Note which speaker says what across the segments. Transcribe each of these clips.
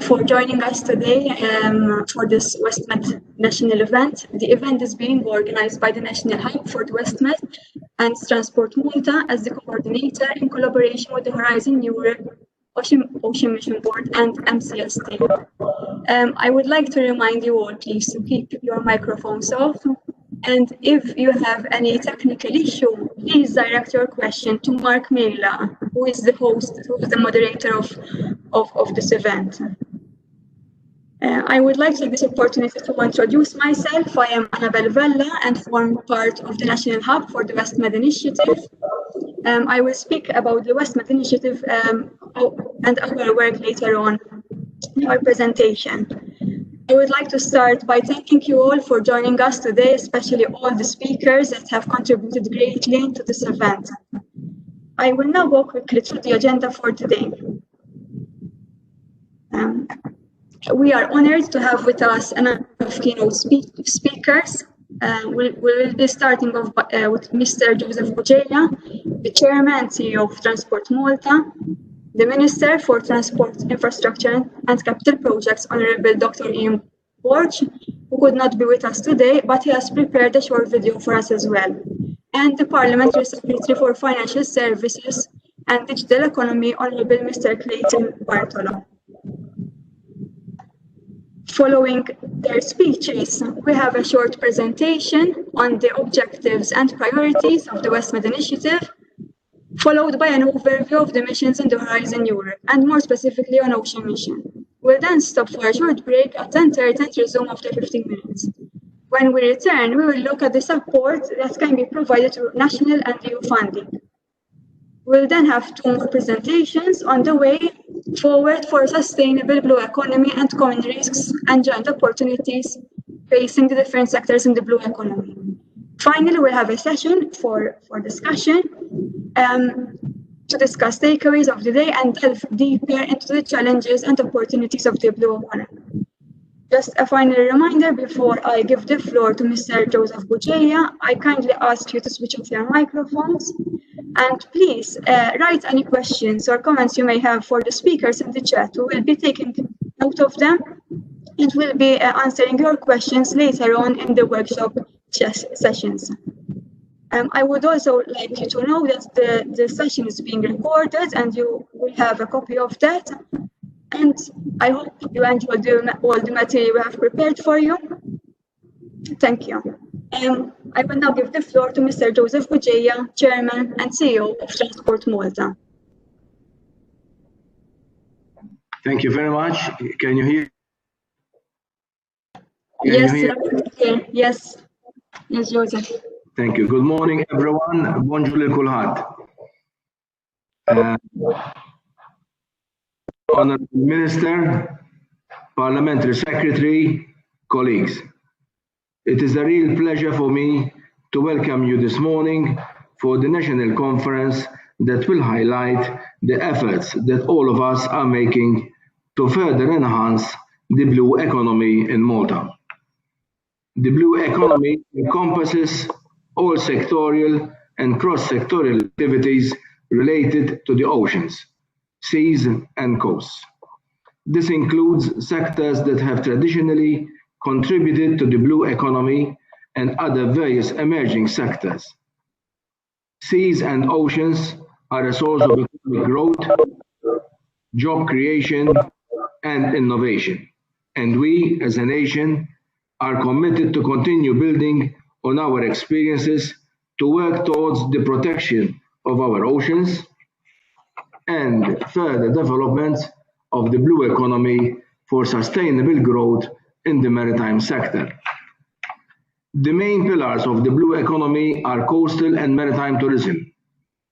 Speaker 1: for joining us today for this WestMed national event. The event is being organized by the National Hub for the WestMed and Transport Malta as the coordinator in collaboration with the Horizon Europe, Ocean Mission Board and MCST. I would like to remind you all, please, to keep your microphones off. And if you have any technical issue, please direct your question to Mark Mela, who is the host, who is the moderator of this event. I would like to take this opportunity to introduce myself. I am Annabelle Vella and form part of the National Hub for the WestMed Initiative. I will speak about the WestMed Initiative and our work later on in our presentation. I would like to start by thanking you all for joining us today, especially all the speakers that have contributed greatly to this event. I will now go quickly through the agenda for today. We are honored to have with us a number of keynote speakers. We will be starting off with Mr. Joseph Bugeja, the Chairman and CEO of Transport Malta, the Minister for Transport, Infrastructure and Capital Projects, Honourable Dr. Ian Borge, who could not be with us today, but he has prepared a short video for us as well, and the Parliamentary Secretary for Financial Services and Digital Economy, Honourable Mr. Clayton Bartolo. Following their speeches, we have a short presentation on the objectives and priorities of the WestMed Initiative, followed by an overview of the missions in the Horizon Europe, and more specifically on Ocean Mission. We'll then stop for a short break at 10:30 and resume after 15 minutes. When we return, we will look at the support that can be provided through national and EU funding. We'll then have 2 more presentations on the way forward for a sustainable blue economy and common risks and joint opportunities facing the different sectors in the blue economy. Finally, we'll have a session for discussion to discuss takeaways of the day and delve deeper into the challenges and opportunities of the blue economy. Just a final reminder before I give the floor to Mr. Joseph Bugeja, I kindly ask you to switch off your microphones. And please write any questions or comments you may have for the speakers in the chat. We will be taking note of them and we'll be answering your questions later on in the workshop sessions. I would also like you to know that the session is being recorded and you will have a copy of that. And I hope you enjoyed all the material we have prepared for you. Thank you. I will now give the floor to Mr. Joseph Bugeja, Chairman and CEO of Transport Malta.
Speaker 2: Thank you very much. Can you hear?
Speaker 1: Yes, Joseph.
Speaker 2: Thank you. Good morning, everyone. Bonjour lil kulħadd. Honourable Minister, Parliamentary Secretary, colleagues. It is a real pleasure for me to welcome you this morning for the national conference that will highlight the efforts that all of us are making to further enhance the blue economy in Malta. The blue economy encompasses all sectorial and cross-sectorial activities related to the oceans, seas and coasts. This includes sectors that have traditionally contributed to the blue economy and other various emerging sectors. Seas and oceans are a source of economic growth, job creation, and innovation. And we, as a nation, are committed to continue building on our experiences to work towards the protection of our oceans and further development of the blue economy for sustainable growth in the maritime sector. The main pillars of the blue economy are coastal and maritime tourism,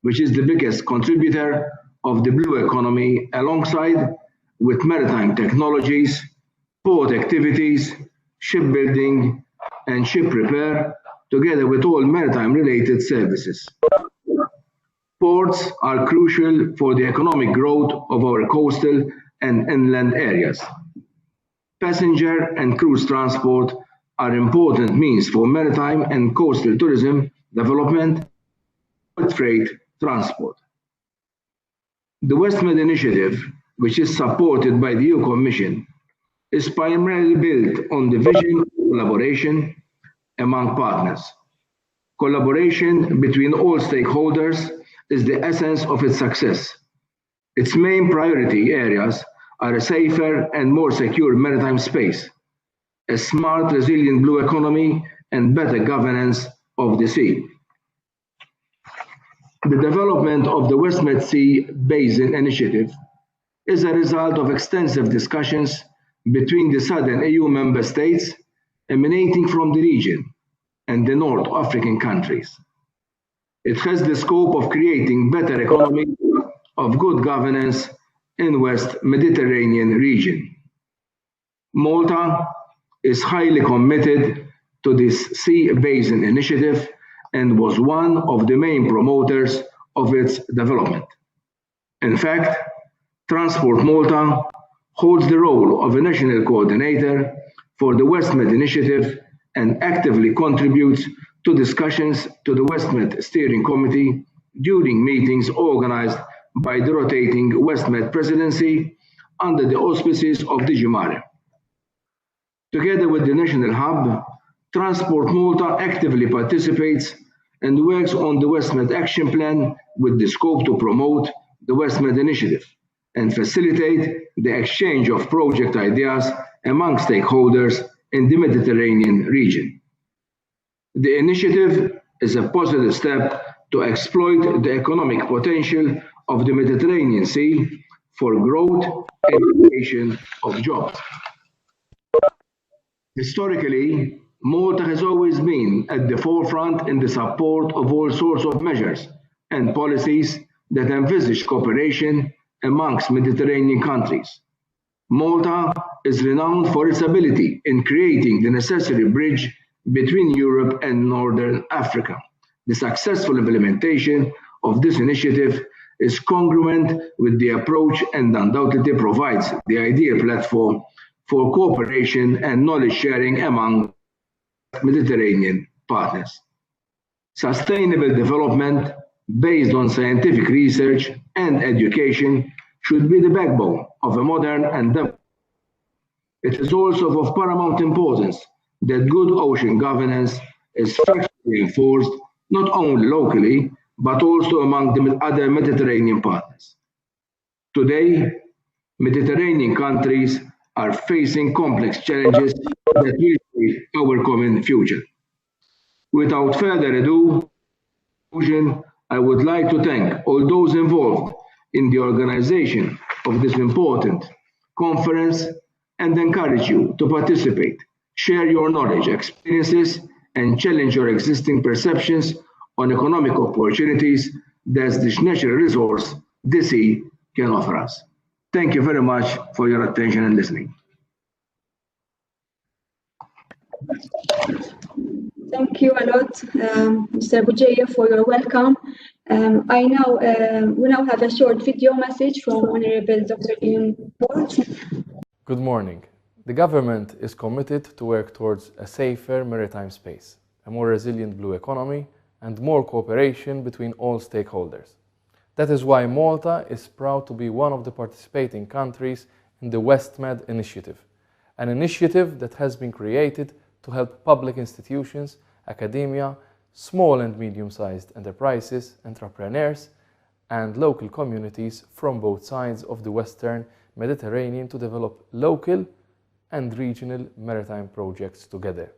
Speaker 2: which is the biggest contributor of the blue economy, alongside with maritime technologies, port activities, shipbuilding, and ship repair, together with all maritime-related services. Ports are crucial for the economic growth of our coastal and inland areas. Passenger and cruise transport are important means for maritime and coastal tourism development and freight transport. The WestMed initiative which is supported by the EU Commission, is primarily built on the vision of collaboration among partners. Collaboration between all stakeholders is the essence of its success. Its main priority areas are a safer and more secure maritime space, a smart, resilient blue economy, and better governance of the sea. The development of the Westmead Sea Basin Initiative is a result of extensive discussions between the southern EU member states emanating from the region and the North African countries. It has the scope of creating better economy of good governance in West Mediterranean region. Malta is highly committed to this Sea Basin Initiative and was one of the main promoters of its development. In fact, Transport Malta holds the role of a national coordinator for the Westmed initiative and actively contributes to discussions to the Westmed Steering Committee during meetings organized by the rotating Westmed presidency under the auspices of DG Mare. Together with the National Hub, Transport Malta actively participates and works on the Westmed Action Plan with the scope to promote the Westmed initiative and facilitate the exchange of project ideas among stakeholders in the Mediterranean region. The initiative is a positive step to exploit the economic potential of the Mediterranean Sea for growth and creation of jobs. Historically, Malta has always been at the forefront in the support of all sorts of measures and policies that envisage cooperation amongst Mediterranean countries. Malta is renowned for its ability in creating the necessary bridge between Europe and Northern Africa. The successful implementation of this initiative is congruent with the approach and undoubtedly provides the ideal platform for cooperation and knowledge sharing among Mediterranean partners. Sustainable development based on scientific research and education should be the backbone of a modern and developed. It is also of paramount importance that good ocean governance is structurally enforced not only locally, but also among the other Mediterranean partners. Today, Mediterranean countries are facing complex challenges that will shape our common future. Without further ado, I would like to thank all those involved in the organization of this important conference and encourage you to participate, share your knowledge, experiences, and challenge your existing perceptions on economic opportunities that this natural resource, the sea, can offer us. Thank you very much for your attention and listening.
Speaker 1: Thank you a lot, Mr. Bugeja, for your welcome. We now have a short video message from Honorable Dr. Ian Port.
Speaker 3: Good morning. The government is committed to work towards a safer maritime space, a more resilient blue economy, and more cooperation between all stakeholders. That is why Malta is proud to be one of the participating countries in the WestMed initiative, an initiative that has been created to help public institutions, academia, small and medium-sized enterprises, entrepreneurs, and local communities from both sides of the Western Mediterranean to develop local and regional maritime projects together.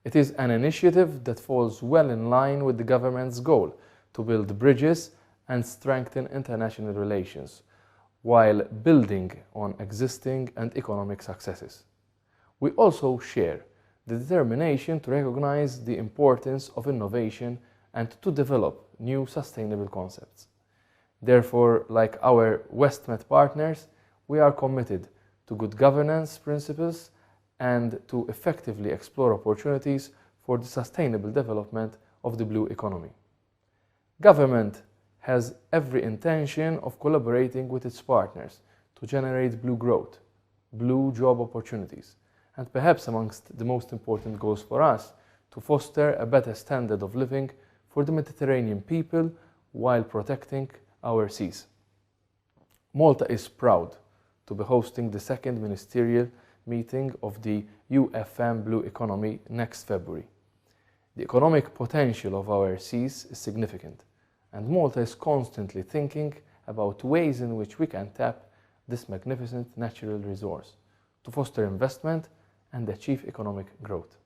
Speaker 3: It is an initiative that falls well in line with the government's goal to build bridges and strengthen international relations, while building on existing and economic successes. We also share the determination to recognize the importance of innovation and to develop new sustainable concepts. Therefore, like our WestMed partners, we are committed to good governance principles and to effectively explore opportunities for the sustainable development of the blue economy. Government has every intention of collaborating with its partners to generate blue growth, blue job opportunities, and perhaps amongst the most important goals for us, to foster a better standard of living for the Mediterranean people while protecting our seas. Malta is proud to be hosting the second ministerial meeting of the UFM Blue Economy next February. The economic potential of our seas is significant, and Malta is constantly thinking about ways in which we can tap this magnificent natural resource to foster investment and achieve economic growth.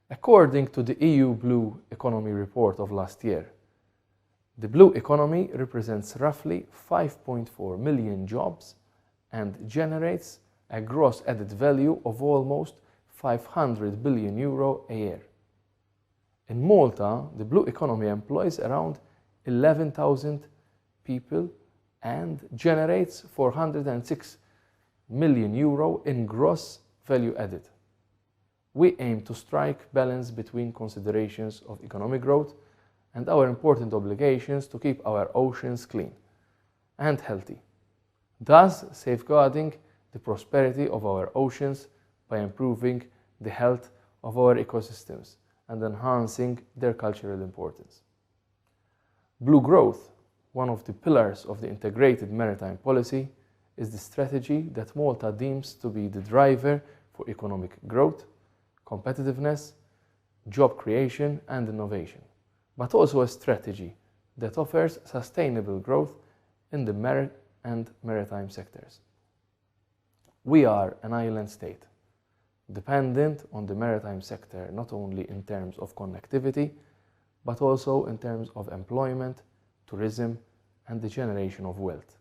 Speaker 3: According to the EU Blue Economy report of last year, the blue economy represents roughly 5.4 million jobs and generates a gross added value of almost €500 billion a year. In Malta, the blue economy employs around 11,000 people and generates €406 million in gross value added. We aim to strike balance between considerations of economic growth and our important obligations to keep our oceans clean and healthy, thus safeguarding the prosperity of our oceans by improving the health of our ecosystems and enhancing their cultural importance. Blue growth, one of the pillars of the integrated maritime policy, is the strategy that Malta deems to be the driver for economic growth, competitiveness, job creation and innovation, but also a strategy that offers sustainable growth in the maritime sectors. We are an island state, dependent on the maritime sector not only in terms of connectivity, but also in terms of employment, tourism, and the generation of wealth.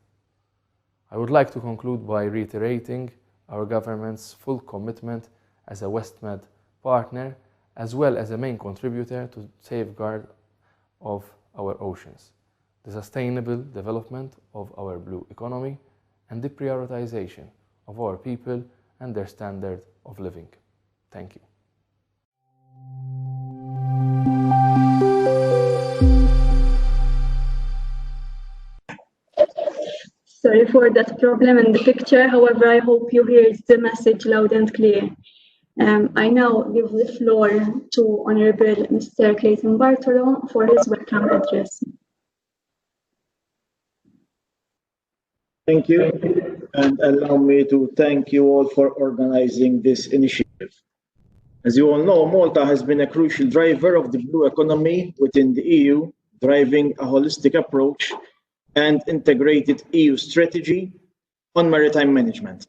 Speaker 3: I would like to conclude by reiterating our government's full commitment as a WestMed partner, as well as a main contributor to safeguard of our oceans, the sustainable development of our blue economy, and the prioritization of our people and their standard of living. Thank you.
Speaker 1: Sorry for that problem in the picture. However, I hope you hear the message loud and clear. I now give the floor to Honourable Mr. Clayton Bartolo for his welcome address.
Speaker 4: Thank you, and allow me to thank you all for organizing this initiative. As you all know, Malta has been a crucial driver of the blue economy within the EU, driving a holistic approach and integrated EU strategy on maritime management.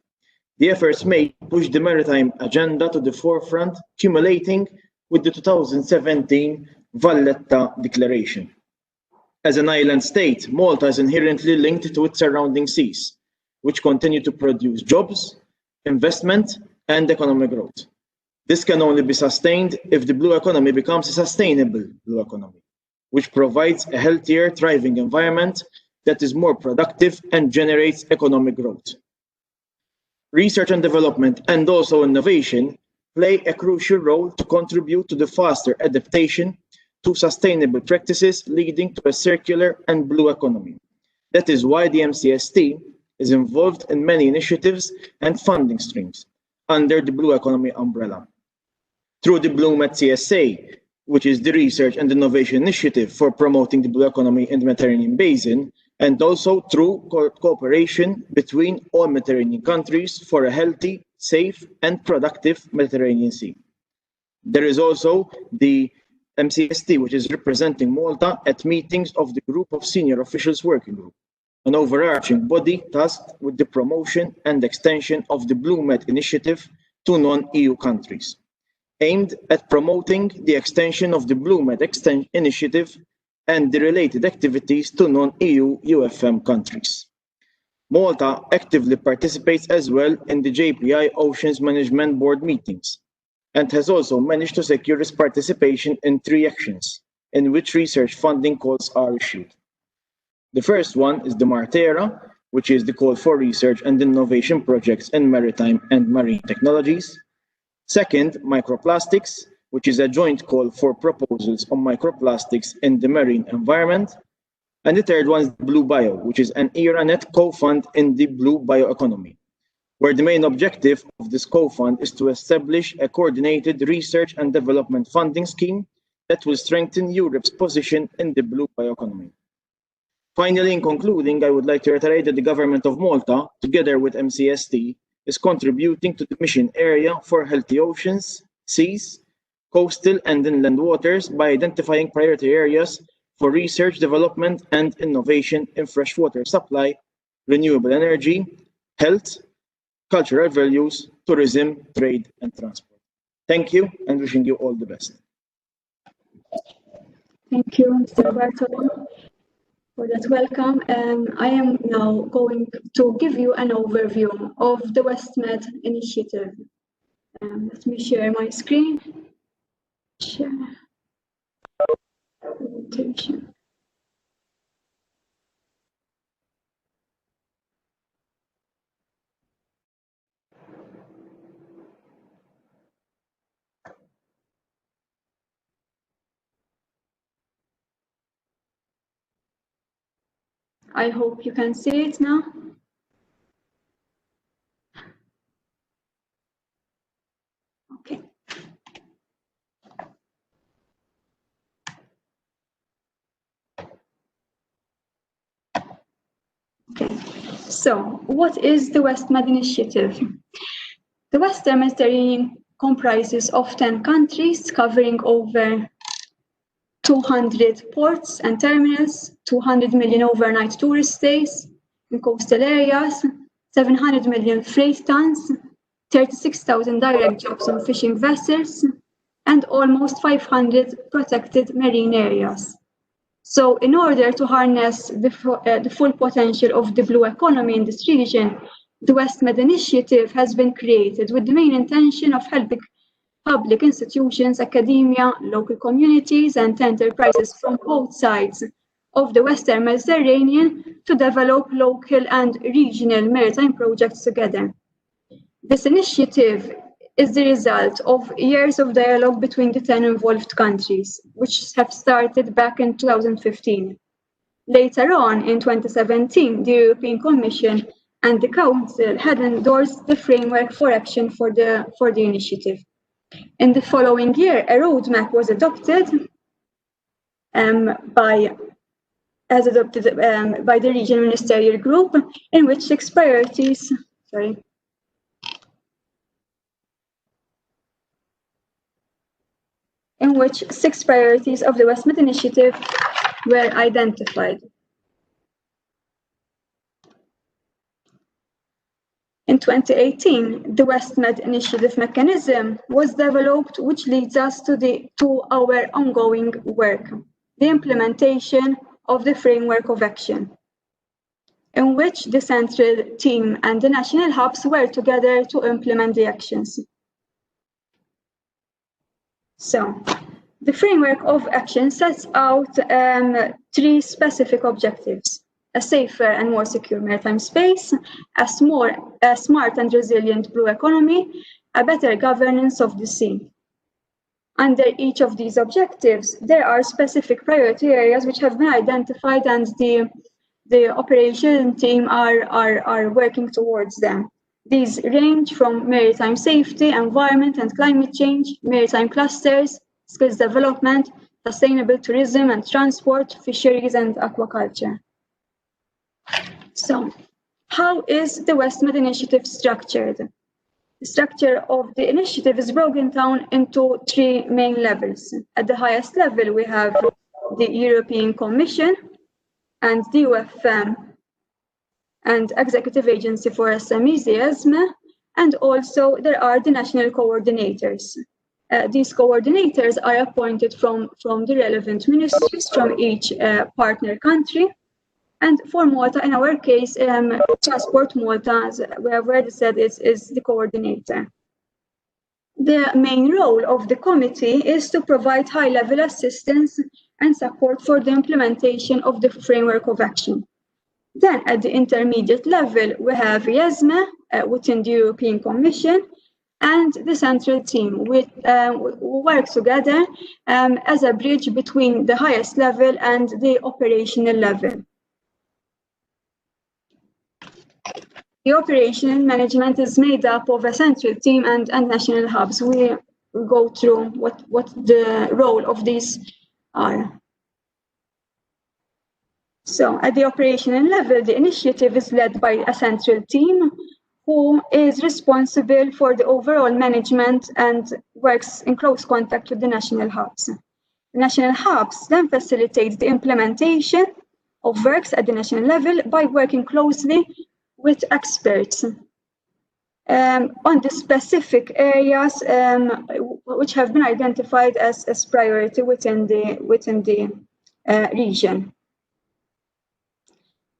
Speaker 4: The efforts made push the maritime agenda to the forefront, culminating with the 2017 Valletta Declaration. As an island state, Malta is inherently linked to its surrounding seas, which continue to produce jobs, investment, and economic growth. This can only be sustained if the blue economy becomes a sustainable blue economy, which provides a healthier, thriving environment that is more productive and generates economic growth. Research and development and also innovation play a crucial role to contribute to the faster adaptation to sustainable practices leading to a circular and blue economy. That is why the MCST is involved in many initiatives and funding streams under the blue economy umbrella. Through the BlueMed CSA, which is the research and innovation initiative for promoting the blue economy in the Mediterranean basin, and also through cooperation between all Mediterranean countries for a healthy, safe, and productive Mediterranean Sea. There is also the MCST, which is representing Malta at meetings of the Group of Senior Officials Working Group, an overarching body tasked with the promotion and extension of the BlueMed initiative to non-EU countries, aimed at promoting the extension of the BlueMed initiative and the related activities to non-EU UFM countries. Malta actively participates as well in the JPI Oceans Management Board meetings, and has also managed to secure its participation in 3 actions in which research funding calls are issued. The first one is the Martera, which is the call for research and innovation projects in maritime and marine technologies. Second, microplastics, which is a joint call for proposals on microplastics in the marine environment. And the third one is Blue Bio, which is an ERANET co-fund in the blue bioeconomy, where the main objective of this co-fund is to establish a coordinated research and development funding scheme that will strengthen Europe's position in the blue bioeconomy. Finally, in concluding, I would like to reiterate that the Government of Malta, together with MCST, is contributing to the mission area for healthy oceans, seas, coastal and inland waters by identifying priority areas for research, development and innovation in freshwater supply, renewable energy, health, cultural values, tourism, trade and transport. Thank you and wishing you all the best.
Speaker 1: Thank you, Mr. Bartolo, for that welcome. I am now going to give you an overview of the WestMed initiative. Let me share my screen. Share. Presentation. I hope you can see it now. Okay. Okay. So, what is the WestMed initiative? The Western Mediterranean comprises of 10 countries covering over 200 ports and terminals, 200 million overnight tourist stays in coastal areas, 700 million freight tons, 36,000 direct jobs on fishing vessels, and almost 500 protected marine areas. So in order to harness the full potential of the blue economy in this region, the WestMed initiative has been created with the main intention of helping public institutions, academia, local communities, and enterprises from both sides of the Western Mediterranean to develop local and regional maritime projects together. This initiative is the result of years of dialogue between the 10 involved countries, which have started back in 2015. Later on, in 2017, the European Commission and the Council had endorsed the framework for action for the initiative. In the following year, a roadmap was adopted by the Regional Ministerial Group, in which 6 priorities, of the WestMed initiative were identified. In 2018, the WestMed initiative mechanism was developed, which leads us to our ongoing work, the implementation of the framework of action, in which the central team and the national hubs were together to implement the actions. So, the framework of action sets out 3 specific objectives: a safer and more secure maritime space, a smart and resilient blue economy, a better governance of the sea. Under each of these objectives, there are specific priority areas which have been identified, and the operation team are working towards them. These range from maritime safety, environment and climate change, maritime clusters, skills development, sustainable tourism and transport, fisheries and aquaculture. So, how is the WestMed initiative structured? The structure of the initiative is broken down into 3 main levels. At the highest level, we have the European Commission and the UFM and Executive Agency for SMEs, the ESME, and also there are the national coordinators. These coordinators are appointed from the relevant ministries from each partner country. And for Malta, in our case, Transport Malta, as we have already said, is the coordinator. The main role of the committee is to provide high-level assistance and support for the implementation of the framework of action. Then, at the intermediate level, we have ESME within the European Commission, and the central team work together as a bridge between the highest level and the operational level. The operational management is made up of a central team and national hubs. We will go through what the role of these are. So at the operational level, the initiative is led by a central team who is responsible for the overall management and works in close contact with the national hubs. The national hubs then facilitate the implementation of works at the national level by working closely with experts on the specific areas which have been identified as priority within the region.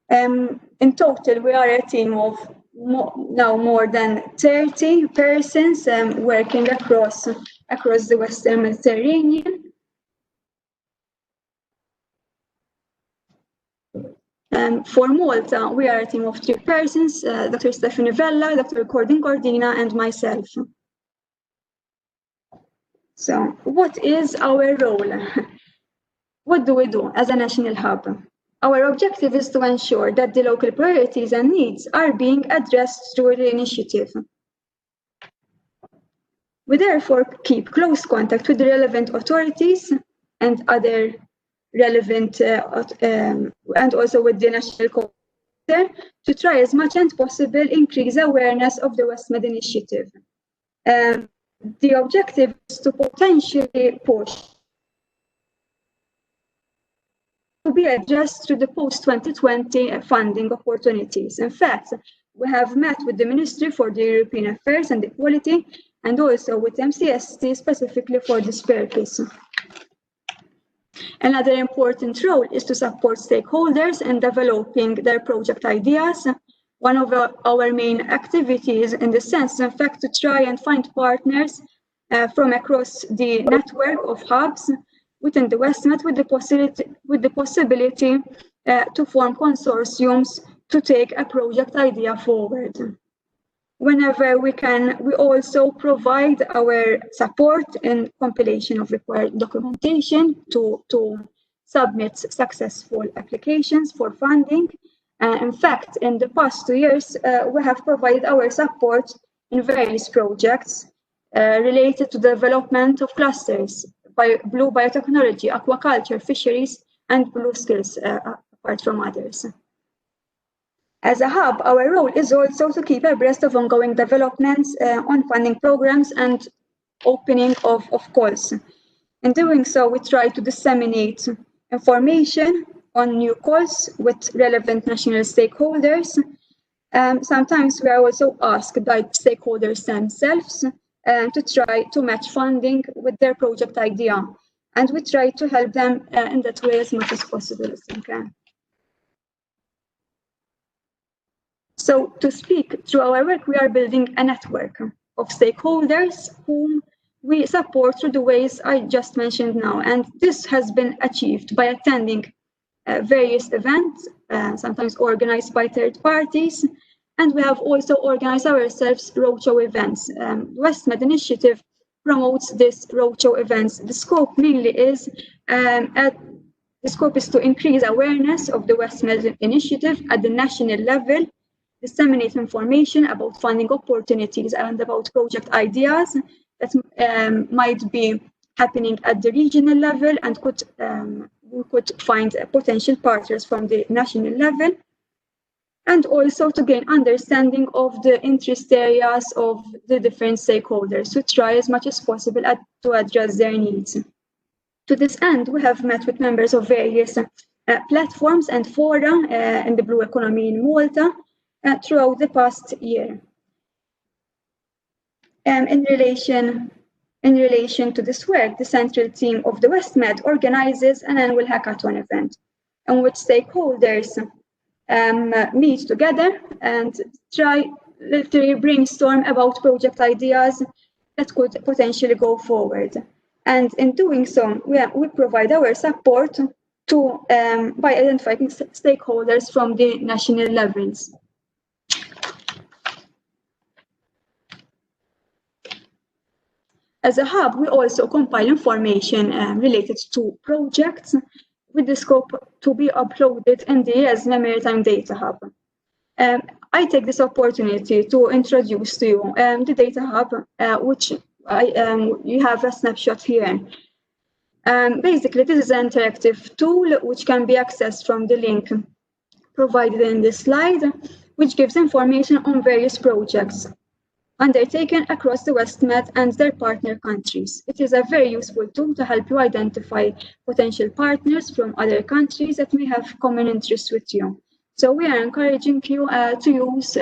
Speaker 1: In total, we are a team of more than 30 persons working across the Western Mediterranean. For Malta, we are a team of 3 persons, Dr. Stephanie Vella, Dr. Cordin Cordina, and myself. So what is our role? What do we do as a national hub? Our objective is to ensure that the local priorities and needs are being addressed through the initiative. We therefore keep close contact with the relevant authorities and other relevant and also with the national coordinator to try as much as possible increase awareness of the WestMed initiative. The objective is to potentially push to be addressed through the post-2020 funding opportunities. In fact, we have met with the Ministry for the European Affairs and Equality and also with MCST specifically for this purpose. Another important role is to support stakeholders in developing their project ideas. One of our main activities in this sense is in fact to try and find partners from across the network of hubs within the Westmead with the possibility to form consortiums to take a project idea forward. Whenever we can, we also provide our support in compilation of required documentation to submit successful applications for funding. In fact, in the past 2 years, we have provided our support in various projects related to the development of clusters, blue biotechnology, aquaculture, fisheries, and blue skills, apart from others. As a hub, our role is also to keep abreast of ongoing developments on funding programs and opening of calls. In doing so, we try to disseminate information on new calls with relevant national stakeholders. Sometimes we are also asked by stakeholders themselves to try to match funding with their project idea. And we try to help them in that way as much as possible as we can. So to speak through our work, we are building a network of stakeholders whom we support through the ways I just mentioned now. And this has been achieved by attending various events, sometimes organized by third parties. And we have also organized ourselves roadshow events. WestMed initiative promotes this roadshow events. The scope mainly is to increase awareness of the WestMed initiative at the national level, disseminate information about funding opportunities and about project ideas that might be happening at the regional level, and we could find potential partners from the national level, and also to gain understanding of the interest areas of the different stakeholders to try as much as possible to address their needs. To this end, we have met with members of various platforms and fora in the blue economy in Malta throughout the past year. In relation to this work, the central team of the WestMed organizes an annual hackathon event in which stakeholders meet together and try to brainstorm about project ideas that could potentially go forward. And in doing so, we provide our support by identifying stakeholders from the national levels. As a hub, we also compile information related to projects with the scope to be uploaded in the Westmead Maritime Data Hub. I take this opportunity to introduce to you the Data Hub, which you have a snapshot here. Basically, this is an interactive tool which can be accessed from the link provided in this slide, which gives information on various projects undertaken across the WestMed and their partner countries. It is a very useful tool to help you identify potential partners from other countries that may have common interests with you. So we are encouraging you to use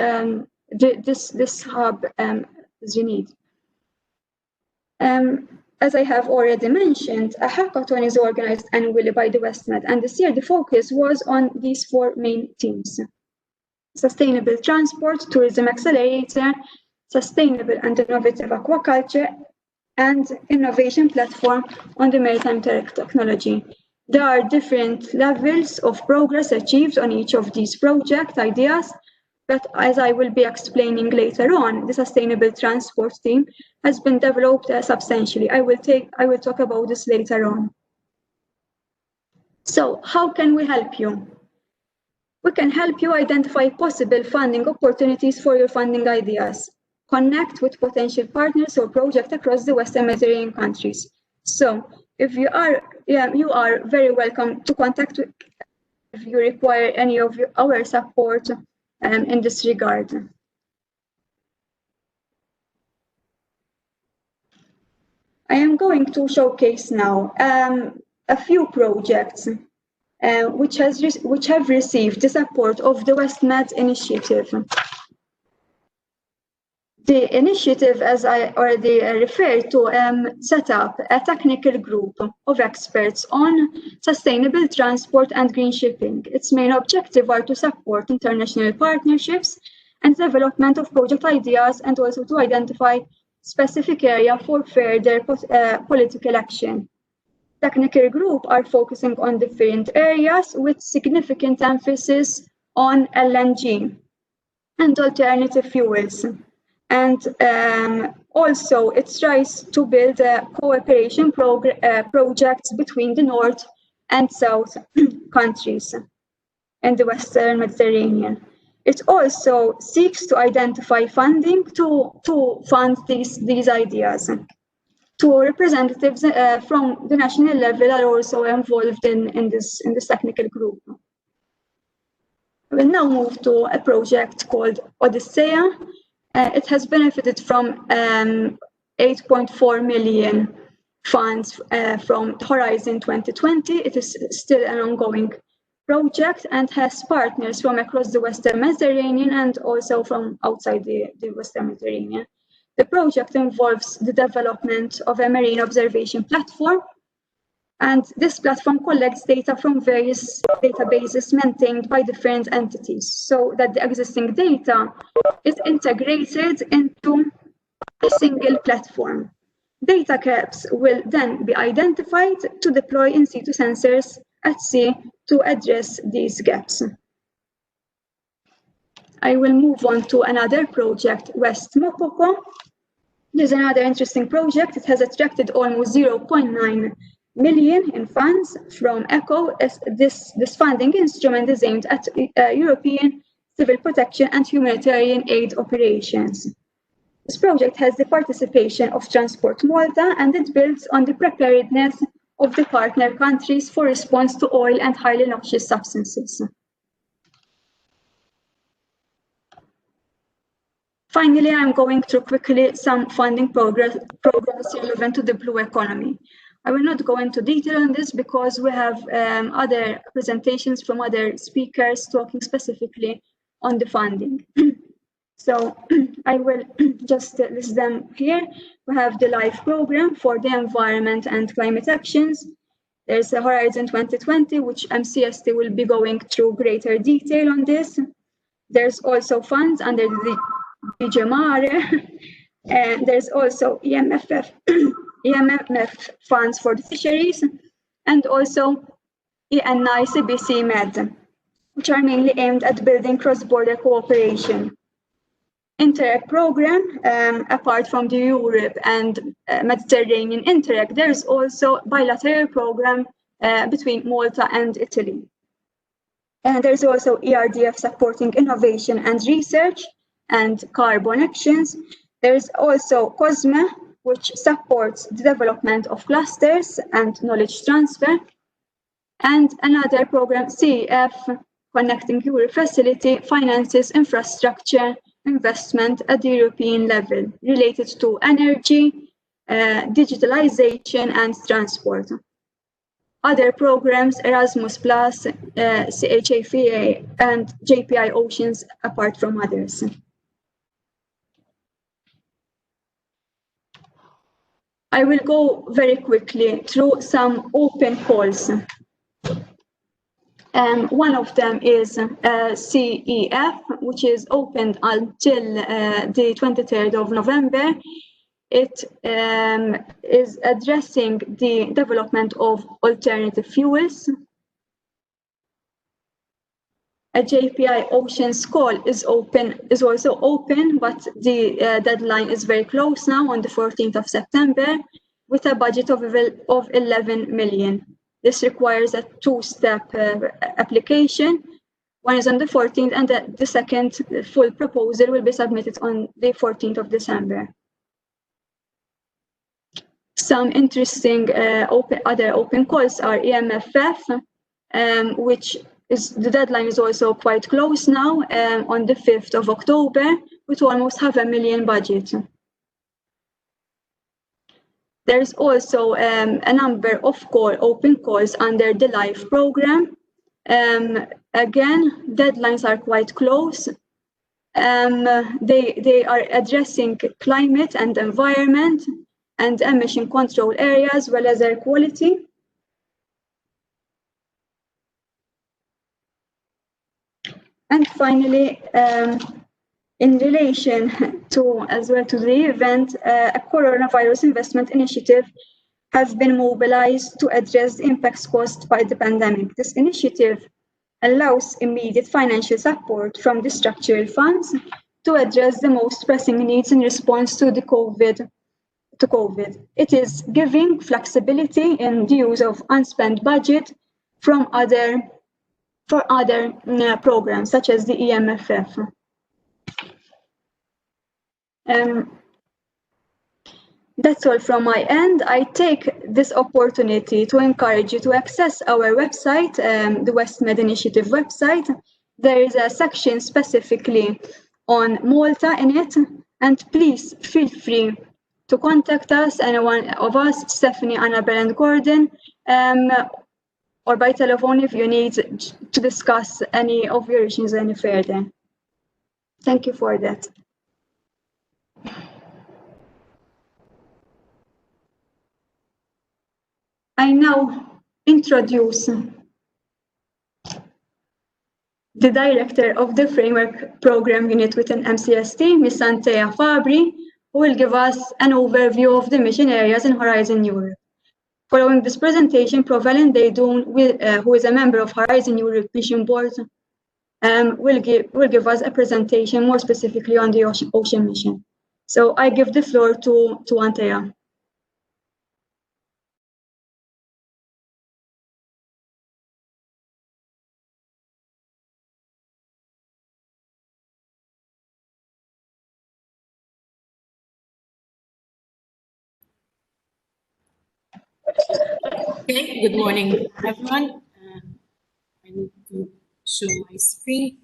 Speaker 1: this hub as you need. As I have already mentioned, a hackathon is organized annually by the WestMed, and this year the focus was on these 4 main themes: sustainable transport, tourism accelerator, sustainable and innovative aquaculture, and innovation platform on the maritime technology. There are different levels of progress achieved on each of these project ideas, but as I will be explaining later on, the sustainable transport theme has been developed substantially. I will talk about this later on. So how can we help you? We can help you identify possible funding opportunities for your funding ideas, connect with potential partners or projects across the Western Mediterranean countries. So if you are very welcome to contact if you require any of our support in this regard. I am going to showcase now a few projects which have received the support of the WestMed initiative. The initiative, as I already referred to, set up a technical group of experts on sustainable transport and green shipping. Its main objective are to support international partnerships and development of project ideas, and also to identify specific area for further political action. Technical group are focusing on different areas with significant emphasis on LNG and alternative fuels. And also it tries to build cooperation projects between the North and South countries in the Western Mediterranean. It also seeks to identify funding to fund these ideas. Two representatives from the national level are also involved in this technical group. We'll now move to a project called Odyssea. It has benefited from 8.4 million funds from Horizon 2020. It is still an ongoing project and has partners from across the Western Mediterranean and also from outside the Western Mediterranean. The project involves the development of a marine observation platform, and this platform collects data from various databases maintained by different entities, so that the existing data is integrated into a single platform. Data gaps will then be identified to deploy in situ sensors at sea to address these gaps. I will move on to another project, West Mopoko. This is another interesting project. It has attracted almost 0.9 million in funds from ECHO. This funding instrument is aimed at European civil protection and humanitarian aid operations. This project has the participation of Transport Malta, and it builds on the preparedness of the partner countries for response to oil and highly noxious substances. Finally, I'm going through quickly some funding programs relevant to the blue economy. I will not go into detail on this because we have other presentations from other speakers talking specifically on the funding. So I will just list them here. We have the LIFE program for the environment and climate actions. There's a Horizon 2020, which MCST will be going through greater detail on this. There's also funds under the Regeneration, and there's also EMF funds for the fisheries, and also Rndi CBC Med, which are mainly aimed at building cross-border cooperation. Interreg program, apart from the Europe and Mediterranean Interreg, there's also bilateral program between Malta and Italy. And there's also ERDF supporting innovation and research and carbon actions. There's also COSME, which supports the development of clusters and knowledge transfer, and another program, CEF, Connecting Europe Facility, finances infrastructure investment at the European level related to energy, digitalization, and transport. Other programs, Erasmus+, CHAFA, and JPI Oceans, apart from others. I will go very quickly through some open calls. One of them is CEF, which is opened until the 23rd of November. It is addressing the development of alternative fuels. A JPI Oceans call is also open, but the deadline is very close now on the 14th of September with a budget of 11 million. This requires a two-step application. One is on the 14th and the second full proposal will be submitted on the 14th of December. Some interesting other open calls are EMFF, which the deadline is also quite close now, on the 5th of October, with almost $500,000 budget. There's also a number of open calls under the LIFE program. Again, deadlines are quite close. They are addressing climate and environment and emission control areas, as well as air quality. And finally, in relation to the event, a coronavirus investment initiative has been mobilized to address the impacts caused by the pandemic. This initiative allows immediate financial support from the structural funds to address the most pressing needs in response to the COVID. It is giving flexibility in the use of unspent budget for other programs, such as the EMFF. That's all from my end. I take this opportunity to encourage you to access our website, the WestMed Initiative website. There is a section specifically on Malta in it, and please feel free to contact us, anyone of us, Stephanie, Annabelle, and Gordon, or by telephone if you need to discuss any of your issues any further. Thank you for that. I now introduce the director of the Framework Program Unit within MCST, Ms. Antea Fabri, who will give us an overview of the mission areas in Horizon Europe. Following this presentation, Prof. Rndi, who is a member of Horizon Europe Mission Board, will give us a presentation more specifically on the Ocean Mission. So I give the floor to Antea.
Speaker 5: Okay, good morning, everyone. I need to show my screen.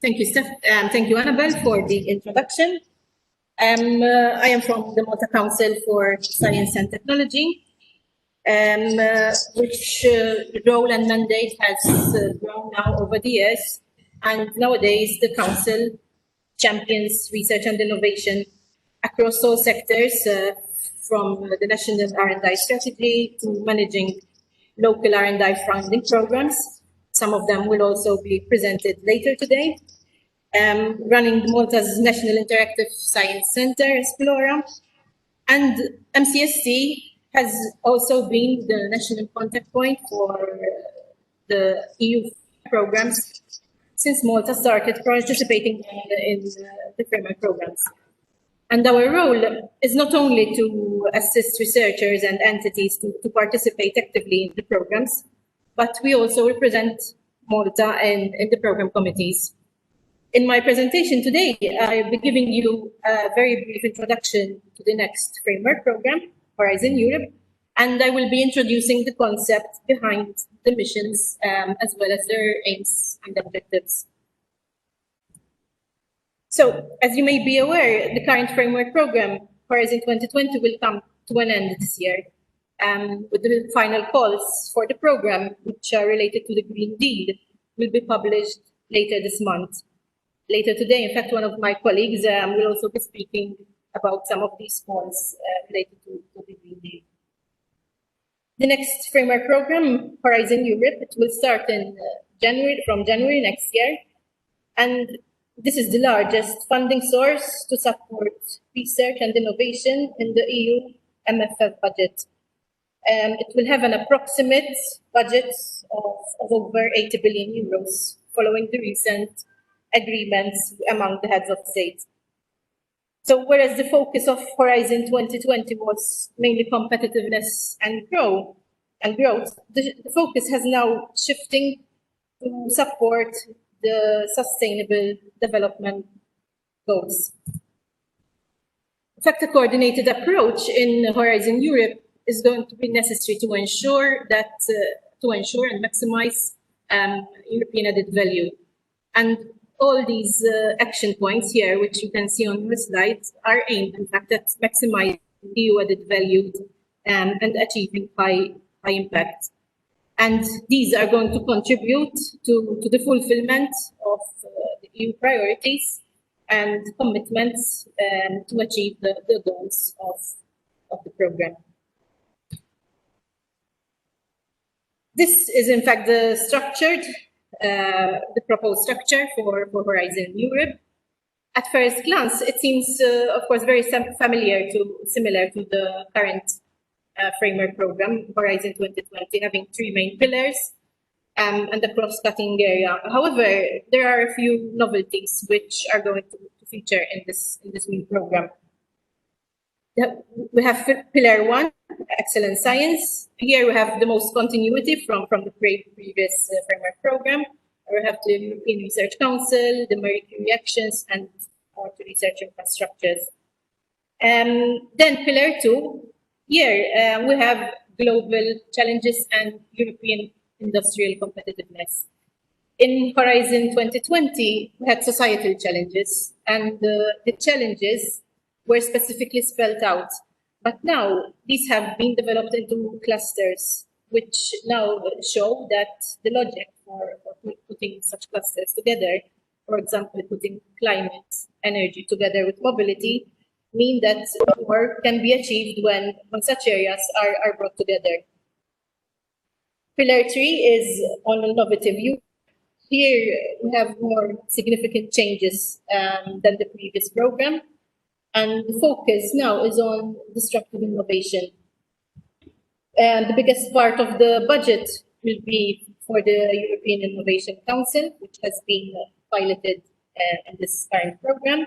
Speaker 5: Thank you, Steph. Thank you, Annabelle, for the introduction. I am from the Malta Council for Science and Technology, which role and mandate has grown now over the years. And nowadays, the Council champions research and innovation across all sectors, from the National Rndi Strategy to managing local Rndi funding programs. Some of them will also be presented later today. Running Malta's National Interactive Science Center, Esplora. And MCST has also been the national contact point for the EU programs since Malta started participating in the framework programs. And our role is not only to assist researchers and entities to participate actively in the programs, but we also represent Malta in the program committees. In my presentation today, I'll be giving you a very brief introduction to the next framework program, Horizon Europe, and I will be introducing the concept behind the missions as well as their aims and objectives. So, as you may be aware, the current framework program, Horizon 2020, will come to an end this year, with the final calls for the program, which are related to the Green Deal, will be published later this month. Later today, in fact, one of my colleagues will also be speaking about some of these calls related to the Green Deal. The next framework program, Horizon Europe, it will start in from January next year, and this is the largest funding source to support research and innovation in the EU MFF budget. It will have an approximate budget of over 80 billion euros following the recent agreements among the heads of state. So whereas the focus of Horizon 2020 was mainly competitiveness and growth, the focus has now shifting to support the sustainable development goals. In fact, a coordinated approach in Horizon Europe is going to be necessary to ensure and maximize European added value. And all these action points here, which you can see on the slides, are aimed, in fact, at maximizing EU added value and achieving high impact. And these are going to contribute to the fulfillment of the EU priorities and commitments to achieve the goals of the program. This is, in fact, the proposed structure for Horizon Europe. At first glance, it seems, of course, very similar to the current framework program, Horizon 2020, having three main pillars and a cross-cutting area. However, there are a few novelties which are going to feature in this new program. We have Pillar 1, Excellent Science. Here we have the most continuity from the previous framework program. We have the European Research Council, the Maritime Reactions, and our research infrastructures. Then Pillar 2, here we have global challenges and European industrial competitiveness. In Horizon 2020, we had societal challenges, and the challenges were specifically spelled out. But now these have been developed into clusters, which now show that the logic for putting such clusters together, for example, putting climate, energy together with mobility, mean that more can be achieved when such areas are brought together. Pillar 3 is on innovative use. Here we have more significant changes than the previous program. And the focus now is on disruptive innovation. And the biggest part of the budget will be for the European Innovation Council, which has been piloted in this current program.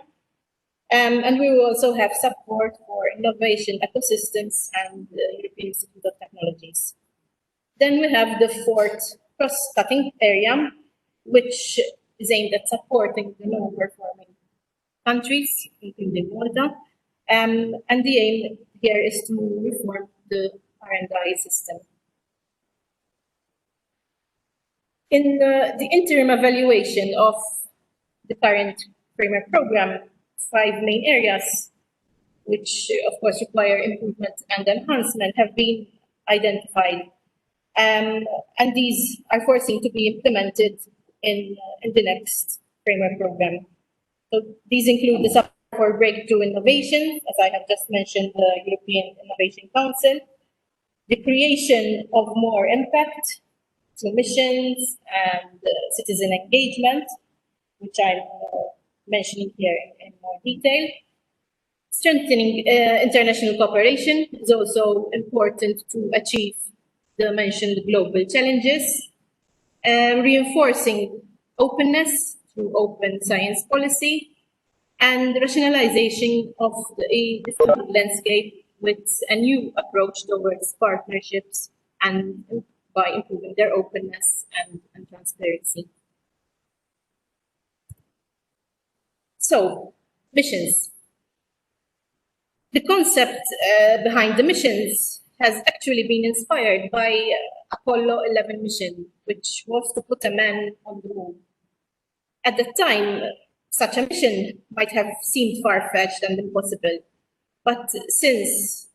Speaker 5: And we will also have support for innovation ecosystems and the European Institute of Technologies. Then we have the fourth cross-cutting area, which is aimed at supporting the low-performing countries, including Malta. And the aim here is to reform the Rndi system. In the interim evaluation of the current framework program, 5 main areas, which of course require improvement and enhancement, have been identified. And these are foreseen to be implemented in the next framework program. So these include the support for breakthrough innovation, as I have just mentioned, the European Innovation Council, the creation of more impact through missions and citizen engagement, which I'm mentioning here in more detail. Strengthening international cooperation is also important to achieve the mentioned global challenges. Reinforcing openness through open science policy, and rationalization of the landscape with a new approach towards partnerships and by improving their openness and transparency. So, missions. The concept behind the missions has actually been inspired by Apollo 11 mission, which was to put a man on the moon. At the time, such a mission might have seemed far-fetched and impossible, but since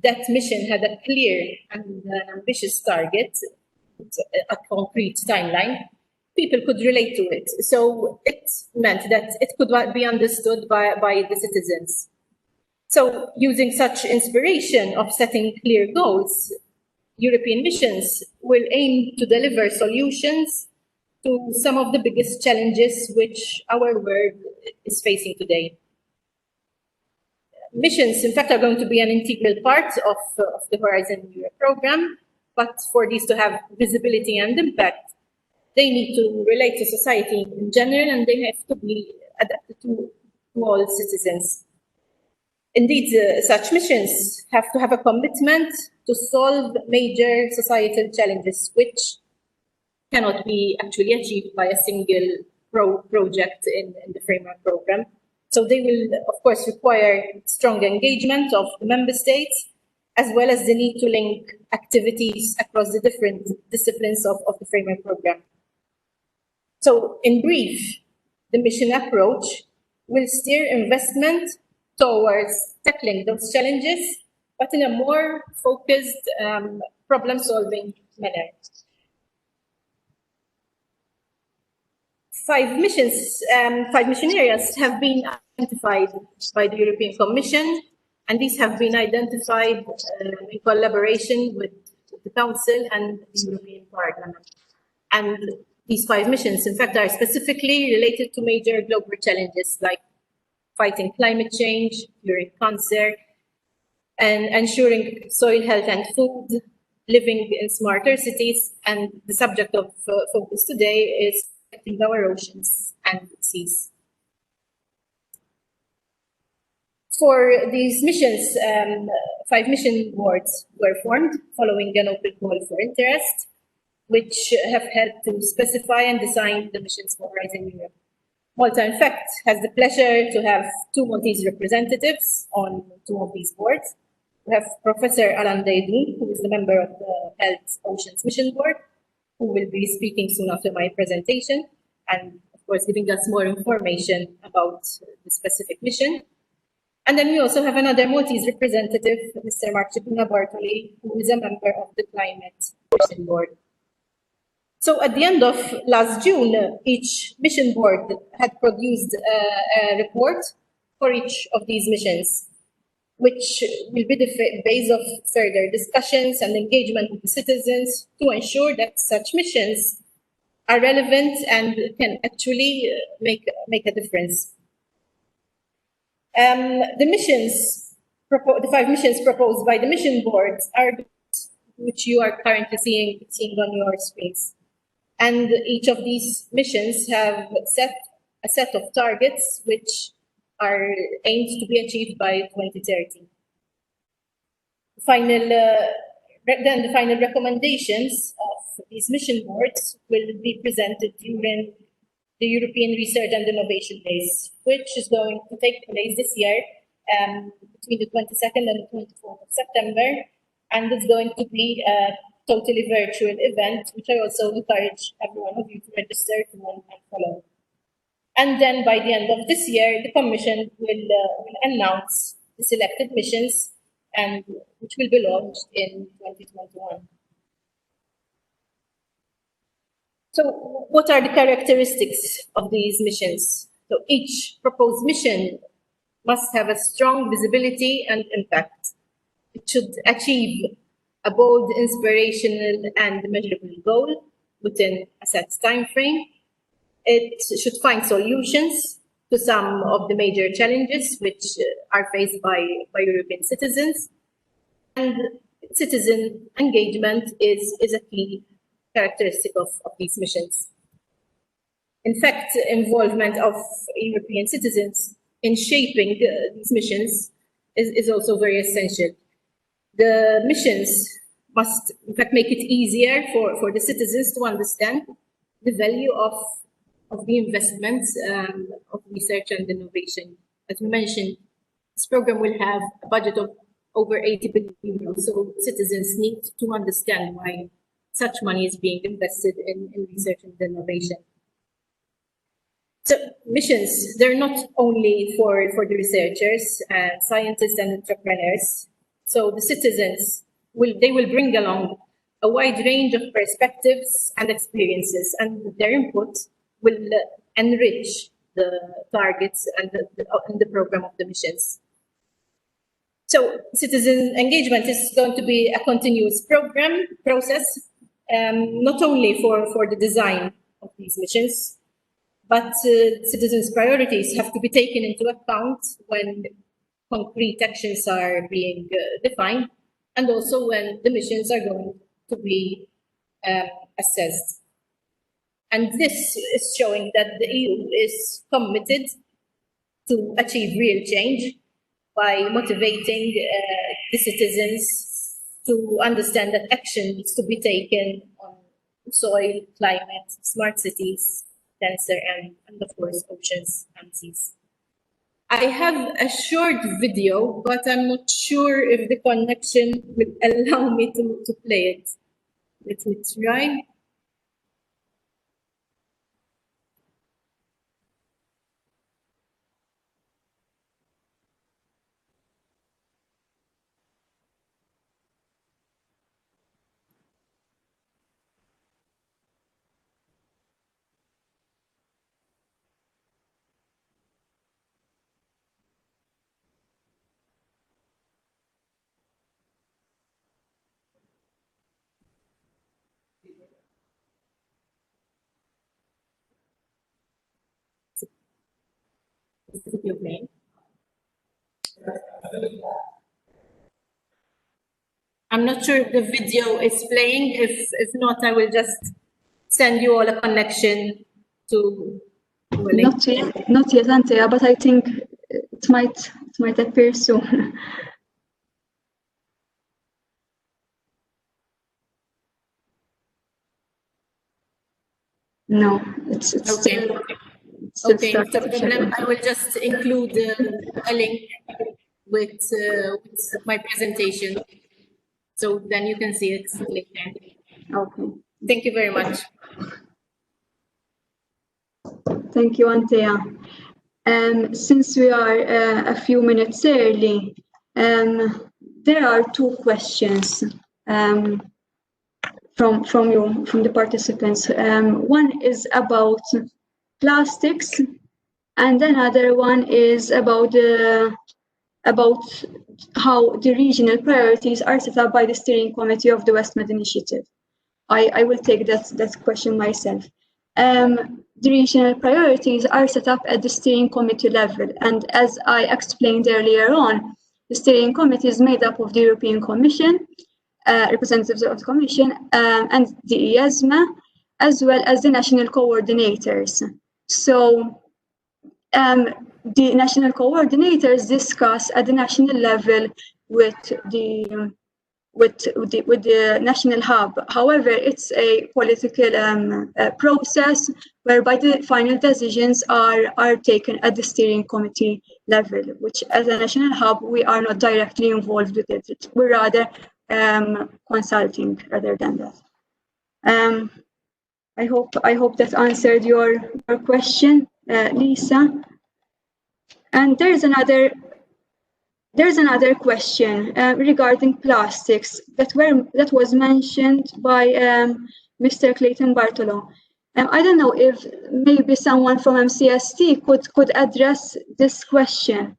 Speaker 5: that mission had a clear and ambitious target, a concrete timeline, people could relate to it. So it meant that it could be understood by the citizens. So using such inspiration of setting clear goals, European missions will aim to deliver solutions to some of the biggest challenges which our world is facing today. Missions, in fact, are going to be an integral part of the Horizon Europe program, but for these to have visibility and impact, they need to relate to society in general, and they have to be adapted to all citizens. Indeed, such missions have to have a commitment to solve major societal challenges, which cannot be actually achieved by a single project in the framework program. So they will, of course, require strong engagement of the member states, as well as the need to link activities across the different disciplines of the framework program. So in brief, the mission approach will steer investment towards tackling those challenges, but in a more focused problem-solving manner. 5 mission areas have been identified by the European Commission, and these have been identified in collaboration with the Council and the European Parliament. And these 5 missions, in fact, are specifically related to major global challenges like fighting climate change, curing cancer, and ensuring soil health and food, living in smarter cities. And the subject of focus today is protecting our oceans and seas. For these missions, 5 mission boards were formed following an open call for interest, which have helped to specify and design the missions for Horizon Europe. Malta, in fact, has the pleasure to have 2 Maltese representatives on 2 of these boards. We have Professor Rndi, who is the member of the Health Oceans Mission Board, who will be speaking soon after my presentation, and of course giving us more information about the specific mission. And then we also have another Maltese representative, Mr. Marcipina Bartoli, who is a member of the Climate Mission Board. So at the end of last June, each mission board had produced a report for each of these missions, which will be the base of further discussions and engagement with the citizens to ensure that such missions are relevant and can actually make a difference. The 5 missions proposed by the mission boards are which you are currently seeing on your screens. And each of these missions have set a set of targets which are aimed to be achieved by 2030. Then the final recommendations of these mission boards will be presented during the European Research and Innovation Days, which is going to take place this year between the 22nd and the 24th of September. And it's going to be a totally virtual event, which I also encourage every one of you to register to and follow. And then by the end of this year, the Commission will announce the selected missions, and which will be launched in 2021. So what are the characteristics of these missions? So each proposed mission must have a strong visibility and impact. It should achieve a bold, inspirational, and measurable goal within a set time frame. It should find solutions to some of the major challenges which are faced by European citizens. And citizen engagement is a key characteristic of these missions. In fact, involvement of European citizens in shaping these missions is also very essential. The missions must, in fact, make it easier for the citizens to understand the value of of the investment of research and innovation. As we mentioned, this program will have a budget of over 80 billion euros, so citizens need to understand why such money is being invested in research and innovation. So missions, they're not only for the researchers and scientists and entrepreneurs. So the citizens will bring along a wide range of perspectives and experiences, and their input will enrich the targets and the program of the missions. So citizen engagement is going to be a continuous process, not only for the design of these missions, but citizens' priorities have to be taken into account when concrete actions are being defined, and also when the missions are going to be assessed. And this is showing that the EU is committed to achieve real change by motivating the citizens to understand that action needs to be taken on soil, climate, smart cities, cancer, and of course, oceans and seas. I have a short video, but I'm not sure if the connection will allow me to play it. Let me try. Is the video playing? I'm not sure if the video is playing. If not, I will just send you all a connection to a link.
Speaker 1: Not yet, Antea, but I think it might appear soon. No, it's
Speaker 5: Okay.
Speaker 1: still.
Speaker 5: Okay, no problem. I will just include a link with my presentation, so then you can see it later.
Speaker 1: Okay.
Speaker 5: Thank you very much.
Speaker 1: Thank you, Antea. Since we are a few minutes early, there are two questions from the participants. One is about plastics, and another one is about how the regional priorities are set up by the steering committee of the WestMed initiative. I will take that question myself. The regional priorities are set up at the steering committee level, and as I explained earlier on, the steering committee is made up of the European Commission, representatives of the Commission, and the ESMA, as well as the national coordinators. So the national coordinators discuss at the national level with the national hub. However, it's a political process whereby the final decisions are taken at the steering committee level, which as a national hub, we are not directly involved with it. We're rather consulting rather than that. I hope that answered your question, Lisa. And there's another question regarding plastics that was mentioned by Mr. Clayton Bartolo. I don't know if maybe someone from MCST could address this question.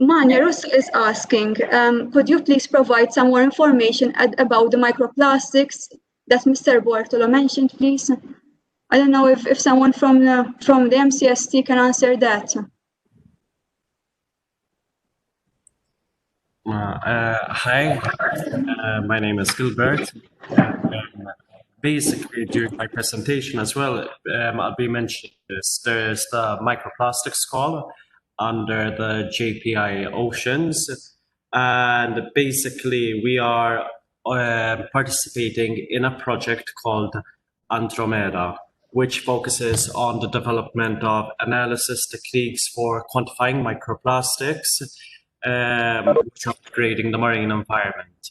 Speaker 1: Manya Russo is asking, could you please provide some more information about the microplastics that Mr. Bartolo mentioned, please? I don't know if someone from the MCST can answer that.
Speaker 6: Hi, my name is Gilbert. Basically, during my presentation as well, I'll be mentioning this. There's the microplastics call under the JPI Oceans, and basically we are participating in a project called Andromeda, which focuses on the development of analysis techniques for quantifying microplastics, which are degrading the marine environment.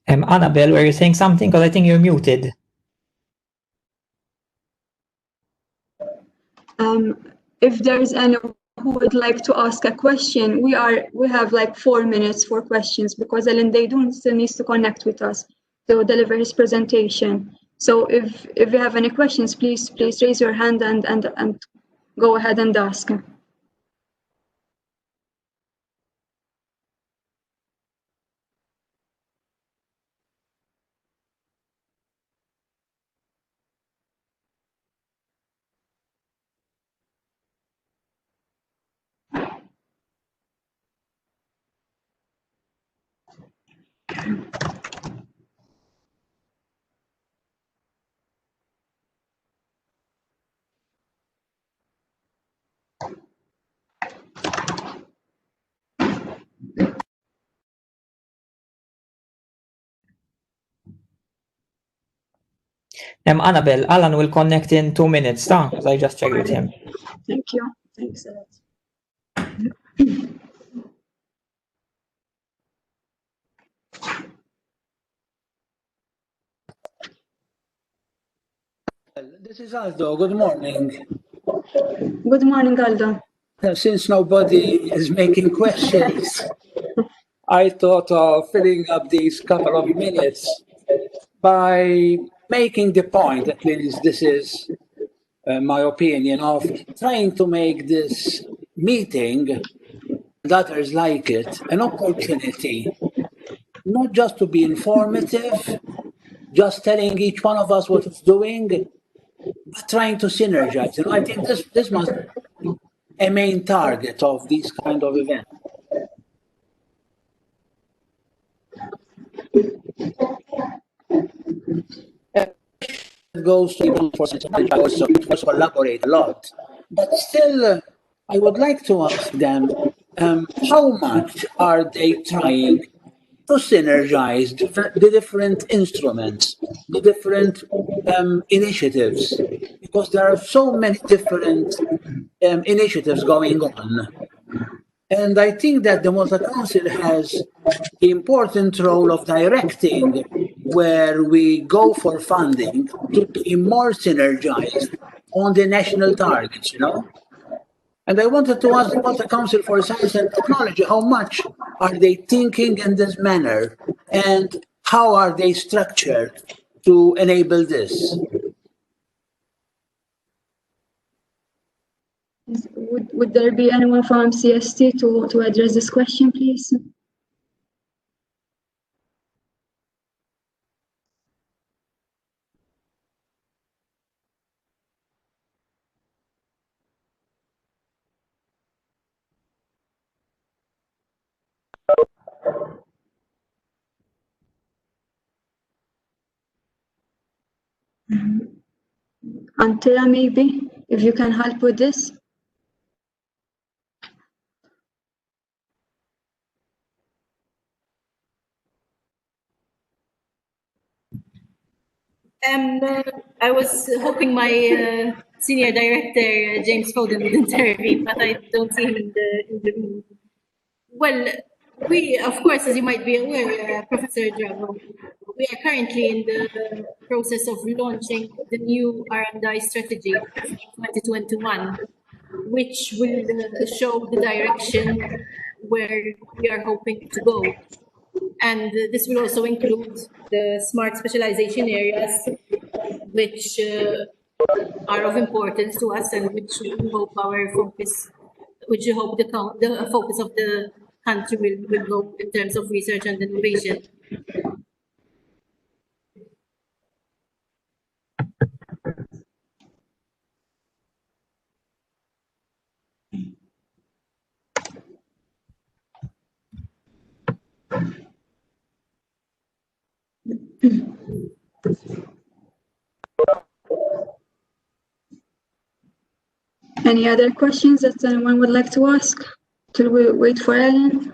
Speaker 7: Annabelle, were you saying something? Because I think you're muted.
Speaker 1: If there's anyone who would like to ask a question, we have like 4 minutes for questions because Alan still needs to connect with us to deliver his presentation. So if you have any questions, please raise your hand and go ahead and ask.
Speaker 7: Annabelle, Alan will connect in 2 minutes, as I just checked with him.
Speaker 1: Thank you. Thanks a lot.
Speaker 8: This is Aldo. Good morning.
Speaker 1: Good morning, Aldo.
Speaker 8: Since nobody is making questions, I thought of filling up these couple of minutes by making the point, at least this is my opinion, of trying to make this meeting, and others like it, an opportunity, not just to be informative, just telling each one of us what it's doing, but trying to synergize. I think this must be a main target of these kind of events. It goes to even for also collaborate a lot, but still, I would like to ask them how much are they trying to synergize the different instruments, the different initiatives, because there are so many different initiatives going on. And I think that the Malta Council has the important role of directing where we go for funding to be more synergized on the national targets, And I wanted to ask the Malta Council for Science and Technology, how much are they thinking in this manner and how are they structured to enable this?
Speaker 1: Would there be anyone from MCST to address this question, please? Antea, maybe, if you can help with this.
Speaker 5: I was hoping my senior director, James Foden, would intervene, but I don't see him in the room. Well, We, of course, as you might be aware, Professor Drago, we are currently in the process of launching the new Rndi Strategy 2021, which will show the direction where we are hoping to go. And this will also include the smart specialization areas, which are of importance to us and which we hope which we hope the focus of the country will go in terms of research and innovation.
Speaker 1: Any other questions that anyone would like to ask? Till we wait for Ellen.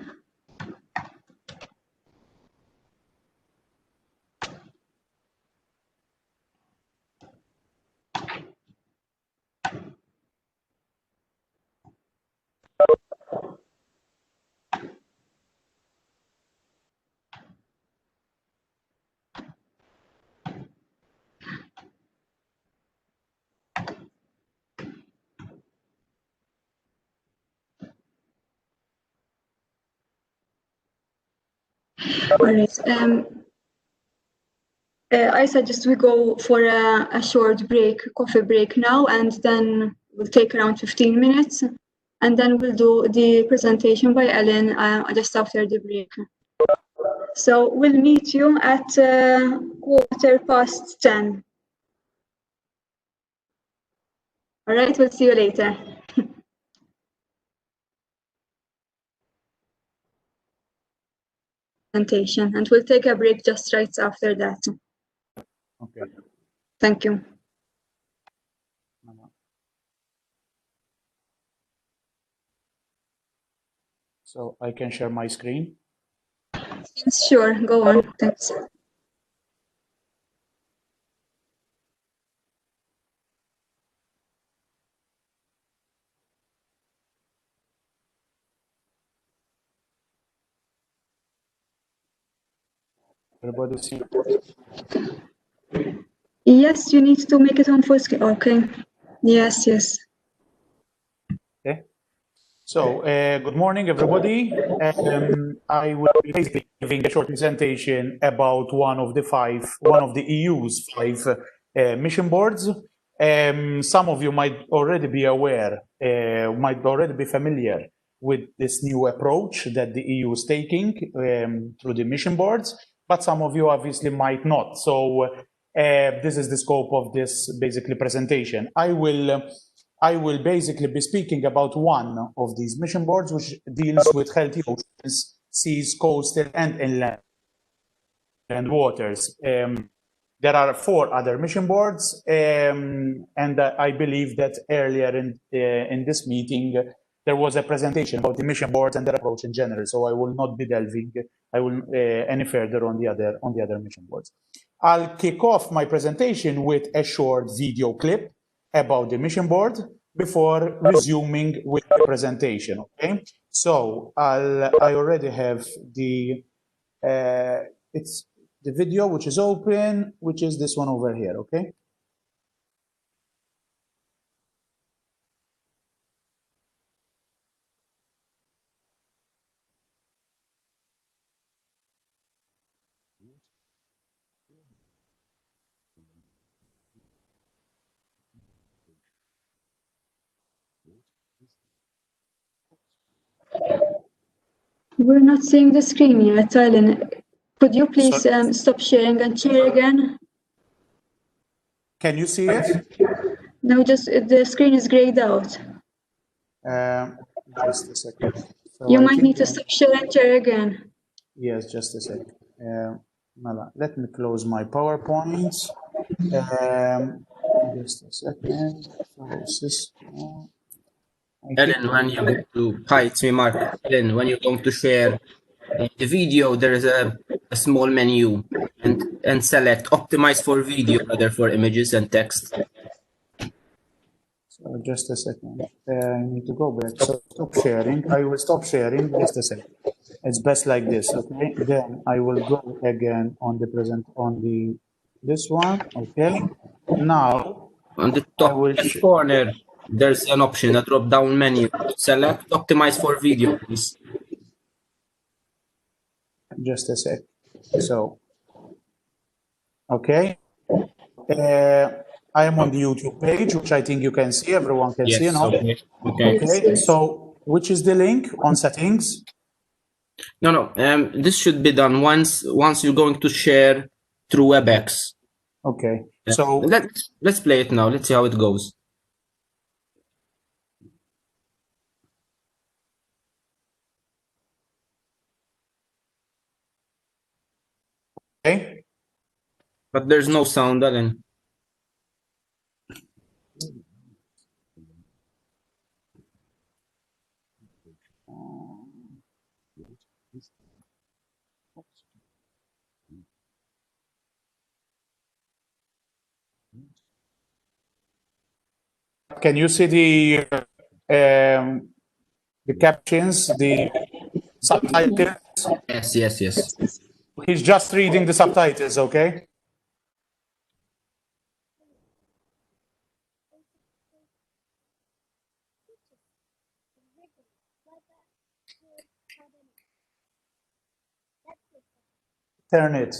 Speaker 1: All right. I suggest we go for a short break, coffee break now, and then we'll take around 15 minutes, and then we'll do the presentation by Ellen just after the break. So we'll meet you at 10:15. All right, we'll see you later. Presentation, and we'll take a break just right after that.
Speaker 9: Okay.
Speaker 1: Thank you.
Speaker 9: So I can share my screen?
Speaker 1: Sure, go on. Thanks.
Speaker 9: Everybody see?
Speaker 1: Yes, you need to make it on full screen. Okay. Yes, yes.
Speaker 9: Okay. So, good morning, everybody. I will be basically giving a short presentation about one of the EU's 5 mission boards. Some of you might already be aware, might already be familiar with this new approach that the EU is taking through the mission boards, but some of you obviously might not. So this is the scope of this basically presentation. I will basically be speaking about one of these mission boards, which deals with healthy oceans, seas, coastal and inland waters. There are 4 other mission boards, and I believe that earlier in this meeting, there was a presentation about the mission boards and their approach in general. So I will not be delving any further on the other mission boards. I'll kick off my presentation with a short video clip about the mission board before resuming with the presentation. Okay, so I already have it's the video which is open, which is this one over here. Okay.
Speaker 1: We're not seeing the screen yet, Ellen. Could you please stop sharing and share again?
Speaker 9: Can you see it?
Speaker 1: No, just the screen is grayed out.
Speaker 9: Just a second. So
Speaker 1: you might need to stop share and share again.
Speaker 9: Yes, just a second. Let me close my PowerPoint. Just a second.
Speaker 10: Ellen, when you go to, hi, it's me, Mark. Ellen, when you're going to share the video, there is a small menu and select optimize for video rather for images and text.
Speaker 9: So just a second. I need to go back. So stop sharing. I will stop sharing. Just a second. It's best like this, okay? Then I will go again on the this one, okay? Now,
Speaker 10: On the top left corner, there's an option, a drop-down menu. Select optimize for video, please.
Speaker 9: Just a sec. So, okay. I am on the YouTube page, which I think you can see. Everyone can see now.
Speaker 10: Okay. Okay.
Speaker 9: Okay. So, which is the link on settings?
Speaker 10: No. This should be done once you're going to share through WebEx.
Speaker 9: Okay. So
Speaker 10: let's play it now. Let's see how it goes.
Speaker 9: Okay.
Speaker 10: But there's no sound, Alan.
Speaker 9: Can you see the captions, the subtitles?
Speaker 10: Yes.
Speaker 9: He's just reading the subtitles, okay? Turn it.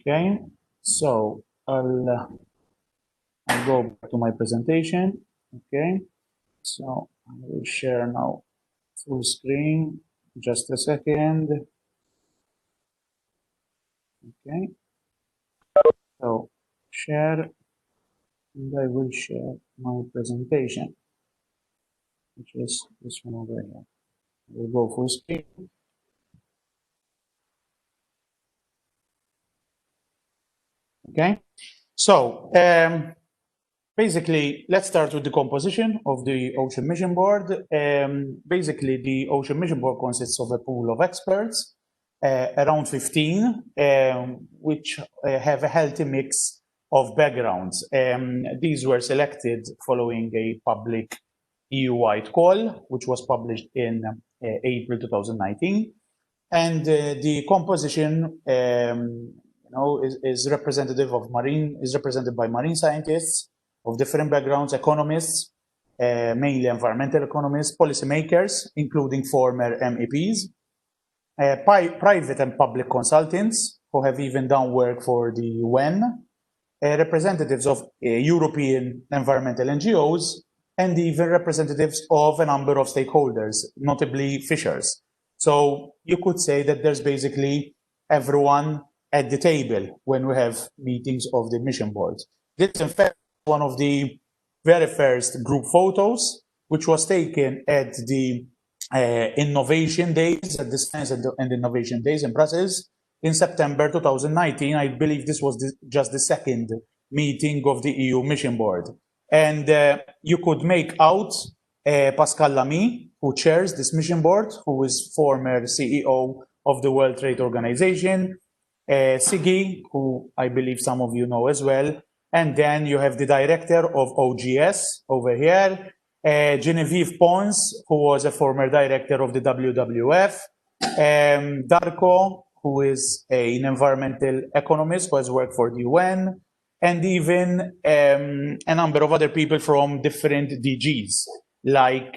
Speaker 9: Okay, so I'll go back to my presentation. Okay, so I will share now full screen. Just a second. Okay, so share, and I will share my presentation, which is this one over here. We'll go full screen. Okay, so basically, let's start with the composition of the Ocean Mission Board. Basically, the Ocean Mission Board consists of a pool of experts, around 15, which have a healthy mix of backgrounds. These were selected following a public EU-wide call, which was published in April 2019. And the composition is represented by marine scientists of different backgrounds, economists, mainly environmental economists, policymakers, including former MEPs, private and public consultants who have even done work for the UN, representatives of European environmental NGOs, and even representatives of a number of stakeholders, notably fishers. So you could say that there's basically everyone at the table when we have meetings of the mission board. This is in fact one of the very first group photos, which was taken at the Innovation Days, at the Science and Innovation Days in Brussels in September 2019. I believe this was just the second meeting of the EU Mission Board. And you could make out Pascal Lamy, who chairs this mission board, who is former CEO of the World Trade Organization, Siggy, who I believe some of you know as well. And then you have the director of OGS over here, Genevieve Pons, who was a former director of the WWF, Darko, who is an environmental economist who has worked for the UN, and even a number of other people from different DGs, like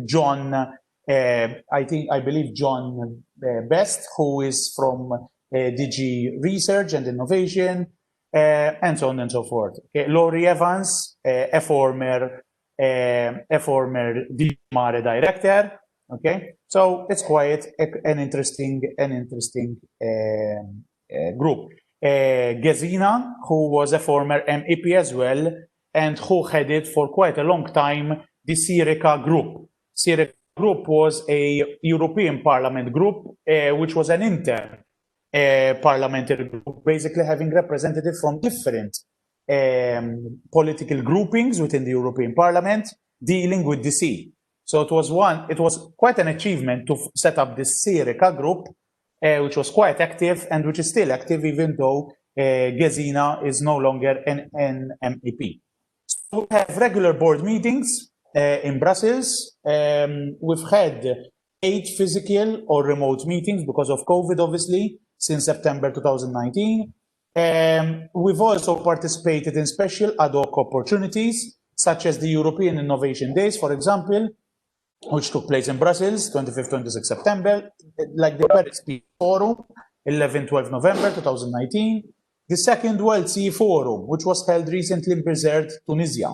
Speaker 9: John I believe John Best, who is from DG Research and Innovation, and so on and so forth. Okay. Laurie Evans, a former DMARE director. Okay, so it's quite an interesting group. Gezina, who was a former MEP as well, and who headed for quite a long time the Syrica group. Syrica group was a European Parliament group, which was an inter-parliamentary group, basically having representatives from different political groupings within the European Parliament dealing with the sea. So it was quite an achievement to set up this Syrica group, which was quite active and which is still active, even though Gezina is no longer an MEP. So we have regular board meetings in Brussels. We've had 8 physical or remote meetings because of COVID, obviously, since September 2019. We've also participated in special ad hoc opportunities, such as the European Innovation Days, for example, which took place in Brussels, 25th, 26th September, like the Paris Peace Forum, 11-12 November 2019, the Second World Sea Forum, which was held recently in Bizerte, Tunisia.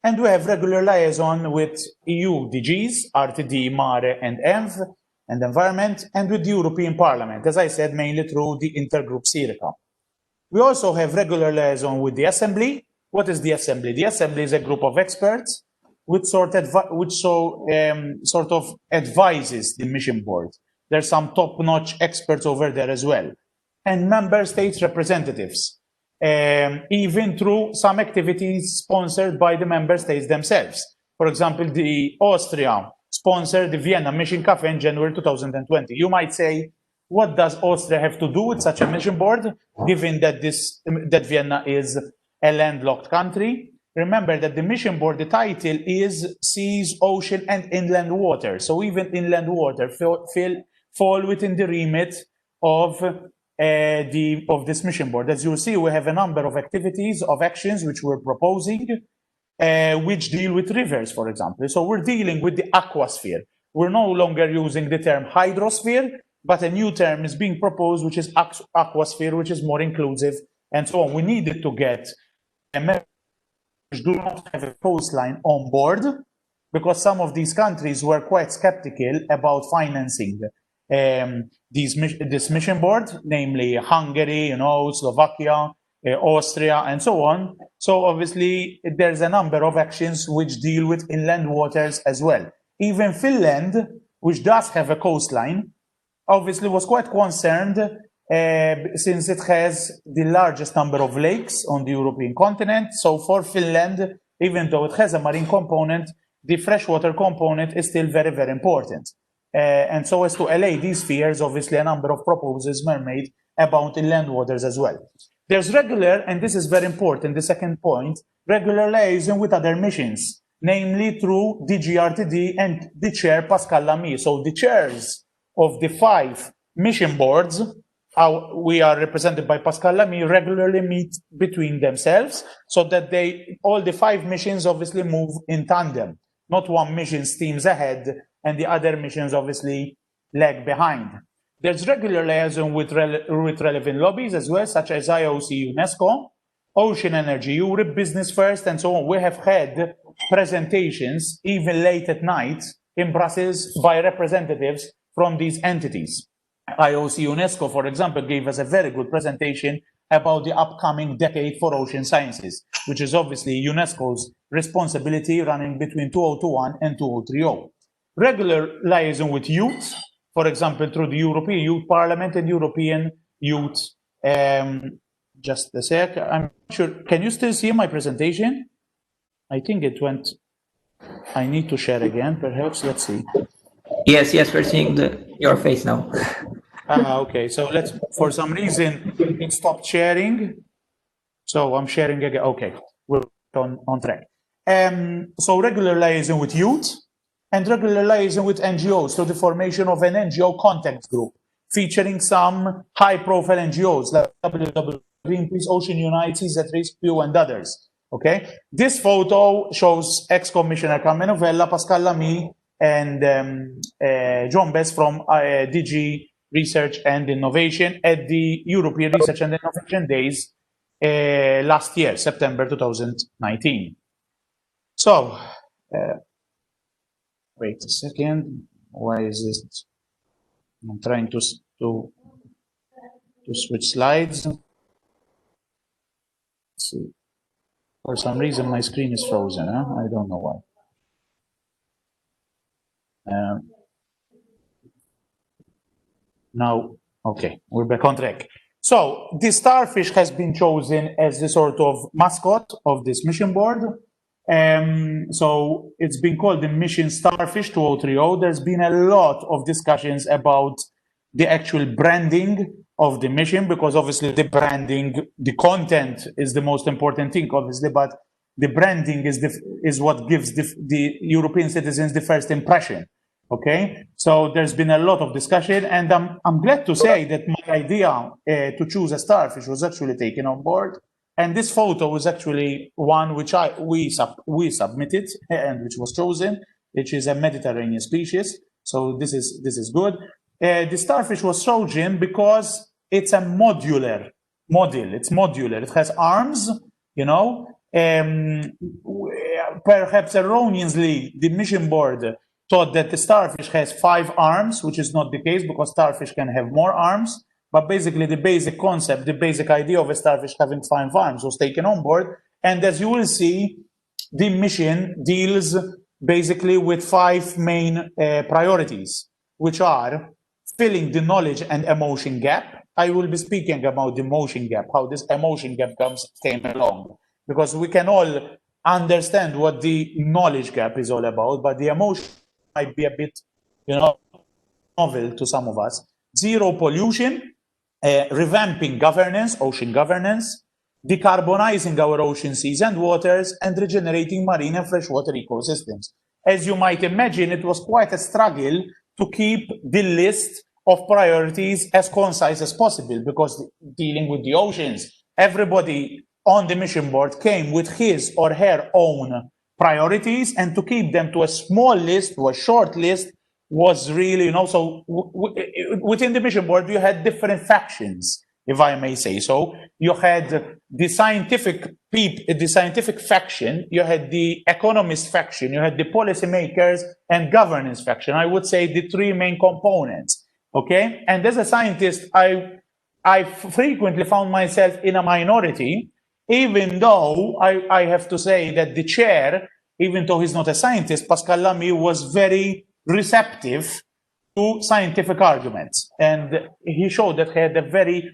Speaker 9: And we have regular liaison with EU DGs, RTD, MARE, and ENV, and Environment, and with the European Parliament, as I said, mainly through the intergroup Syrica. We also have regular liaison with the Assembly. What is the Assembly? The Assembly is a group of experts which sort of advises the mission board. There's some top-notch experts over there as well. And member states representatives, even through some activities sponsored by the member states themselves. For example, the Austria sponsored the Vienna Mission Cafe in January 2020. You might say, what does Austria have to do with such a mission board, given that Vienna is a landlocked country? Remember that the mission board, the title is Seas, Ocean, and Inland Water. So even inland water fall within the remit of this mission board. As you'll see, we have a number of activities, of actions which we're proposing, which deal with rivers, for example. So we're dealing with the aquasphere. We're no longer using the term hydrosphere, but a new term is being proposed, which is aquasphere, which is more inclusive, and so on. We needed to get a member which do not have a coastline on board, because some of these countries were quite skeptical about financing this mission board, namely Hungary, Slovakia, Austria, and so on. So obviously, there's a number of actions which deal with inland waters as well. Even Finland, which does have a coastline, obviously was quite concerned since it has the largest number of lakes on the European continent. So for Finland, even though it has a marine component, the freshwater component is still very, very important. And so as to allay these fears, obviously a number of proposals were made about inland waters as well. There's regular, and this is very important, the second point, regular liaison with other missions, namely through DGRTD and the chair, Pascal Lamy. So the chairs of the 5 mission boards, we are represented by Pascal Lamy, regularly meet between themselves so that all the 5 missions obviously move in tandem. Not one mission steams ahead and the other missions obviously lag behind. There's regular liaison with relevant lobbies as well, such as IOC, UNESCO, Ocean Energy Europe, Business First, and so on. We have had presentations even late at night in Brussels by representatives from these entities. IOC UNESCO, for example, gave us a very good presentation about the upcoming decade for ocean sciences, which is obviously UNESCO's responsibility running between 2021 and 2030. Regular liaison with youth, for example, through the European Youth Parliament and European Youth. Just a sec, I'm sure, can you still see my presentation? I think it went, I need to share again, perhaps, let's see.
Speaker 7: Yes, we're seeing your face now.
Speaker 9: Okay, so for some reason, it stopped sharing. So I'm sharing again. Okay, we're on track. So regular liaison with youth and regular liaison with NGOs. So the formation of an NGO contact group featuring some high-profile NGOs like WWF, Greenpeace, Ocean Unite, Seas at Risk, Pew, and others. Okay, this photo shows ex-Commissioner Carmen Novella, Pascal Lamy, and John Bess from DG Research and Innovation at the European Research and Innovation Days last year, September 2019. So, wait a second. Why is this? I'm trying to switch slides. Let's see. For some reason, my screen is frozen. Huh? I don't know why. Now, okay, we're back on track. So the starfish has been chosen as the sort of mascot of this mission board. So it's been called the Mission Starfish 2030. There's been a lot of discussions about the actual branding of the mission, because obviously the branding, the content is the most important thing, obviously, but the branding is what gives the European citizens the first impression. Okay, so there's been a lot of discussion, and I'm glad to say that my idea to choose a starfish was actually taken on board. And this photo is actually one which we submitted and which was chosen, which is a Mediterranean species. So this is good. The starfish was chosen because it's a modular model. It's modular. It has arms, you know. Perhaps erroneously, the mission board thought that the starfish has 5 arms, which is not the case, because starfish can have more arms. But basically, the basic concept, the basic idea of a starfish having 5 arms was taken on board. And as you will see, the mission deals basically with 5 main priorities, which are filling the knowledge and emotion gap. I will be speaking about the emotion gap, how this emotion gap came along, because we can all understand what the knowledge gap is all about, but the emotion might be a bit, novel to some of us. Zero pollution, revamping governance, ocean governance, decarbonizing our ocean seas and waters, and regenerating marine and freshwater ecosystems. As you might imagine, it was quite a struggle to keep the list of priorities as concise as possible, because dealing with the oceans, everybody on the mission board came with his or her own priorities, and to keep them to a small list, to a short list, was really, so within the mission board, you had different factions, if I may say so. You had the scientific faction, you had the economist faction, you had the policymakers and governance faction. I would say the 3 main components, okay? And as a scientist, I frequently found myself in a minority, even though I have to say that the chair, even though he's not a scientist, Pascal Lamy, was very receptive to scientific arguments. And he showed that he had a very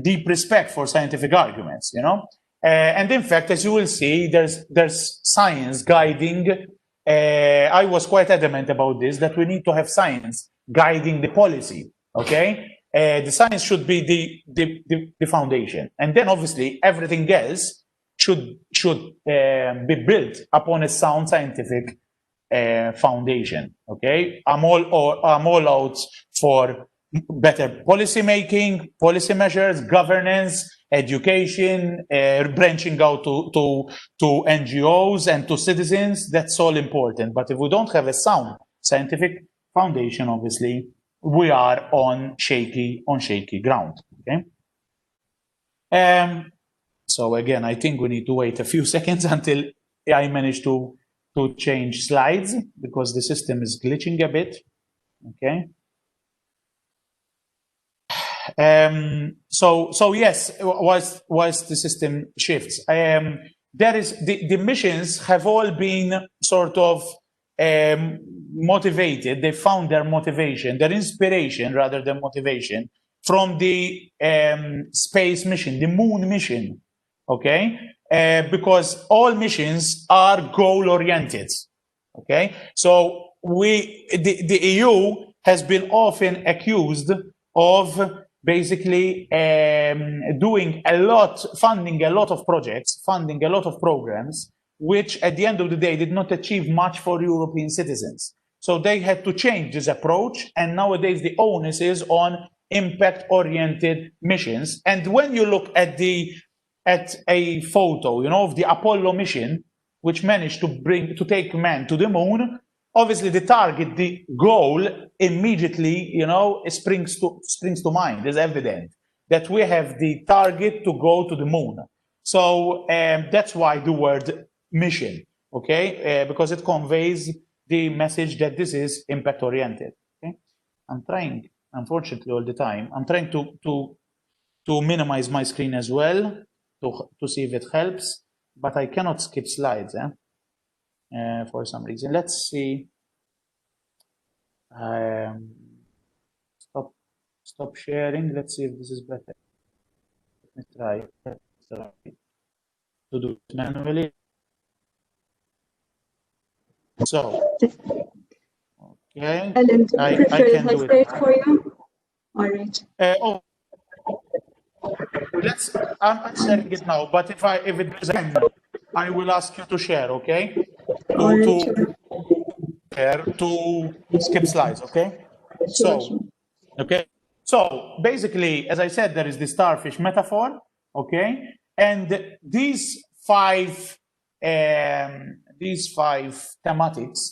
Speaker 9: deep respect for scientific arguments, And in fact, as you will see, there's science guiding. I was quite adamant about this, that we need to have science guiding the policy, okay? The science should be the foundation. And then obviously everything else should be built upon a sound scientific foundation, okay? I'm all out for better policy making, policy measures, governance, education, branching out to NGOs and to citizens. That's all important. But if we don't have a sound scientific foundation, obviously, we are on shaky ground, okay? So again, I think we need to wait a few seconds until I manage to change slides, because the system is glitching a bit, okay? So yes, whilst the system shifts, there is the missions have all been sort of motivated. They found their motivation, their inspiration rather than motivation, from the space mission, the moon mission, okay? Because all missions are goal-oriented, okay? So the EU has been often accused of basically funding a lot of projects, funding a lot of programs, which at the end of the day did not achieve much for European citizens. So they had to change this approach, and nowadays the onus is on impact-oriented missions. And when you look at a photo, of the Apollo mission, which managed to take man to the moon, obviously the target, the goal immediately, you know, springs to mind. It's evident that we have the target to go to the moon. So that's why the word mission, okay? Because it conveys the message that this is impact oriented. Okay, I'm trying, unfortunately, all the time. I'm trying to minimize my screen as well to see if it helps, but I cannot skip slides for some reason. Let's see. Stop sharing. Let's see if this is better. Let me try. Let's try to do it manually. So, okay,
Speaker 1: Ellen, do you
Speaker 9: I
Speaker 1: prefer
Speaker 9: can
Speaker 1: it
Speaker 9: do
Speaker 1: like
Speaker 9: it.
Speaker 1: straight for you? All right.
Speaker 9: I'm sharing it now, but if it does end, I will ask you to share, okay? To skip slides, okay?
Speaker 1: Sure.
Speaker 9: Okay. So basically, as I said, there is the starfish metaphor, okay? And these five thematics,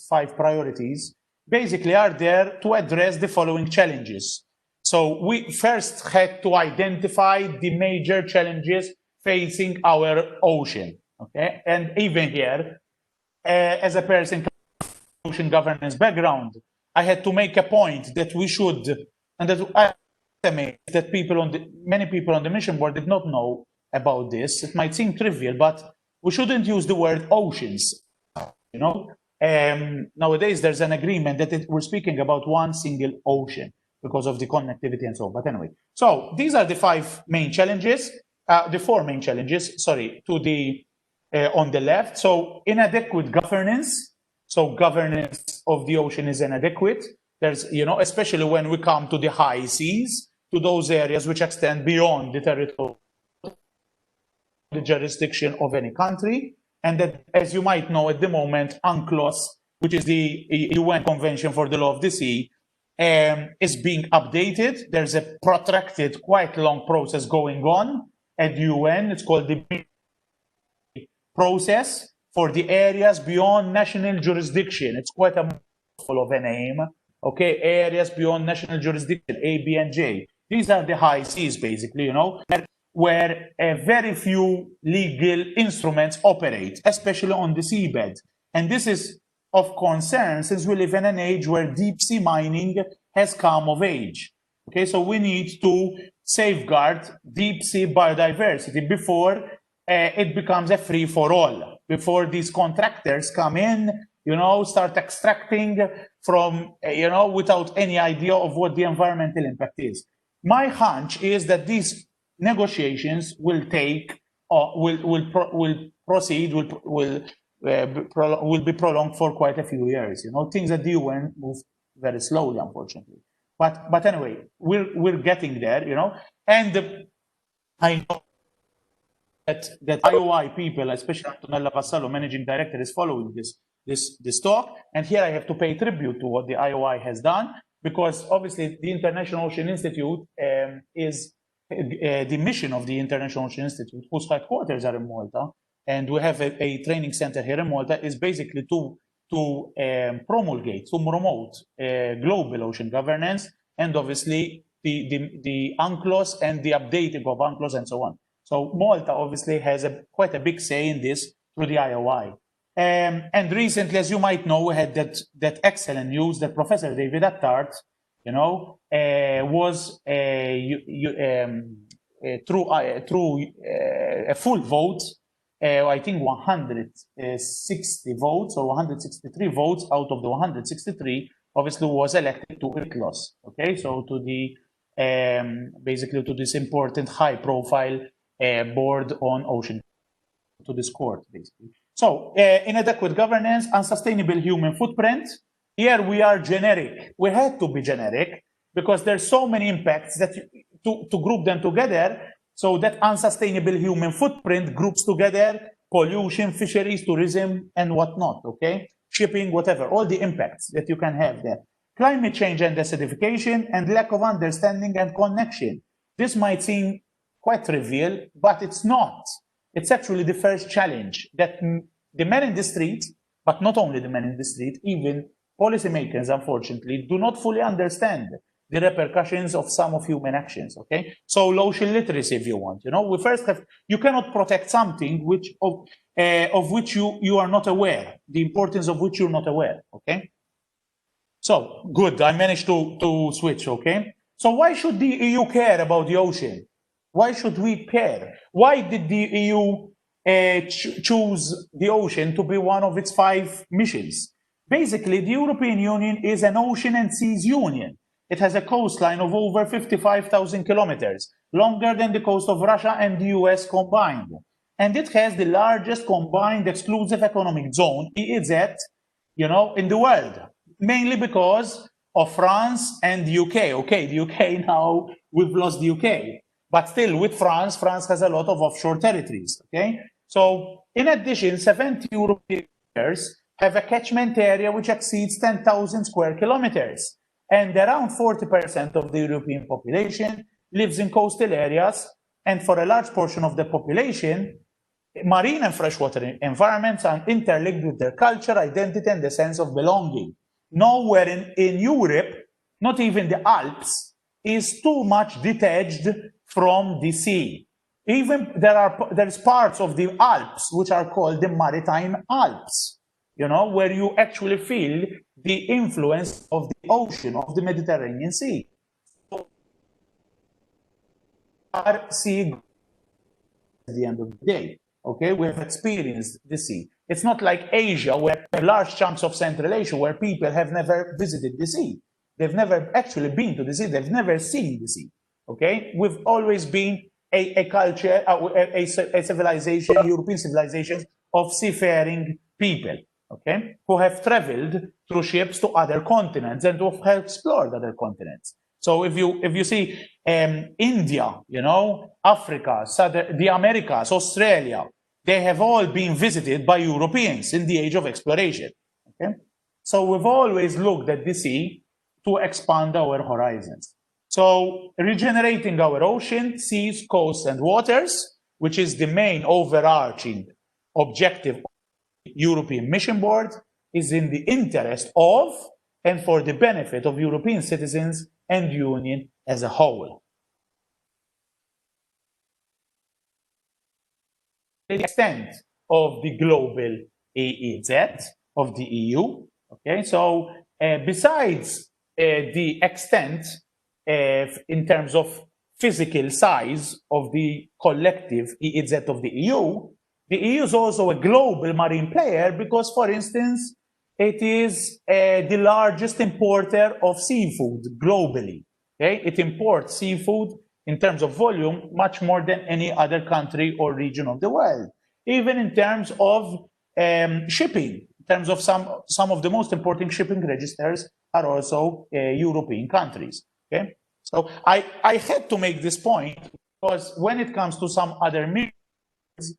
Speaker 9: 5 priorities, basically are there to address the following challenges. So we first had to identify the major challenges facing our ocean, okay? And even here, as a person with ocean governance background, I had to make a point that we should, and that I estimate that many people on the mission board did not know about this. It might seem trivial, but we shouldn't use the word oceans, you know? Nowadays, there's an agreement that we're speaking about one single ocean because of the connectivity and so on. But anyway, so these are the 5 main challenges, the 4 main challenges, sorry, to the on the left. So inadequate governance. So governance of the ocean is inadequate. There's, you know, especially when we come to the high seas, to those areas which extend beyond the territory, the jurisdiction of any country. And that, as you might know, at the moment, UNCLOS, which is the UN Convention for the Law of the Sea, is being updated. There's a protracted, quite long process going on at UN. It's called the process for the areas beyond national jurisdiction. It's quite a mouthful of a name. Okay, areas beyond national jurisdiction, A, B, and J. These are the high seas, basically, you know, where very few legal instruments operate, especially on the seabed. And this is of concern since we live in an age where deep sea mining has come of age. Okay, so we need to safeguard deep sea biodiversity before it becomes a free for all, before these contractors come in, you know, start extracting from, you know, without any idea of what the environmental impact is. My hunch is that these negotiations will take, will proceed, will be prolonged for quite a few years. You know, things at the UN move very slowly, unfortunately. But anyway, we're getting there. You know, and I know that IOI people, especially Antonella Vassallo, managing director, is following this talk. And here I have to pay tribute to what the IOI has done, because obviously the International Ocean Institute is the mission of the International Ocean Institute, whose headquarters are in Malta, and we have a training center here in Malta, is basically to promulgate, to promote global ocean governance, and obviously the UNCLOS and the updating of UNCLOS and so on. So Malta obviously has quite a big say in this through the IOI. And recently, as you might know, we had that excellent news that Professor David Attard, you know, was through a full vote, I think 160 votes or 163 votes out of the 163, obviously was elected to UNCLOS. Okay, so to the basically to this important high-profile board on ocean, to this court, basically. So, inadequate governance, unsustainable human footprint. Here we are generic. We had to be generic because there's so many impacts that to group them together. So that unsustainable human footprint groups together pollution, fisheries, tourism, and whatnot. Okay, shipping, whatever, all the impacts that you can have there. Climate change and acidification, and lack of understanding and connection. This might seem quite trivial, but it's not. It's actually the first challenge that the men in the street, but not only the men in the street, even policymakers, unfortunately, do not fully understand the repercussions of some of human actions, okay? So social literacy, if you want, we first have, you cannot protect something of which you are not aware, the importance of which you're not aware, okay? So, good, I managed to switch, okay? So why should the EU care about the ocean? Why should we care? Why did the EU choose the ocean to be one of its 5 missions? Basically, the European Union is an ocean and seas union. It has a coastline of over 55,000 kilometers, longer than the coast of Russia and the US combined. And it has the largest combined exclusive economic zone, EEZ, in the world, mainly because of France and the UK. Okay, the UK now, we've lost the UK. But still, with France, France has a lot of offshore territories, okay? So, in addition, 70 European countries have a catchment area which exceeds 10,000 square kilometers. And around 40% of the European population lives in coastal areas. And for a large portion of the population, marine and freshwater environments are interlinked with their culture, identity, and the sense of belonging. Nowhere in Europe, not even the Alps, is too much detached from the sea. Even there's parts of the Alps which are called the Maritime Alps, where you actually feel the influence of the ocean, of the Mediterranean Sea. So, our sea at the end of the day, okay, we have experienced the sea. It's not like Asia, where large chunks of Central Asia, where people have never visited the sea. They've never actually been to the sea. They've never seen the sea. Okay, we've always been a culture, a civilization, European civilization of seafaring people. Okay, who have traveled through ships to other continents and who have explored other continents. So if you see India, Africa, the Americas, Australia, they have all been visited by Europeans in the age of exploration. Okay, so we've always looked at the sea to expand our horizons. So regenerating our ocean, seas, coasts, and waters, which is the main overarching objective of the European Mission Board, is in the interest of and for the benefit of European citizens and the Union as a whole. The extent of the global EEZ of the EU, okay, so besides the extent in terms of physical size of the collective EEZ of the EU is also a global marine player because, for instance, it is the largest importer of seafood globally. Okay? It imports seafood in terms of volume much more than any other country or region of the world. Even in terms of shipping, in terms of some of the most important shipping registers are also European countries. Okay, so I had to make this point because when it comes to some other missions,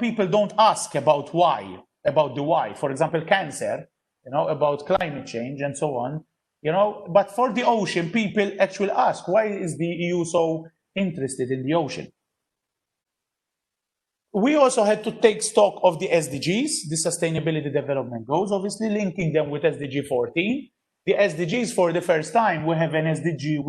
Speaker 9: people don't ask about why, about the why. For example, cancer, about climate change and so on. But for the ocean, people actually ask, why is the EU so interested in the ocean? We also had to take stock of the SDGs, the Sustainability Development Goals, obviously linking them with SDG 14. The SDGs, for the first time, we have an SDG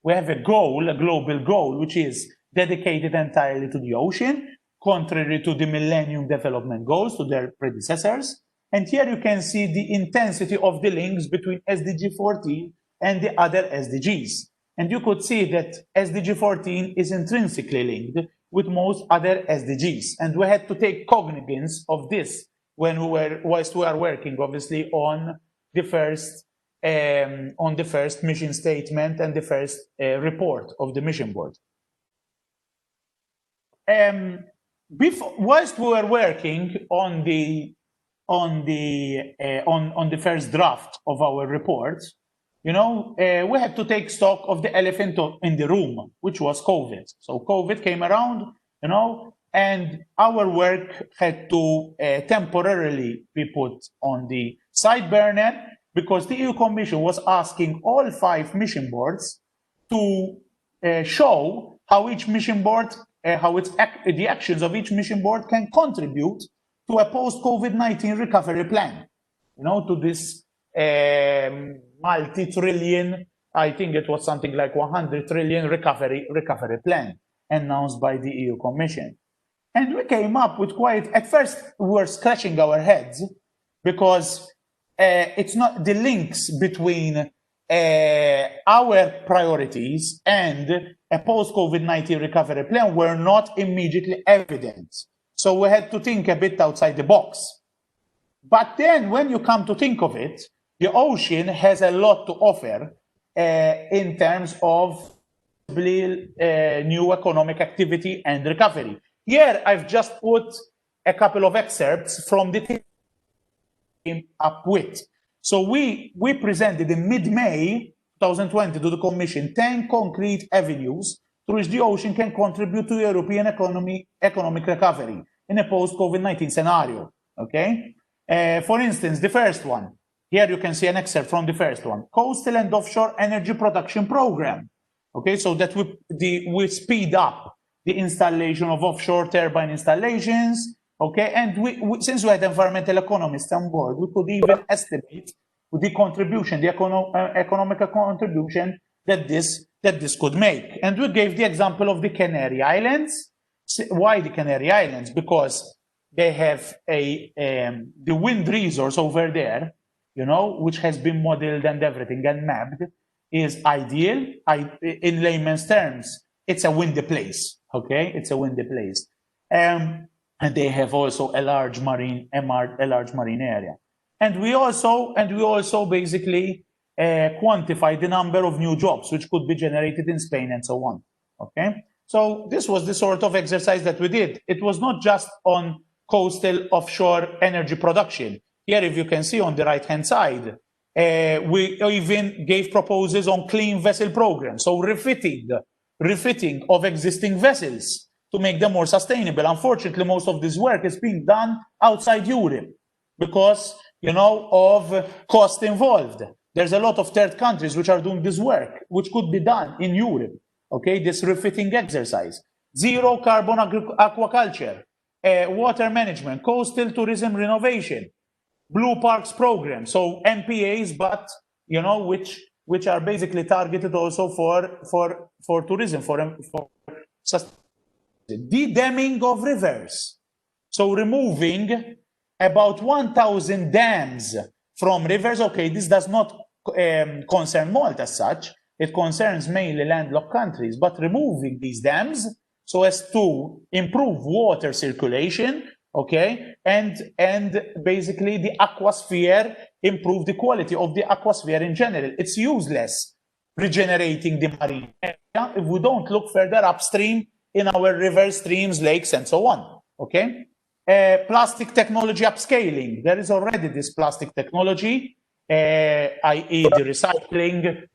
Speaker 9: we have a goal, a global goal, which is dedicated entirely to the ocean, contrary to the Millennium Development Goals, to their predecessors. And here you can see the intensity of the links between SDG 14 and the other SDGs. And you could see that SDG 14 is intrinsically linked with most other SDGs. And we had to take cognizance of this when whilst we are working, obviously, on the first mission statement and the first report of the mission board. Whilst we were working on the first draft of our report, we had to take stock of the elephant in the room, which was COVID. So COVID came around, and our work had to temporarily be put on the side burner because the EU Commission was asking all 5 mission boards to show how each mission board, the actions of each mission board can contribute to a post-COVID-19 recovery plan. to this multi-trillion, I think it was something like 100 trillion recovery plan announced by the EU Commission. And we came up with at first we were scratching our heads because it's not the links between our priorities and a post-COVID-19 recovery plan were not immediately evident. So we had to think a bit outside the box. But then when you come to think of it, the ocean has a lot to offer in terms of new economic activity and recovery. Here, I've just put a couple of excerpts from the team up with. So we presented in mid-May 2020 to the Commission 10 concrete avenues through which the ocean can contribute to European economic recovery in a post-COVID-19 scenario. Okay. For instance, the first one. Here you can see an excerpt from the first one. Coastal and offshore energy production program. Okay, so that we speed up the installation of offshore turbine installations. Okay, and since we had environmental economists on board, we could even estimate the contribution, the economic contribution that this could make. And we gave the example of the Canary Islands. Why the Canary Islands? Because they have the wind resource over there, which has been modeled and everything and mapped, is ideal. In layman's terms, it's a windy place. Okay, it's a windy place, and they have also a large marine area. And we also basically quantify the number of new jobs which could be generated in Spain and so on. Okay, so this was the sort of exercise that we did. It was not just on coastal offshore energy production. Here, if you can see on the right-hand side, we even gave proposals on clean vessel programs, so refitting of existing vessels to make them more sustainable. Unfortunately, most of this work is being done outside Europe because, of cost involved. There's a lot of third countries which are doing this work, which could be done in Europe. Okay, this refitting exercise. Zero carbon aquaculture, water management, coastal tourism renovation, Blue Parks program, so MPAs, but which are basically targeted also for tourism, for de-damming of rivers. So removing about 1,000 dams from rivers. Okay, this does not concern Malta as such. It concerns mainly landlocked countries, but removing these dams so as to improve water circulation, okay, and basically the aquasphere, improve the quality of the aquasphere in general. It's useless regenerating the marine area if we don't look further upstream in our rivers, streams, lakes, and so on. Okay, plastic technology upscaling. There is already this plastic technology, i.e., the recycling,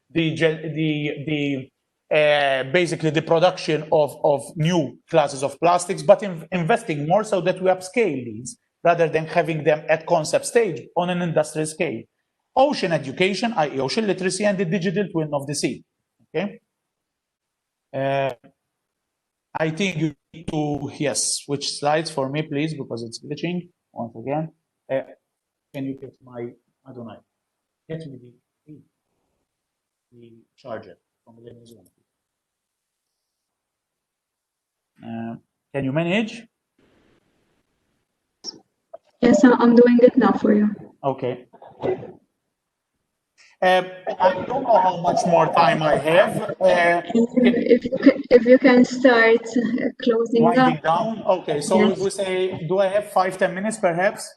Speaker 9: basically the production of new classes of plastics, but investing more so that we upscale these rather than having them at concept stage on an industrial scale. Ocean education, i.e. ocean literacy, and the digital twin of the sea. Okay. I think you need to, switch slides for me, please, because it's glitching once again. Can you get my, get me the charger from the zone. Can you manage?
Speaker 1: Yes, I'm doing it now for you.
Speaker 9: Okay. I don't know how much more time I have.
Speaker 1: If you can start closing
Speaker 9: winding
Speaker 1: up.
Speaker 9: down. Okay, so
Speaker 1: Yes.
Speaker 9: if we say, do I have 5-10 minutes perhaps?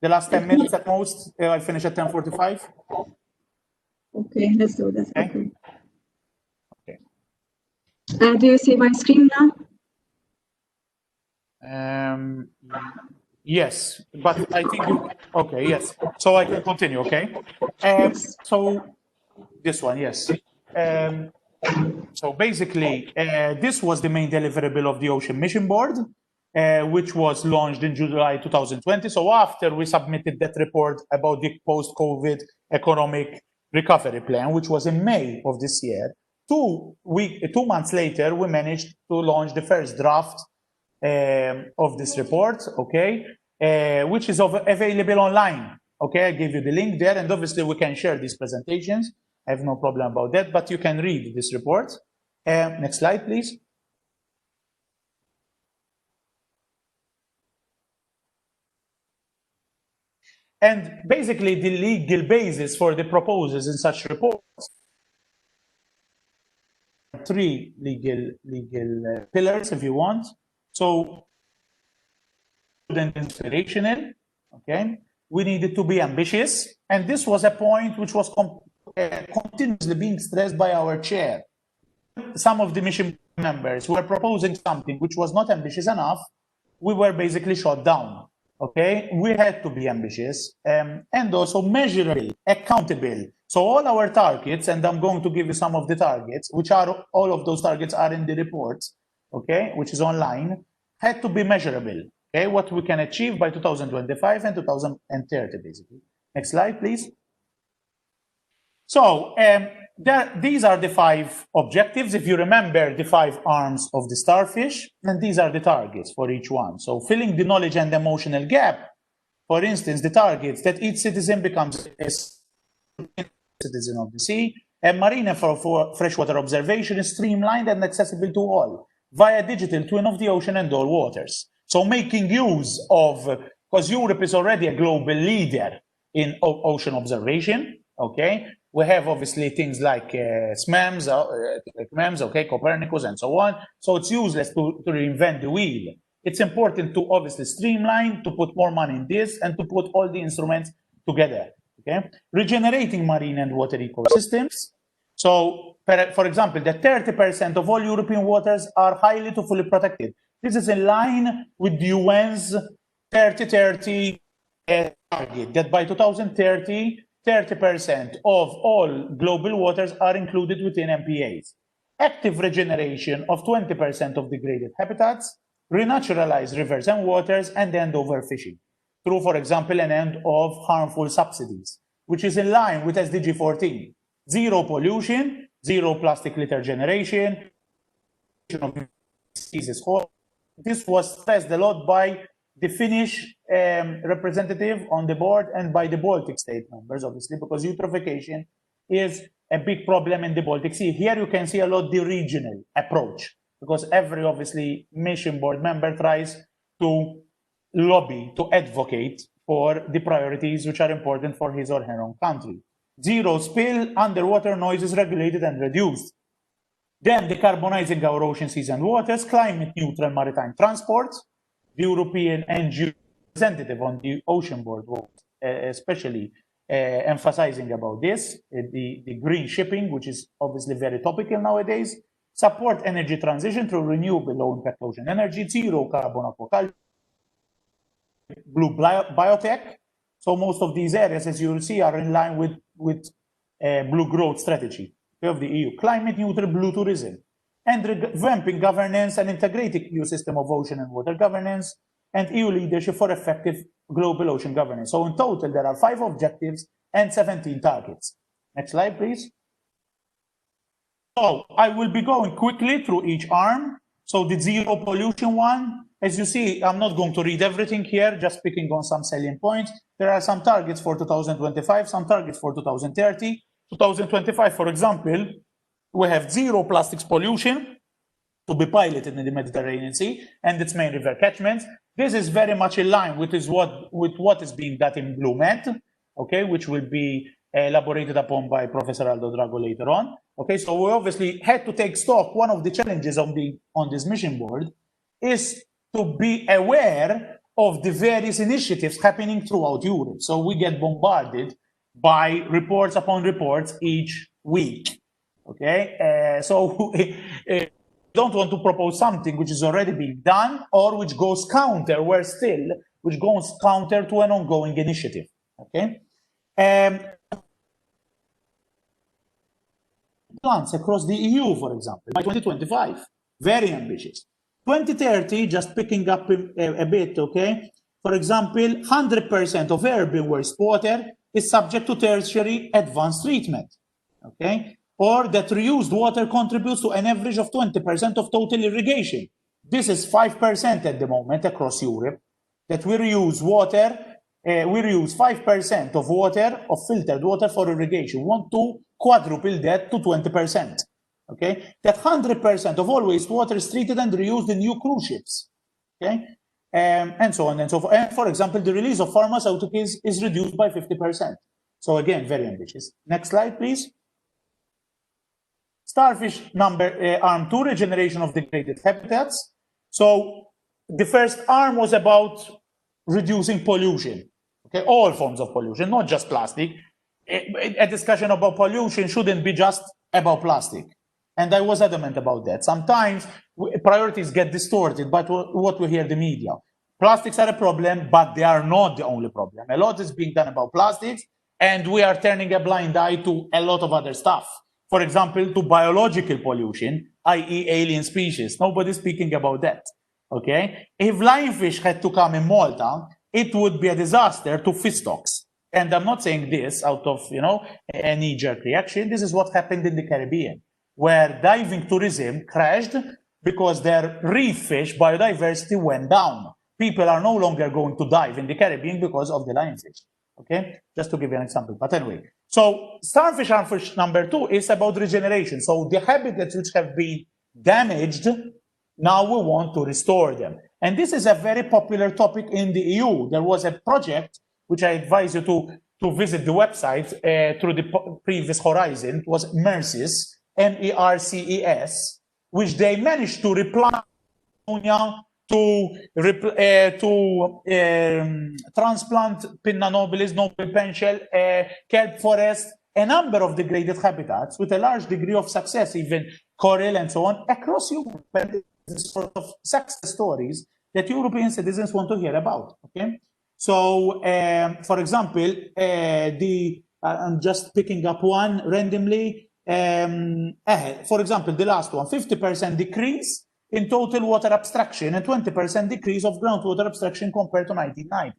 Speaker 9: The last 10 minutes at most. I finish at 10:45.
Speaker 1: Okay, let's do that.
Speaker 9: Okay.
Speaker 1: Okay. Do you see my screen now?
Speaker 9: Yes, but I think okay, yes. So I can continue, okay? So this one, yes. So basically, this was the main deliverable of the Ocean Mission Board, which was launched in July 2020. So after we submitted that report about the post-COVID economic recovery plan, which was in May of this year, 2 months later, we managed to launch the first draft of this report, okay, which is available online. Okay, I gave you the link there, and obviously we can share these presentations. I have no problem about that, but you can read this report. Next slide, please. And basically, the legal basis for the proposals in such reports, three legal pillars, if you want. So, inspirational, okay? We needed to be ambitious, and this was a point which was continuously being stressed by our chair. Some of the mission members were proposing something which was not ambitious enough. We were basically shot down. Okay, we had to be ambitious and also measurable, accountable. So all our targets, and I'm going to give you some of the targets, which are all of those targets are in the report, okay, which is online, had to be measurable. Okay, what we can achieve by 2025 and 2030, basically. Next slide, please. So these are the 5 objectives. If you remember the 5 arms of the starfish, and these are the targets for each one. So filling the knowledge and emotional gap, for instance, the targets that each citizen becomes a citizen of the sea, and marine and freshwater observation is streamlined and accessible to all via digital twin of the ocean and all waters. So making use of, because Europe is already a global leader in ocean observation, okay? We have obviously things like SMEMS, okay, Copernicus, and so on. So it's useless to reinvent the wheel. It's important to obviously streamline, to put more money in this, and to put all the instruments together. Okay, regenerating marine and water ecosystems. So, for example, that 30% of all European waters are highly to fully protected. This is in line with the UN's 30-30 target that by 2030. 30% of all global waters are included within MPAs. Active regeneration of 20% of degraded habitats, renaturalize rivers and waters, and end overfishing through, for example, an end of harmful subsidies, which is in line with SDG 14. Zero pollution, zero plastic litter generation. This was stressed a lot by the Finnish representative on the board and by the Baltic state members, obviously, because eutrophication is a big problem in the Baltic Sea. Here you can see a lot the regional approach, because every, obviously, mission board member tries to lobby, to advocate for the priorities which are important for his or her own country. Zero spill, underwater noise is regulated and reduced. Then decarbonizing our ocean, seas, and waters, climate neutral maritime transport. The European NGO representative on the Ocean Board was especially emphasizing about this, the green shipping, which is obviously very topical nowadays. Support energy transition through renewable low-impact ocean energy, zero carbon aquaculture, blue biotech. So most of these areas, as you will see, are in line with blue growth strategy of the EU. Climate neutral blue tourism. And revamping governance and integrated EU system of ocean and water governance, and EU leadership for effective global ocean governance. So in total, there are 5 objectives and 17 targets. Next slide, please. So I will be going quickly through each arm. So the zero pollution one, as you see, I'm not going to read everything here, just picking on some salient points. There are some targets for 2025, some targets for 2030. 2025, for example, we have zero plastics pollution to be piloted in the Mediterranean Sea and its main river catchments. This is very much in line with what is being done in BlueMed, okay, which will be elaborated upon by Professor Aldo Drago later on. Okay, so we obviously had to take stock. One of the challenges on this mission board is to be aware of the various initiatives happening throughout Europe. So we get bombarded by reports upon reports each week. Okay, so don't want to propose something which is already being done or which goes counter, which goes counter to an ongoing initiative. Okay, plans across the EU, for example, by 2025, very ambitious. 2030, just picking up a bit, okay. For example, 100% of urban wastewater is subject to tertiary advanced treatment, okay. Or that reused water contributes to an average of 20% of total irrigation. This is 5% at the moment across Europe, that we reuse water we reuse 5% of water, of filtered water for irrigation. We want to quadruple that to 20%. Okay, that 100% of all wastewater is treated and reused in new cruise ships. Okay, and so on and so forth. And for example, the release of pharmaceuticals is reduced by 50%. So again, very ambitious. Next slide, please. Starfish arm 2, regeneration of degraded habitats. So the first arm was about reducing pollution. Okay, all forms of pollution, not just plastic. A discussion about pollution shouldn't be just about plastic. And I was adamant about that. Sometimes priorities get distorted by what we hear in the media. Plastics are a problem, but they are not the only problem. A lot is being done about plastics, and we are turning a blind eye to a lot of other stuff. For example, to biological pollution, i.e. alien species. Nobody's speaking about that. Okay? If lionfish had to come in Malta, it would be a disaster to fish stocks. And I'm not saying this out of, a knee-jerk reaction. This is what happened in the Caribbean, where diving tourism crashed because their reef fish biodiversity went down. People are no longer going to dive in the Caribbean because of the lionfish. Okay, just to give you an example. But anyway, so starfish armfish number 2 is about regeneration. So the habitats which have been damaged, now we want to restore them. And this is a very popular topic in the EU. There was a project which I advise you to visit the website through the previous horizon. It was MERCES, MERCES, which they managed to replant to transplant Pinna nobilis, noble penshell, kelp forest, a number of degraded habitats with a large degree of success, even coral and so on, across Europe. This sort of success stories that European citizens want to hear about. Okay, so for example, I'm just picking up one randomly. For example, the last one, 50% decrease in total water abstraction and 20% decrease of groundwater abstraction compared to 1990.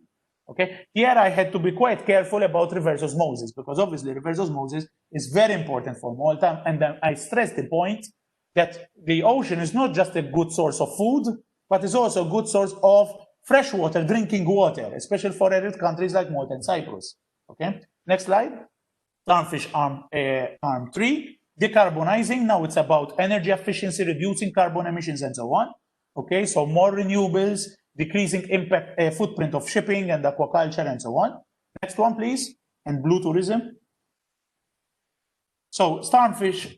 Speaker 9: Okay, here I had to be quite careful about reverse osmosis, because obviously reverse osmosis is very important for Malta, and then I stressed the point that the ocean is not just a good source of food, but is also a good source of fresh water, drinking water, especially for arid countries like Malta and Cyprus. Okay, next slide. Starfish arm 3, decarbonizing. Now it's about energy efficiency, reducing carbon emissions, and so on. Okay, so more renewables, decreasing impact footprint of shipping and aquaculture, and so on. Next one, please. And blue tourism. So starfish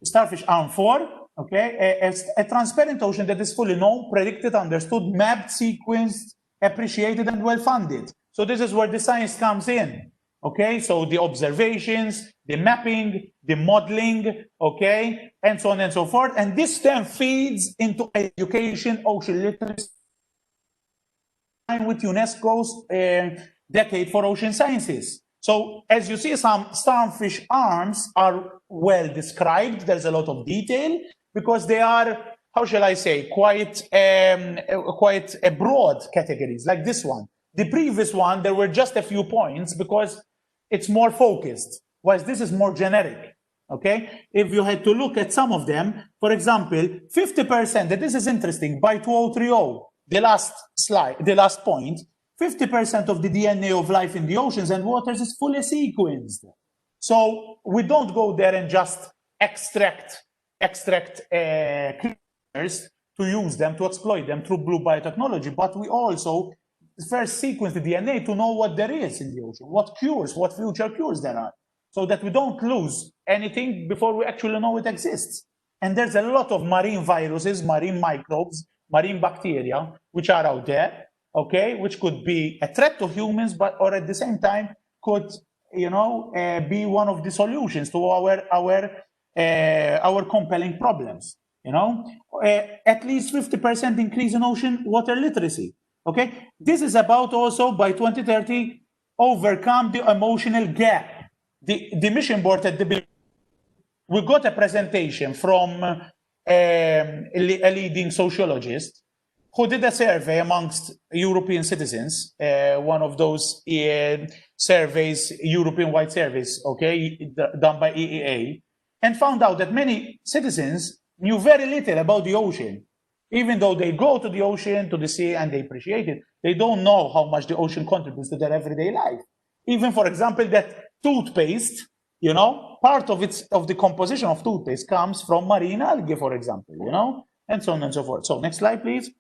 Speaker 9: arm 4. Okay, a transparent ocean that is fully known, predicted, understood, mapped, sequenced, appreciated, and well-funded. So this is where the science comes in. Okay, so the observations, the mapping, the modeling, okay, and so on and so forth. And this then feeds into education, ocean literacy, with UNESCO's Decade for Ocean Sciences. So as you see, some starfish arms are well described. There's a lot of detail because they are, how shall I say, quite a broad categories, like this one. The previous one, there were just a few points because it's more focused, whereas this is more generic. Okay, if you had to look at some of them, for example, 50%, and this is interesting, by 2030, the last slide, the last point, 50% of the DNA of life in the oceans and waters is fully sequenced. So we don't go there and just extract creatures to use them, to exploit them through blue biotechnology, but we also first sequence the DNA to know what there is in the ocean, what cures, what future cures there are, so that we don't lose anything before we actually know it exists. And there's a lot of marine viruses, marine microbes, marine bacteria, which are out there, okay, which could be a threat to humans, but or at the same time could, be one of the solutions to our compelling problems. At least 50% increase in ocean water literacy. Okay, this is about also by 2030 overcome the emotional gap. The mission board at the beginning, we got a presentation from a leading sociologist who did a survey amongst European citizens, one of those surveys, European-wide surveys, okay, done by EEA, and found out that many citizens knew very little about the ocean. Even though they go to the ocean, to the sea, and they appreciate it, they don't know how much the ocean contributes to their everyday life. Even, for example, that toothpaste, you know, part of the composition of toothpaste comes from marine algae, for example, you know, and so on and so forth. So next slide, please.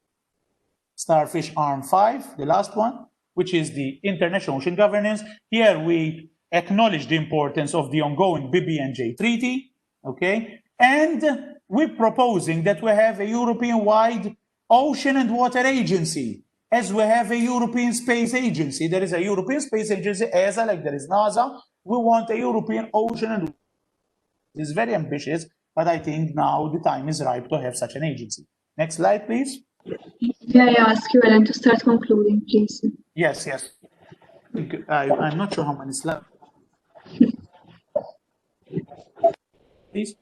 Speaker 9: Starfish Arm 5, the last one, which is the International Ocean Governance. Here we acknowledge the importance of the ongoing BBNJ Treaty, okay? And we're proposing that we have a European-wide ocean and water agency, as we have a European Space Agency. There is a European Space Agency, ESA, like there is NASA. We want a European ocean and it's very ambitious, but I think now the time is ripe to have such an agency. Next slide, please.
Speaker 1: May I ask you, Ellen, to start concluding, please?
Speaker 9: Yes, yes. I'm not sure how many slides. Please.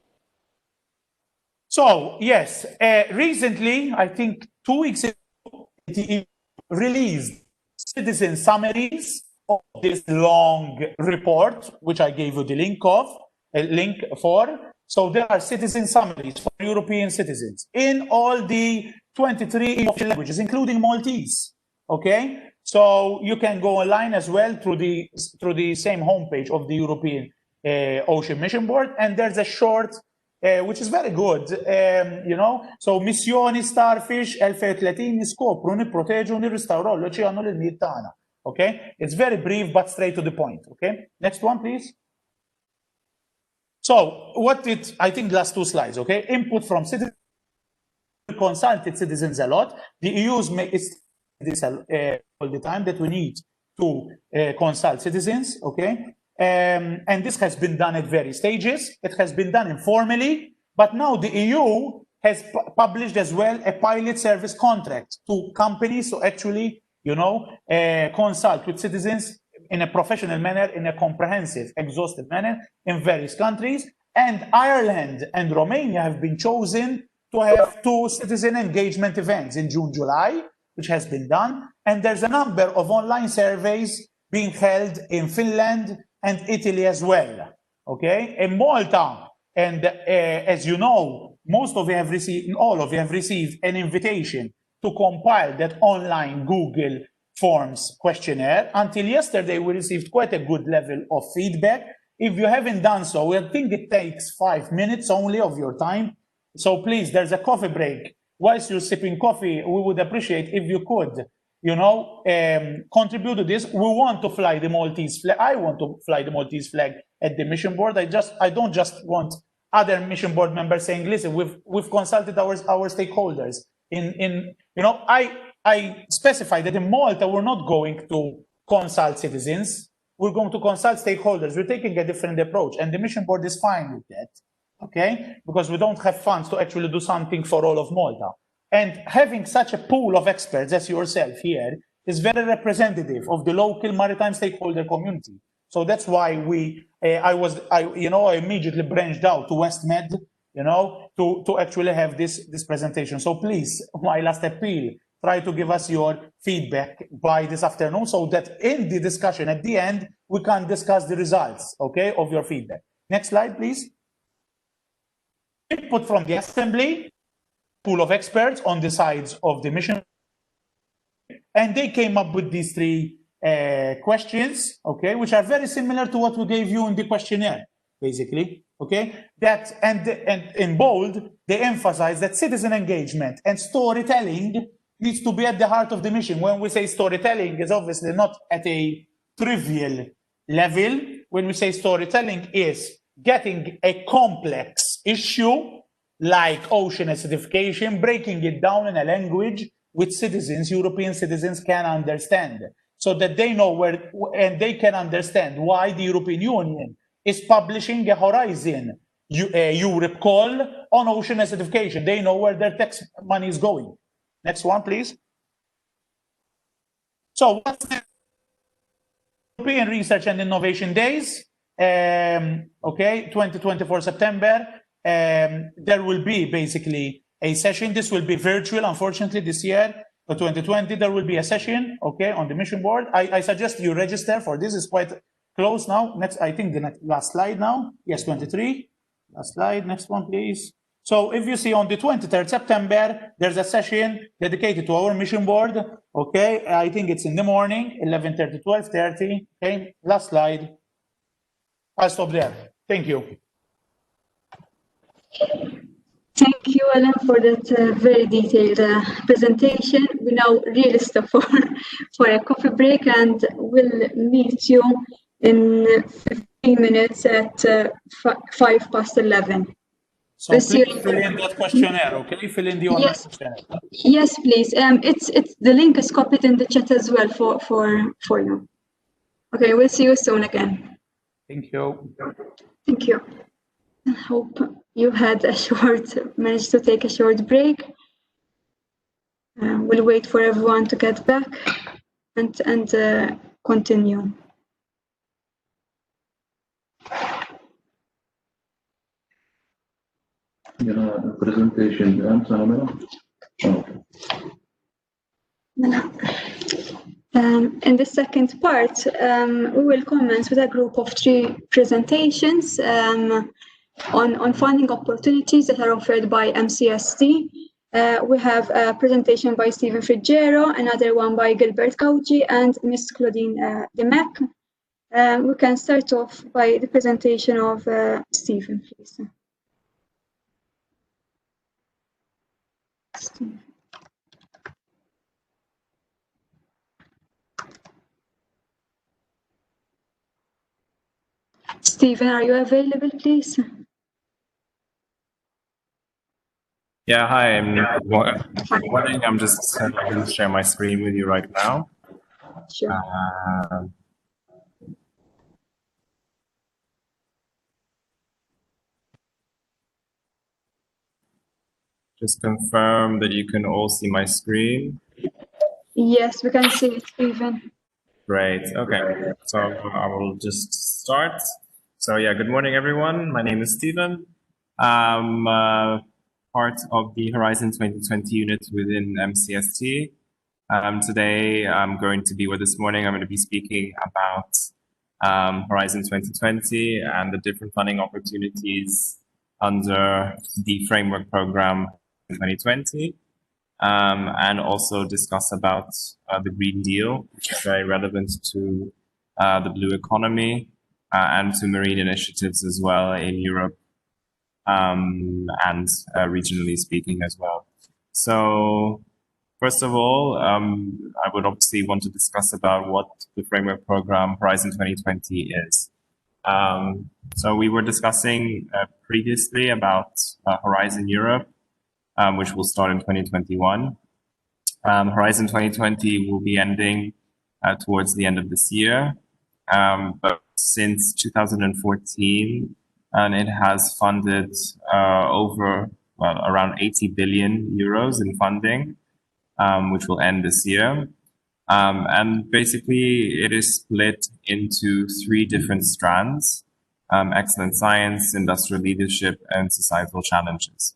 Speaker 9: So, yes, recently, I think 2 weeks ago, it released citizen summaries of this long report, which I gave you the link for. So there are citizen summaries for European citizens in all the 23 official languages, including Maltese. Okay, so you can go online as well through the same homepage of the European Ocean Mission Board, and there's a short, which is very good, you know. So missjoni Starfish 2030 niskopru, nipproteġu, nirristawraw l-oċeanu l-miet tagħna. Okay, it's very brief but straight to the point. Okay, next one, please. So I think last 2 slides, okay? Input from citizens, consulted citizens a lot. The EU's make this all the time that we need to consult citizens, okay? And this has been done at various stages. It has been done informally, but now the EU has published as well a pilot service contract to companies to actually, you know, consult with citizens in a professional manner, in a comprehensive, exhaustive manner in various countries. And Ireland and Romania have been chosen to have 2 citizen engagement events in June, July, which has been done. And there's a number of online surveys being held in Finland and Italy as well. Okay, in Malta, and as you know, all of you have received an invitation to compile that online Google Forms questionnaire. Until yesterday, we received quite a good level of feedback. If you haven't done so, I think it takes 5 minutes only of your time. So please, there's a coffee break. Whilst you're sipping coffee, we would appreciate if you could, you know, contribute to this. We want to fly the Maltese flag. I want to fly the Maltese flag at the mission board. I don't just want other mission board members saying, listen, we've consulted our stakeholders. You know, I specify that in Malta, we're not going to consult citizens. We're going to consult stakeholders. We're taking a different approach, and the mission board is fine with that, okay? Because we don't have funds to actually do something for all of Malta. And having such a pool of experts as yourself here is very representative of the local maritime stakeholder community. So that's why I immediately branched out to WestMed, you know, to actually have this presentation. So please, my last appeal, try to give us your feedback by this afternoon so that in the discussion at the end, we can discuss the results, okay, of your feedback. Next slide, please. Input from the assembly, pool of experts on the sides of the mission. And they came up with these 3 questions, okay, which are very similar to what we gave you in the questionnaire, basically, okay? And in bold, they emphasize that citizen engagement and storytelling needs to be at the heart of the mission. When we say storytelling, is obviously not at a trivial level. When we say storytelling, is getting a complex issue like ocean acidification, breaking it down in a language which citizens, European citizens, can understand, so that they know where, and they can understand why the European Union is publishing a Horizon Europe call on ocean acidification. They know where their tax money is going. Next one, please. So what's the European Research and Innovation Days? Okay, 2024 September. There will be basically a session. This will be virtual, unfortunately, this year. For 2020, there will be a session, okay, on the mission board. I suggest you register for this. It's quite close now. Next, I think the last slide now. Yes, 23. Last slide. Next one, please. So if you see on the 23rd September, there's a session dedicated to our mission board. Okay, I think it's in the morning, 11:30, 12:30. Okay, last slide. I'll stop there. Thank you.
Speaker 1: Thank you, Alan, for that very detailed presentation. We now really stop for a coffee break, and we'll meet you in 15 minutes at 11:05.
Speaker 9: So please fill in that questionnaire, okay? Fill in the online questionnaire.
Speaker 1: Yes, please. It's the link is copied in the chat as well for you. Okay, we'll see you soon again.
Speaker 9: Thank you.
Speaker 1: Thank you. I hope you had managed to take a short break. We'll wait for everyone to get back and continue.
Speaker 11: Presentation.
Speaker 1: In the second part, we will commence with a group of 3 presentations on funding opportunities that are offered by MCST. We have a presentation by Stephen Friggero, another one by Gilbert Gauci, and Ms. Claudine Demac. We can start off by the presentation of Stephen, please. Stephen, are you available, please?
Speaker 12: Yeah, hi. Good morning. I'm just going to share my screen with you right now.
Speaker 1: Sure.
Speaker 12: Just confirm that you can all see my screen.
Speaker 1: Yes, we can see it, Stephen.
Speaker 12: Great. Okay. So I will just start. So yeah, good morning, everyone. My name is Stephen. I'm part of the Horizon 2020 unit within MCST. Today, I'm going to be, this morning, I'm going to be speaking about Horizon 2020 and the different funding opportunities under the framework program 2020, and also discuss about the Green Deal, which is very relevant to the blue economy and to marine initiatives as well in Europe, and regionally speaking as well. So first of all, I would obviously want to discuss about what the framework program Horizon 2020 is. So we were discussing previously about Horizon Europe, which will start in 2021. Horizon 2020 will be ending towards the end of this year. But since 2014, and it has funded around 80 billion euros in funding, which will end this year. And basically, it is split into 3 different strands: excellent science, industrial leadership, and societal challenges.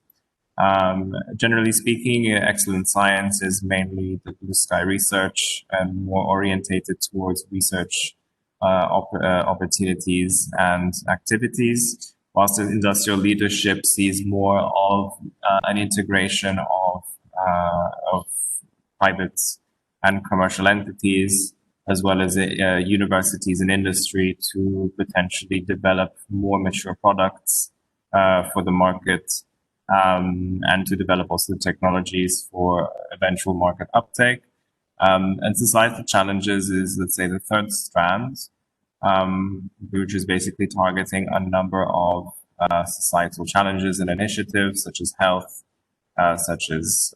Speaker 12: Generally speaking, excellent science is mainly the blue sky research and more orientated towards research opportunities and activities, whilst the industrial leadership sees more of an integration of private and commercial entities, as well as universities and industry, to potentially develop more mature products for the market, and to develop also technologies for eventual market uptake. And societal challenges is, let's say, the third strand, which is basically targeting a number of societal challenges and initiatives, such as health, such as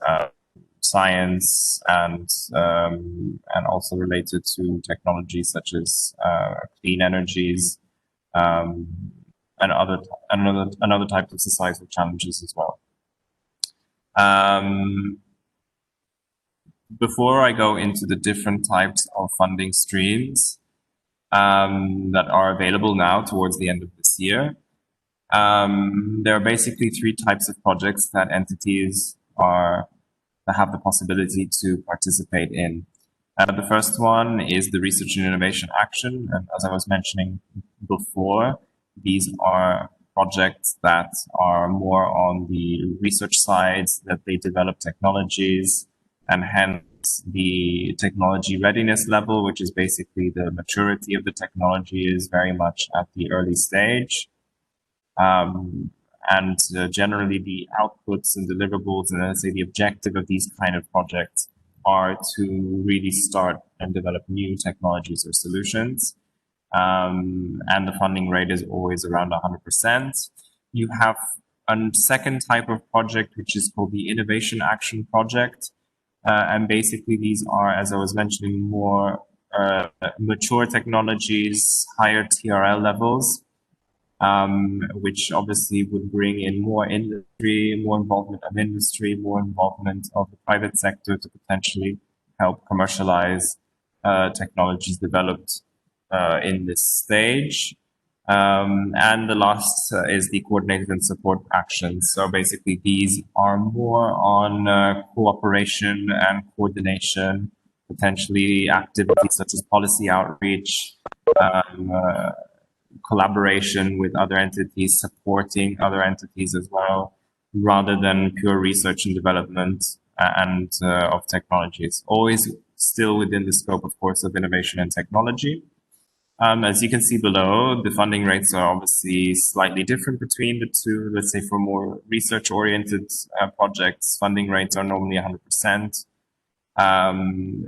Speaker 12: science, and also related to technologies such as clean energies, and another type of societal challenges as well. Before I go into the different types of funding streams that are available now towards the end of this year, there are basically 3 types of projects that entities that have the possibility to participate in. The first one is the Research and Innovation Action. And as I was mentioning before, these are projects that are more on the research side, that they develop technologies, and hence the technology readiness level, which is basically the maturity of the technology, is very much at the early stage. Generally the outputs and deliverables, and let's say the objective of these kind of projects are to really start and develop new technologies or solutions. And the funding rate is always around 100%. You have a second type of project, which is called the Innovation Action Project. And basically these are, as I was mentioning, more mature technologies, higher TRL levels, which obviously would bring in more industry, more involvement of industry, more involvement of the private sector to potentially help commercialize technologies developed in this stage. And the last is the coordinated and support actions. So basically these are more on cooperation and coordination, potentially activities such as policy outreach, collaboration with other entities, supporting other entities as well, rather than pure research and development and of technologies. Always still within the scope, of course, of innovation and technology. As you can see below, the funding rates are obviously slightly different between the two. Let's say for more research-oriented projects, funding rates are normally 100%.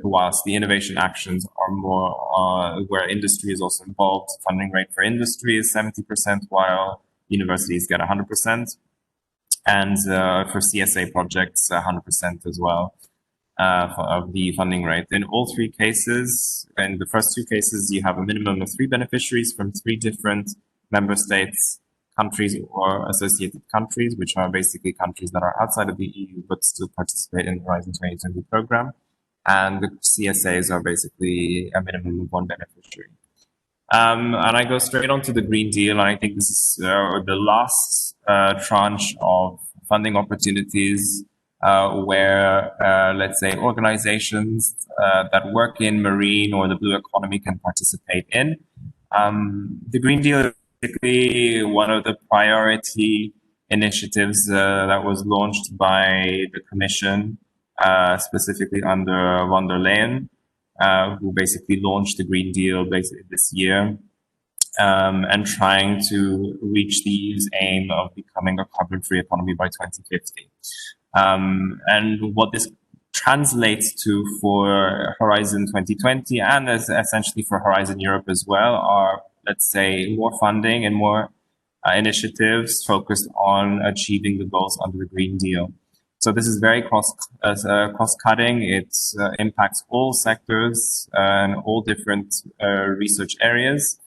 Speaker 12: Whilst the innovation actions are more where industry is also involved. Funding rate for industry is 70%, while universities get 100%. And for CSA projects, 100% as well of the funding rate. In all three cases, in the first two cases, you have a minimum of 3 beneficiaries from 3 different member states, countries, or associated countries, which are basically countries that are outside of the EU but still participate in the Horizon 2020 program. And the CSAs are basically a minimum of 1 beneficiary. And I go straight on to the Green Deal, and I think this is the last tranche of funding opportunities where, let's say, organizations that work in marine or the blue economy can participate in. The Green Deal is basically one of the priority initiatives that was launched by the Commission, specifically under von der Leyen, who basically launched the Green Deal basically this year, and trying to reach the EU's aim of becoming a carbon-free economy by 2050. And what this translates to for Horizon 2020 and essentially for Horizon Europe as well are, let's say, more funding and more initiatives focused on achieving the goals under the Green Deal. So this is very cost-cutting. It impacts all sectors and all different research areas,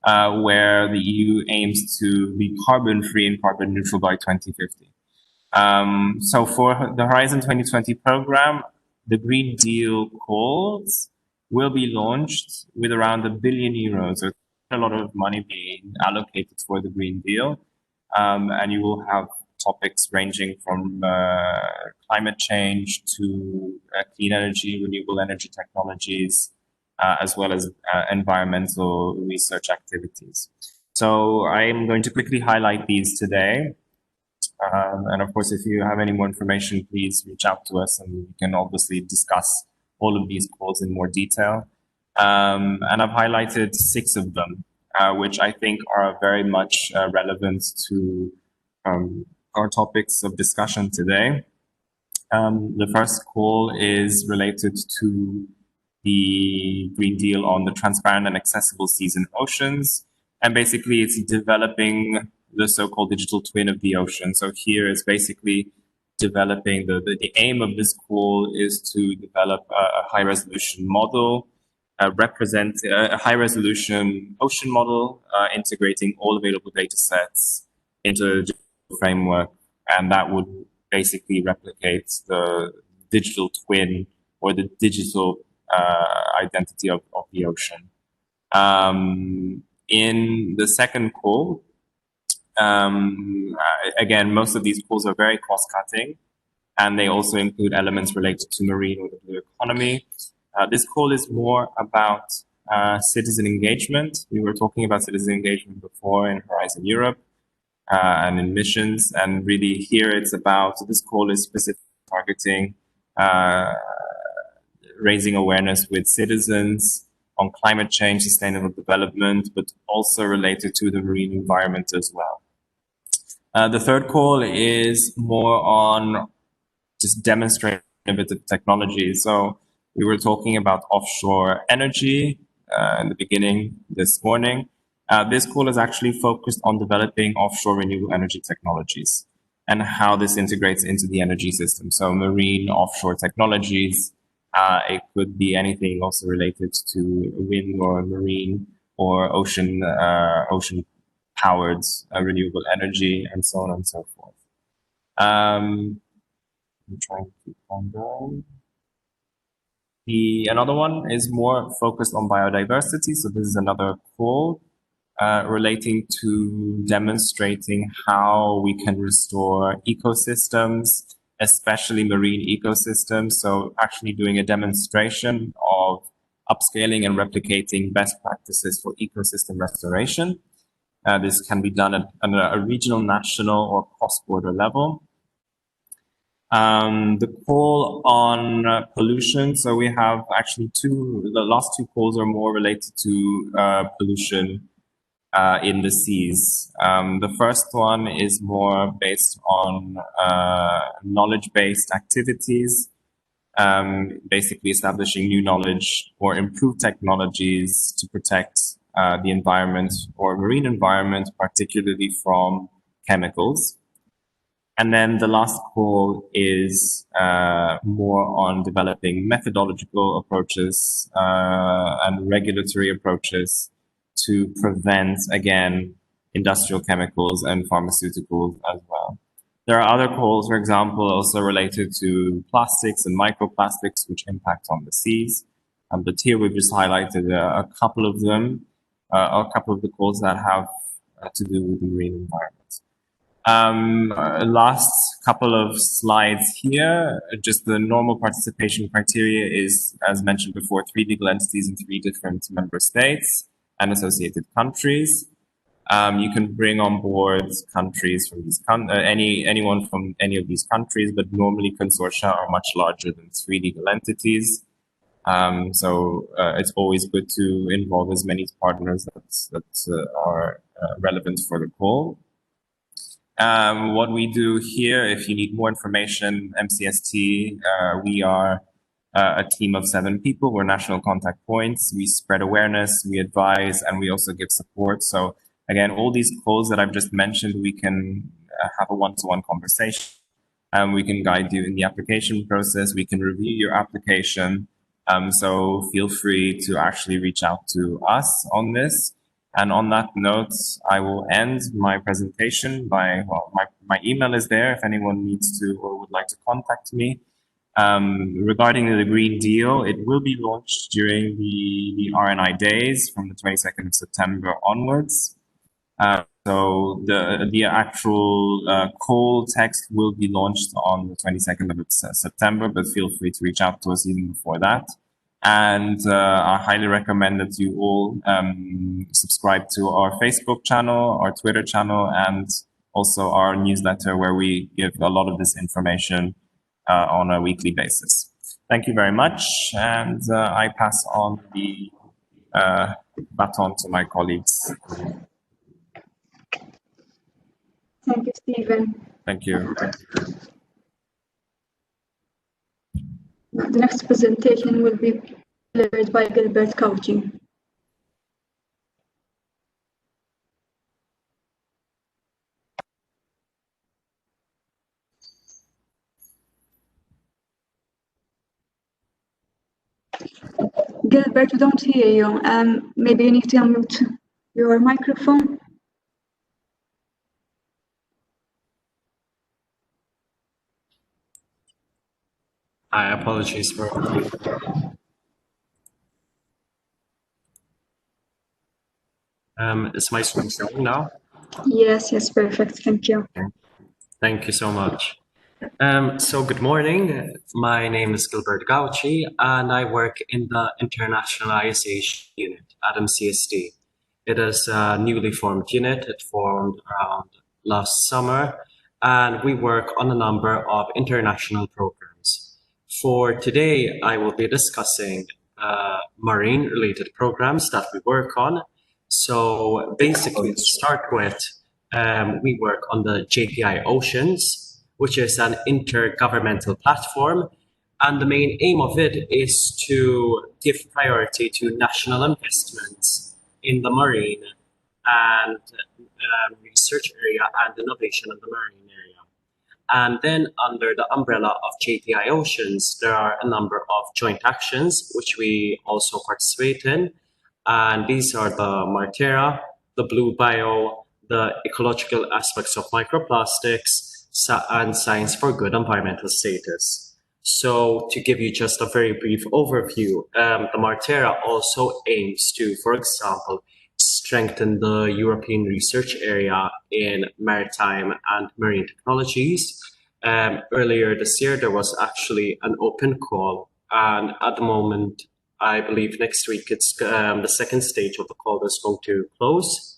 Speaker 12: where the EU aims to be carbon-free and carbon neutral by 2050. So for the Horizon 2020 program, the Green Deal calls will be launched with around €1 billion. So a lot of money being allocated for the Green Deal. And you will have topics ranging from climate change to clean energy, renewable energy technologies, as well as environmental research activities. So I'm going to quickly highlight these today. And of course, if you have any more information, please reach out to us and we can obviously discuss all of these calls in more detail. And I've highlighted 6 of them, which I think are very much relevant to our topics of discussion today. The first call is related to the Green Deal on the transparent and accessible seas and oceans. And basically, it's developing the so-called digital twin of the ocean. So here is basically developing the aim of this call is to develop a high-resolution model, represent a high-resolution ocean model, integrating all available data sets into a digital framework, and that would basically replicate the digital twin or the digital identity of the ocean. In the second call, again, most of these calls are very cost-cutting, and they also include elements related to marine or the blue economy. This call is more about citizen engagement. We were talking about citizen engagement before in Horizon Europe. and emissions. And really here it's about, this call is specifically targeting raising awareness with citizens on climate change, sustainable development, but also related to the marine environment as well. The third call is more on just demonstrating innovative technology. So we were talking about offshore energy in the beginning this morning. This call is actually focused on developing offshore renewable energy technologies and how this integrates into the energy system. So marine offshore technologies, it could be anything also related to wind or marine or ocean powered renewable energy and so on and so forth. I'm trying to keep on going. Another one is more focused on biodiversity. So this is another call relating to demonstrating how we can restore ecosystems, especially marine ecosystems. So actually doing a demonstration of upscaling and replicating best practices for ecosystem restoration. This can be done at a regional, national, or cross-border level. The call on pollution. So we have actually the last two calls are more related to pollution in the seas. The first one is more based on knowledge-based activities, basically establishing new knowledge or improved technologies to protect the environment or marine environment, particularly from chemicals. And then the last call is more on developing methodological approaches and regulatory approaches to prevent, again, industrial chemicals and pharmaceuticals as well. There are other calls, for example, also related to plastics and microplastics, which impact on the seas. But here we've just highlighted a couple of them, a couple of the calls that have to do with the marine environment. Last couple of slides here, just the normal participation criteria is, as mentioned before, 3 legal entities in 3 different member states and associated countries. You can bring on board countries from these anyone from any of these countries, but normally consortia are much larger than 3 legal entities. So it's always good to involve as many partners that are relevant for the call. What we do here, if you need more information, MCST, we are a team of 7 people. We're national contact points. We spread awareness, we advise, and we also give support. So again, all these calls that I've just mentioned, we can have a one-to-one conversation, and we can guide you in the application process. We can review your application. So feel free to actually reach out to us on this. And on that note, I will end my presentation by, well, my email is there if anyone needs to or would like to contact me. Regarding the Green Deal, it will be launched during the RNI days from the 22nd of September onwards. So the actual call text will be launched on the 22nd of September, but feel free to reach out to us even before that. And I highly recommend that you all subscribe to our Facebook channel, our Twitter channel, and also our newsletter, where we give a lot of this information on a weekly basis. Thank you very much, and I pass on the baton to my colleagues.
Speaker 1: Thank you, Stephen.
Speaker 12: Thank you.
Speaker 1: The next presentation will be delivered by Gilbert Cauchi. Gilbert, we don't hear you. Maybe you need to unmute your microphone.
Speaker 6: I apologize for is my screen showing now?
Speaker 1: Yes, perfect. Thank you.
Speaker 6: Thank you so much. So good morning. My name is Gilbert Cauchi, and I work in the Internationalization Unit at MCST. It is a newly formed unit. It formed around last summer, and we work on a number of international programs. For today, I will be discussing marine-related programs that we work on. So basically, to start with, we work on the JPI Oceans, which is an intergovernmental platform. And the main aim of it is to give priority to national investments in the marine and research area and innovation in the marine area. And then under the umbrella of JPI Oceans, there are a number of joint actions which we also participate in. And these are the Martera, the Blue Bio, the ecological aspects of microplastics, and Science for Good environmental status. So to give you just a very brief overview, the Martera also aims to, for example, strengthen the European research area in maritime and marine technologies. Earlier this year, there was actually an open call, and at the moment, I believe next week, it's the second stage of the call is going to close.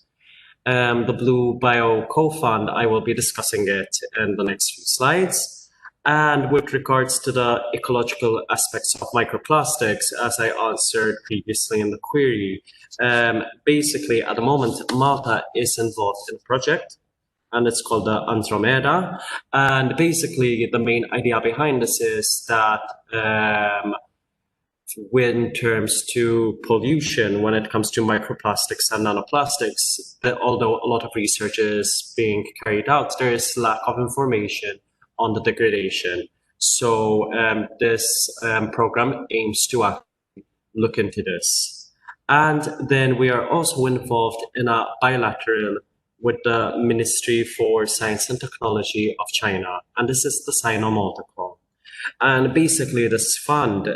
Speaker 6: The Blue Bio Co-Fund, I will be discussing it in the next few slides. And with regards to the ecological aspects of microplastics, as I answered previously in the query, basically at the moment, Malta is involved in a project, and it's called the Andromeda. And basically, the main idea behind this is that when terms to pollution, when it comes to microplastics and nanoplastics, although a lot of research is being carried out, there is lack of information on the degradation. So this program aims to actually look into this. And then we are also involved in a bilateral with the Ministry for Science and Technology of China. And this is the Sino-Malta call. And basically this fund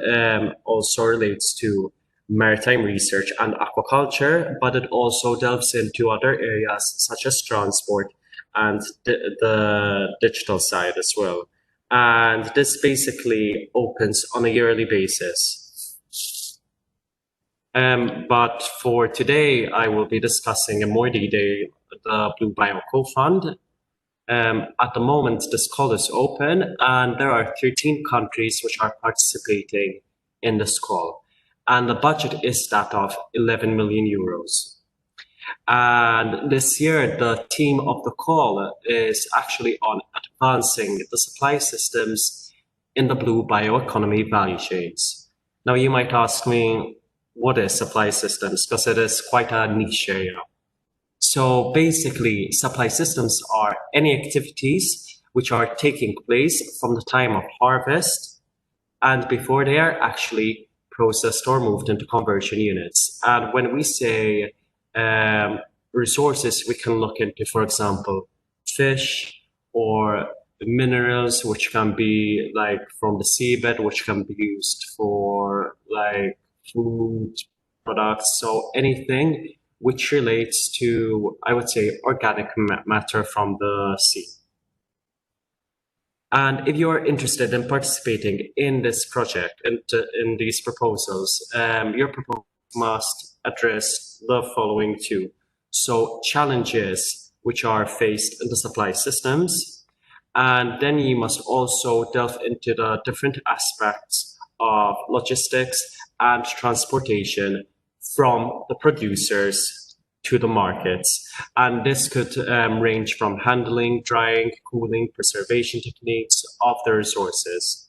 Speaker 6: also relates to maritime research and aquaculture, but it also delves into other areas such as transport and the digital side as well. And this basically opens on a yearly basis. But for today, I will be discussing in more detail the Blue Bio Co-Fund. At the moment, this call is open, and there are 13 countries which are participating in this call. And the budget is that of 11 million euros. And this year, the theme of the call is actually on advancing the supply systems in the blue bioeconomy value chains. Now, you might ask me, what is supply systems? Because it is quite a niche area. So basically, supply systems are any activities which are taking place from the time of harvest and before they are actually processed or moved into conversion units. And when we say resources, we can look into, for example, fish or minerals, which can be like from the seabed, which can be used for like food products. So anything which relates to, I would say, organic matter from the sea. And if you are interested in participating in this project and in these proposals, your proposal must address the following two. So challenges which are faced in the supply systems, and then you must also delve into the different aspects of logistics and transportation from the producers to the markets. And this could range from handling, drying, cooling, preservation techniques of the resources.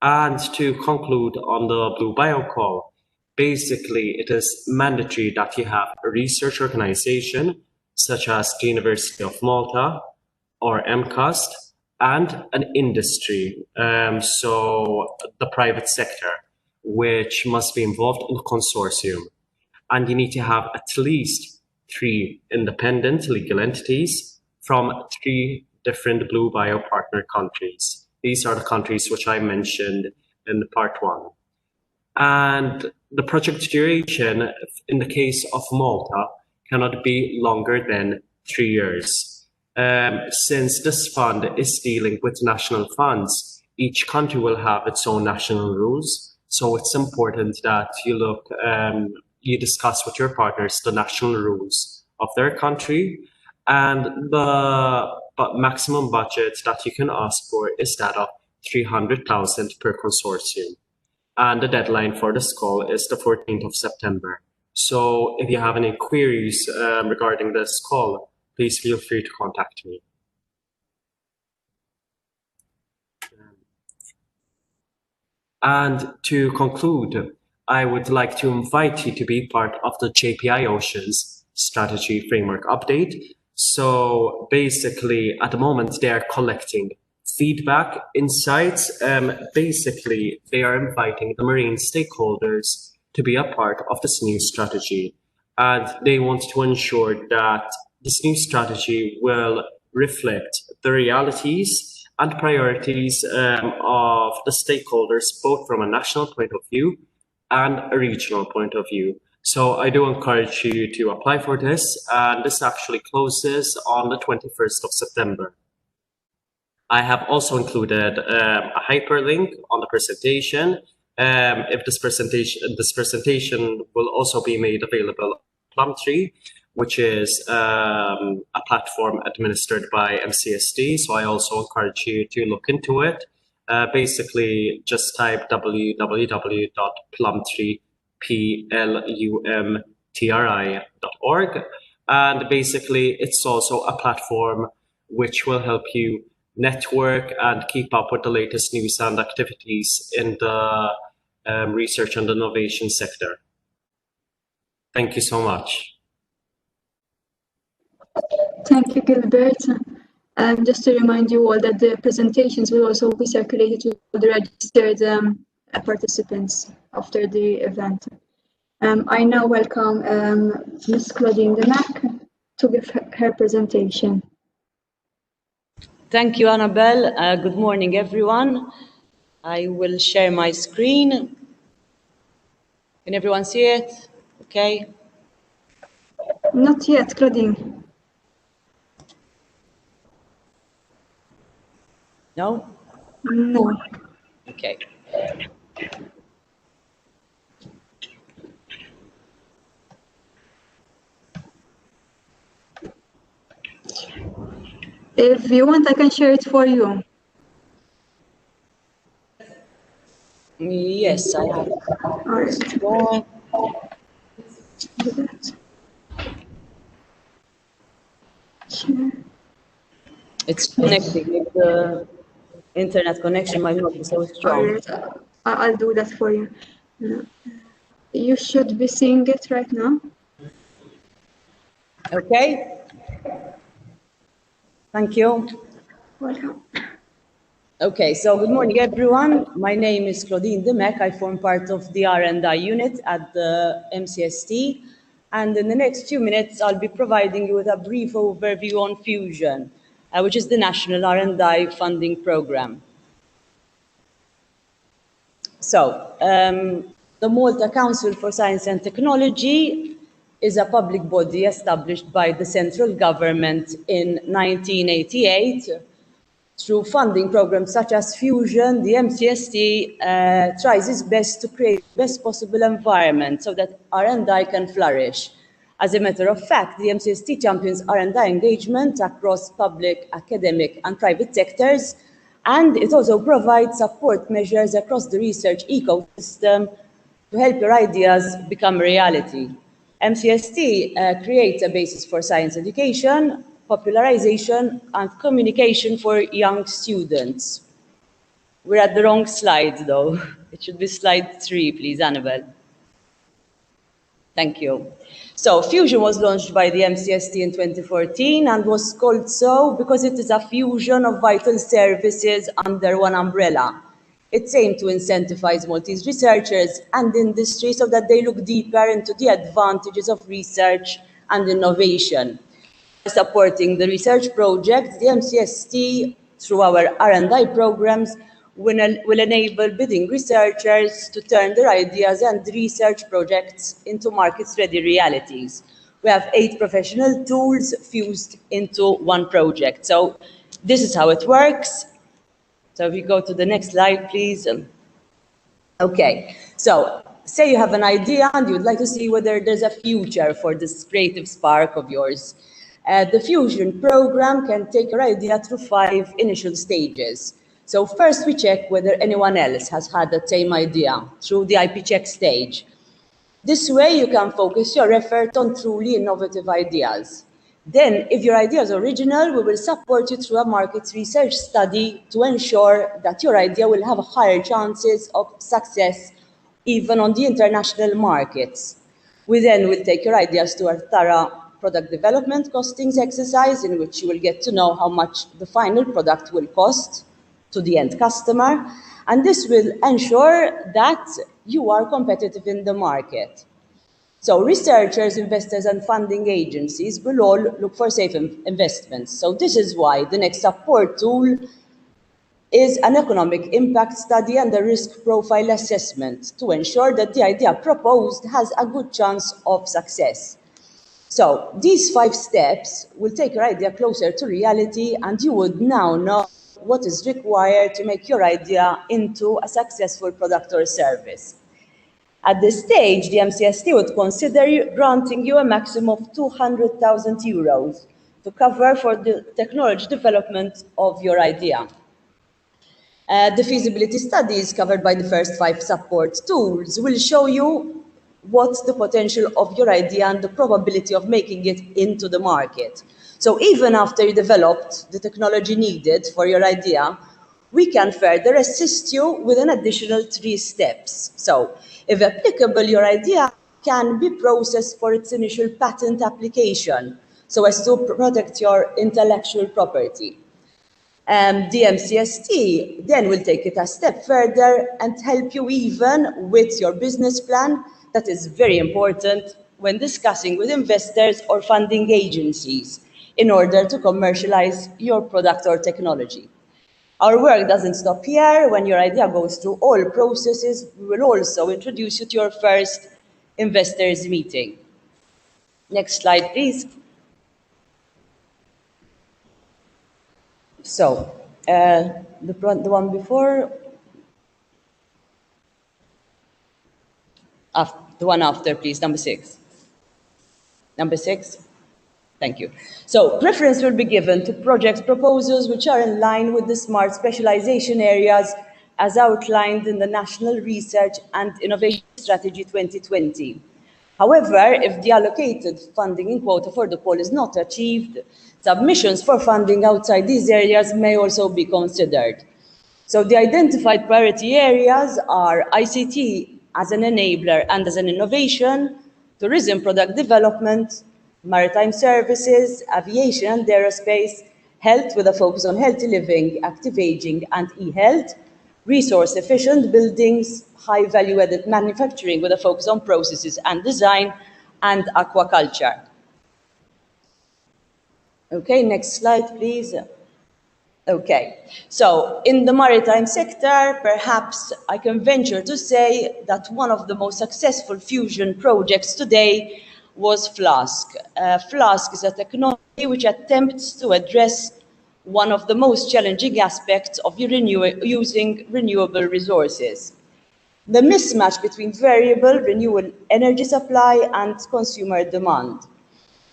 Speaker 6: And to conclude on the Blue Bio call, basically it is mandatory that you have a research organization such as the University of Malta or MCST and an industry, so the private sector, which must be involved in a consortium. And you need to have at least 3 independent legal entities from 3 different Blue Bio partner countries. These are the countries which I mentioned in part 1. And the project duration, in the case of Malta, cannot be longer than 3 years. Since this fund is dealing with national funds, each country will have its own national rules. So it's important that you discuss with your partners the national rules of their country. and the maximum budget that you can ask for is that of 300,000 per consortium. And the deadline for this call is the 14th of September. So if you have any queries regarding this call, please feel free to contact me. And to conclude, I would like to invite you to be part of the JPI Oceans Strategy Framework Update. So basically, at the moment, they are collecting feedback, insights. Basically, they are inviting the marine stakeholders to be a part of this new strategy. And they want to ensure that this new strategy will reflect the realities and priorities of the stakeholders, both from a national point of view and a regional point of view. So I do encourage you to apply for this, and this actually closes on the 21st of September. I have also included a hyperlink on the presentation. If this presentation will also be made available on Plumtree, which is a platform administered by MCST. So I also encourage you to look into it. Basically, just type www.plumtree.org. And basically, it's also a platform which will help you network and keep up with the latest news and activities in the research and innovation sector. Thank you so much.
Speaker 1: Thank you, Gilbert. Just to remind you all that the presentations will also be circulated to the registered participants after the event. I now welcome Ms. Claudine Demac to give her presentation.
Speaker 13: Thank you, Annabelle. Good morning, everyone. I will share my screen. Can everyone see it? Okay.
Speaker 1: Not yet, Claudine.
Speaker 13: No?
Speaker 1: No.
Speaker 13: Okay.
Speaker 1: If you want, I can share it for you.
Speaker 13: Yes, I have.
Speaker 1: All right. Share.
Speaker 13: It's connecting with the internet connection might not be so strong.
Speaker 1: Right. I'll do that for you. You should be seeing it right now.
Speaker 13: Okay. Thank you.
Speaker 1: Welcome.
Speaker 13: Okay, so good morning, everyone. My name is Claudine Demac. I form part of the Rndi unit at the MCST. And in the next few minutes, I'll be providing you with a brief overview on Fusion, which is the National Rndi funding program. So, the Malta Council for Science and Technology is a public body established by the central government in 1988. Through funding programs such as Fusion, the MCST tries its best to create the best possible environment so that R&I can flourish. As a matter of fact, the MCST champions R&I engagement across public, academic, and private sectors, and it also provides support measures across the research ecosystem to help your ideas become reality. MCST creates a basis for science education, popularization, and communication for young students. We're at the wrong slide, though. It should be slide 3, please, Annabelle. Thank you. So, Fusion was launched by the MCST in 2014 and was called so because it is a fusion of vital services under one umbrella. It's aimed to incentivize Maltese researchers and industry so that they look deeper into the advantages of research and innovation. Supporting the research project, the MCST, through our R&I programs, will enable bidding researchers to turn their ideas and research projects into market-ready realities. We have 8 professional tools fused into one project. So this is how it works. So if you go to the next slide, please. Okay, so say you have an idea and you'd like to see whether there's a future for this creative spark of yours. The Fusion program can take your idea through 5 initial stages. So first we check whether anyone else has had the same idea through the IP check stage. This way you can focus your effort on truly innovative ideas. Then, if your idea is original, we will support you through a market research study to ensure that your idea will have higher chances of success even on the international markets. We then will take your ideas to a thorough product development costings exercise in which you will get to know how much the final product will cost to the end customer, and this will ensure that you are competitive in the market. So researchers, investors, and funding agencies will all look for safe investments. So this is why the next support tool is an economic impact study and a risk profile assessment to ensure that the idea proposed has a good chance of success. So these 5 steps will take your idea closer to reality, and you would now know what is required to make your idea into a successful product or service. At this stage, the MCST would consider granting you a maximum of €200,000 to cover for the technology development of your idea. The feasibility studies covered by the first 5 support tools will show you what's the potential of your idea and the probability of making it into the market. So even after you developed the technology needed for your idea, we can further assist you with an additional 3 steps. So, if applicable, your idea can be processed for its initial patent application, so as to protect your intellectual property. The MCST then will take it a step further and help you even with your business plan. That is very important when discussing with investors or funding agencies in order to commercialize your product or technology. Our work doesn't stop here. When your idea goes through all processes, we will also introduce you to your first investors meeting. Next slide, please. So, the one before, the one after, please, number 6. Number 6. Thank you. So preference will be given to project proposals which are in line with the smart specialization areas as outlined in the National Research and Innovation Strategy 2020. However, if the allocated funding in quota for the pool is not achieved, submissions for funding outside these areas may also be considered. So the identified priority areas are ICT as an enabler and as an innovation, tourism product development, maritime services, aviation and aerospace, health with a focus on healthy living, active aging and e-health, resource efficient buildings, high value added manufacturing with a focus on processes and design, and aquaculture. Okay, next slide please. Okay, so in the maritime sector, perhaps I can venture to say that one of the most successful fusion projects today was Flask. Flask is a technology which attempts to address one of the most challenging aspects of using renewable resources: the mismatch between variable renewable energy supply and consumer demand.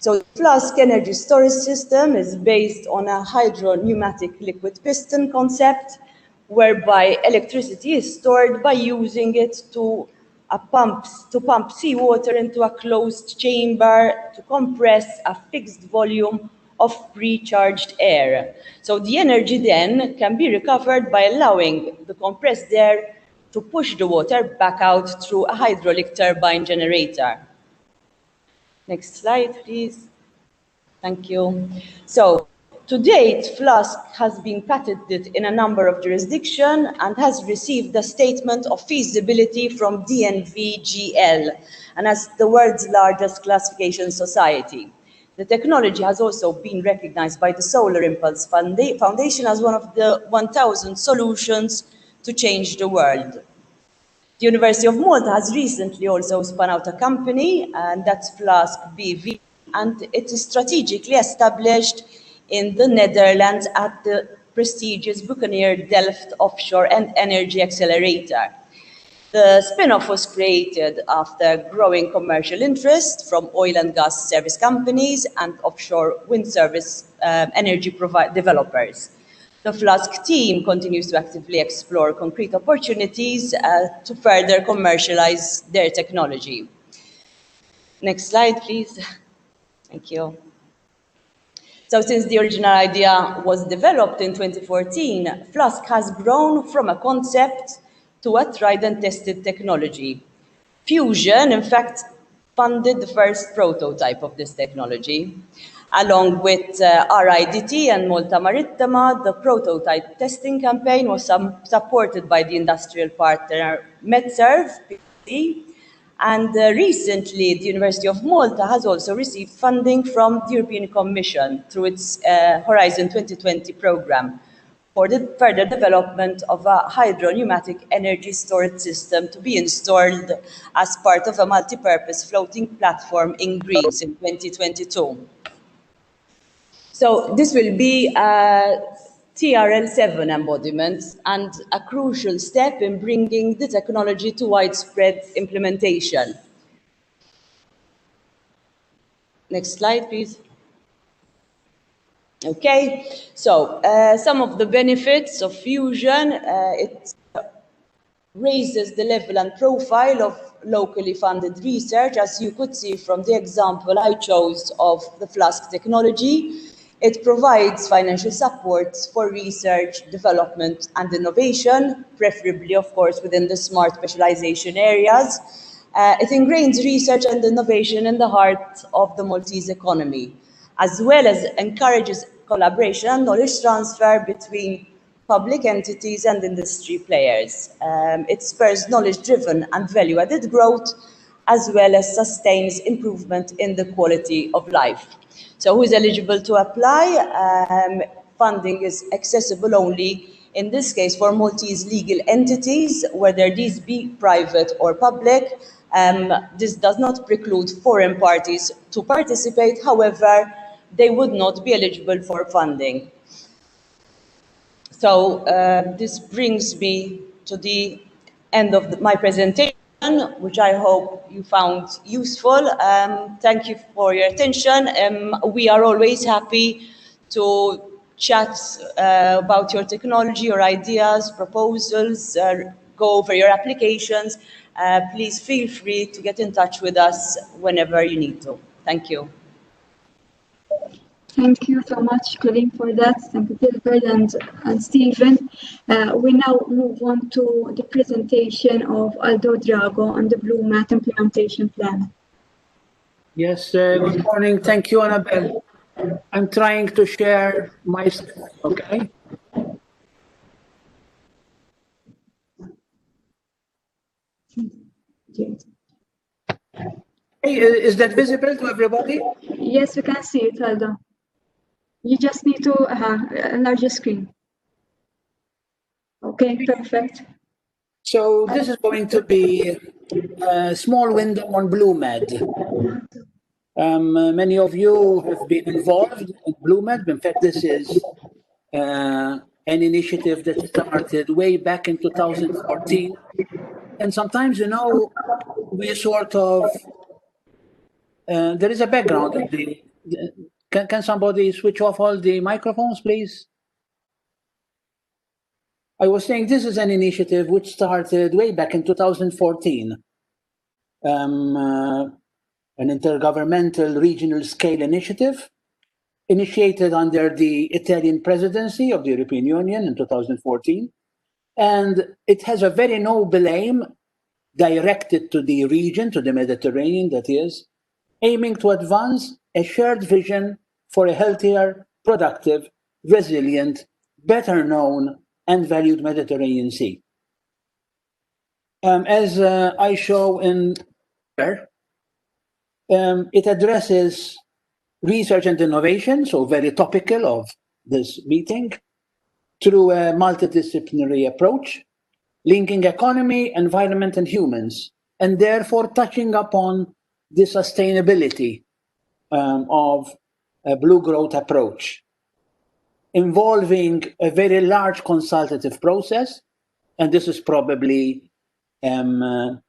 Speaker 13: So the Flask energy storage system is based on a hydro-pneumatic liquid piston concept, whereby electricity is stored by using it to pump seawater into a closed chamber to compress a fixed volume of pre-charged air. So the energy then can be recovered by allowing the compressed air to push the water back out through a hydraulic turbine generator. Next slide, please. Thank you. So, to date, Flask has been patented in a number of jurisdictions and has received a statement of feasibility from DNV-GL, and as the world's largest classification society. The technology has also been recognized by the Solar Impulse Foundation as one of the 1,000 solutions to change the world. The University of Malta has recently also spun out a company, and that's Flask BV, and it is strategically established in the Netherlands at the prestigious Buccaneer Delft Offshore and Energy Accelerator. The spin-off was created after growing commercial interest from oil and gas service companies and offshore wind service energy developers. The Flask team continues to actively explore concrete opportunities to further commercialize their technology. Next slide, please. Thank you. So since the original idea was developed in 2014, Flask has grown from a concept to a tried and tested technology. Fusion, in fact, funded the first prototype of this technology. Along with RIDT and Malta Maritime, the prototype testing campaign was supported by the industrial partner MedServe, and recently the University of Malta has also received funding from the European Commission through its Horizon 2020 program for the further development of a hydro-pneumatic energy storage system to be installed as part of a multi-purpose floating platform in Greece in 2022. So this will be a TRL7 embodiment and a crucial step in bringing the technology to widespread implementation. Next slide, please. Okay, so some of the benefits of fusion, it raises the level and profile of locally funded research, as you could see from the example I chose of the Flask technology. It provides financial support for research, development, and innovation, preferably, of course, within the smart specialization areas. It ingrains research and innovation in the heart of the Maltese economy, as well as encourages collaboration and knowledge transfer between public entities and industry players. It spurs knowledge-driven and value-added growth, as well as sustains improvement in the quality of life. So who is eligible to apply? Funding is accessible only, in this case, for Maltese legal entities, whether these be private or public. This does not preclude foreign parties to participate. However, they would not be eligible for funding. So this brings me to the end of my presentation, which I hope you found useful. Thank you for your attention. We are always happy to chat about your technology, your ideas, proposals, go over your applications. Please feel free to get in touch with us whenever you need to. Thank you.
Speaker 1: Thank you so much, Colleen, for that. Thank you, Gilbert and Stephen. We now move on to the presentation of Aldo Drago on the Westmead implementation plan.
Speaker 8: Yes, good morning. Thank you, Annabelle. I'm trying to share my screen, okay? Hey, is that visible to everybody?
Speaker 1: Yes, we can see it, Aldo. You just need to enlarge the screen. Okay, perfect.
Speaker 8: So this is going to be a small window on Westmead. Many of you have been involved in Westmead. In fact, this is an initiative that started way back in 2014. And sometimes, you know, we sort of, there is a background. Can somebody switch off all the microphones, please? I was saying this is an initiative which started way back in 2014. An intergovernmental regional scale initiative initiated under the Italian presidency of the European Union in 2014. And it has a very noble aim directed to the region, to the Mediterranean, that is, aiming to advance a shared vision for a healthier, productive, resilient, better known, and valued Mediterranean Sea. As I show in here, it addresses research and innovation, so very topical of this meeting, through a multidisciplinary approach, linking economy, environment, and humans, and therefore touching upon the sustainability of a blue growth approach, involving a very large consultative process, and this is probably a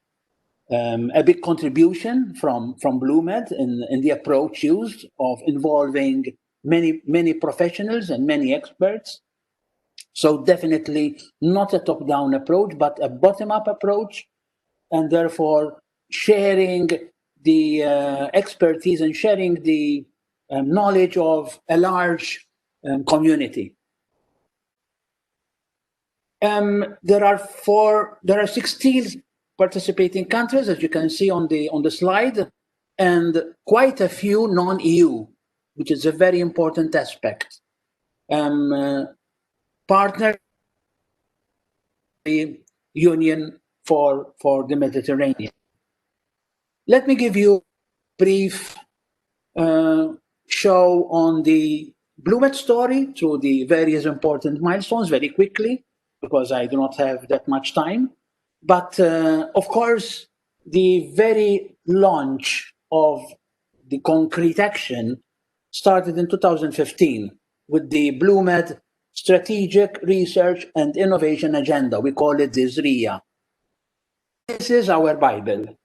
Speaker 8: big contribution from BlueMed in the approach used of involving many professionals and many experts. So definitely not a top-down approach, but a bottom-up approach, and therefore sharing the expertise and sharing the knowledge of a large community. There are 16 participating countries, as you can see on the slide, and quite a few non-EU, which is a very important aspect. Partner the Union for the Mediterranean. Let me give you a brief show on the BlueMed story through the various important milestones very quickly, because I do not have that much time. But of course, the very launch of the concrete action started in 2015 with the BlueMed Strategic Research and Innovation Agenda. We call it the SRIA. This is our Bible.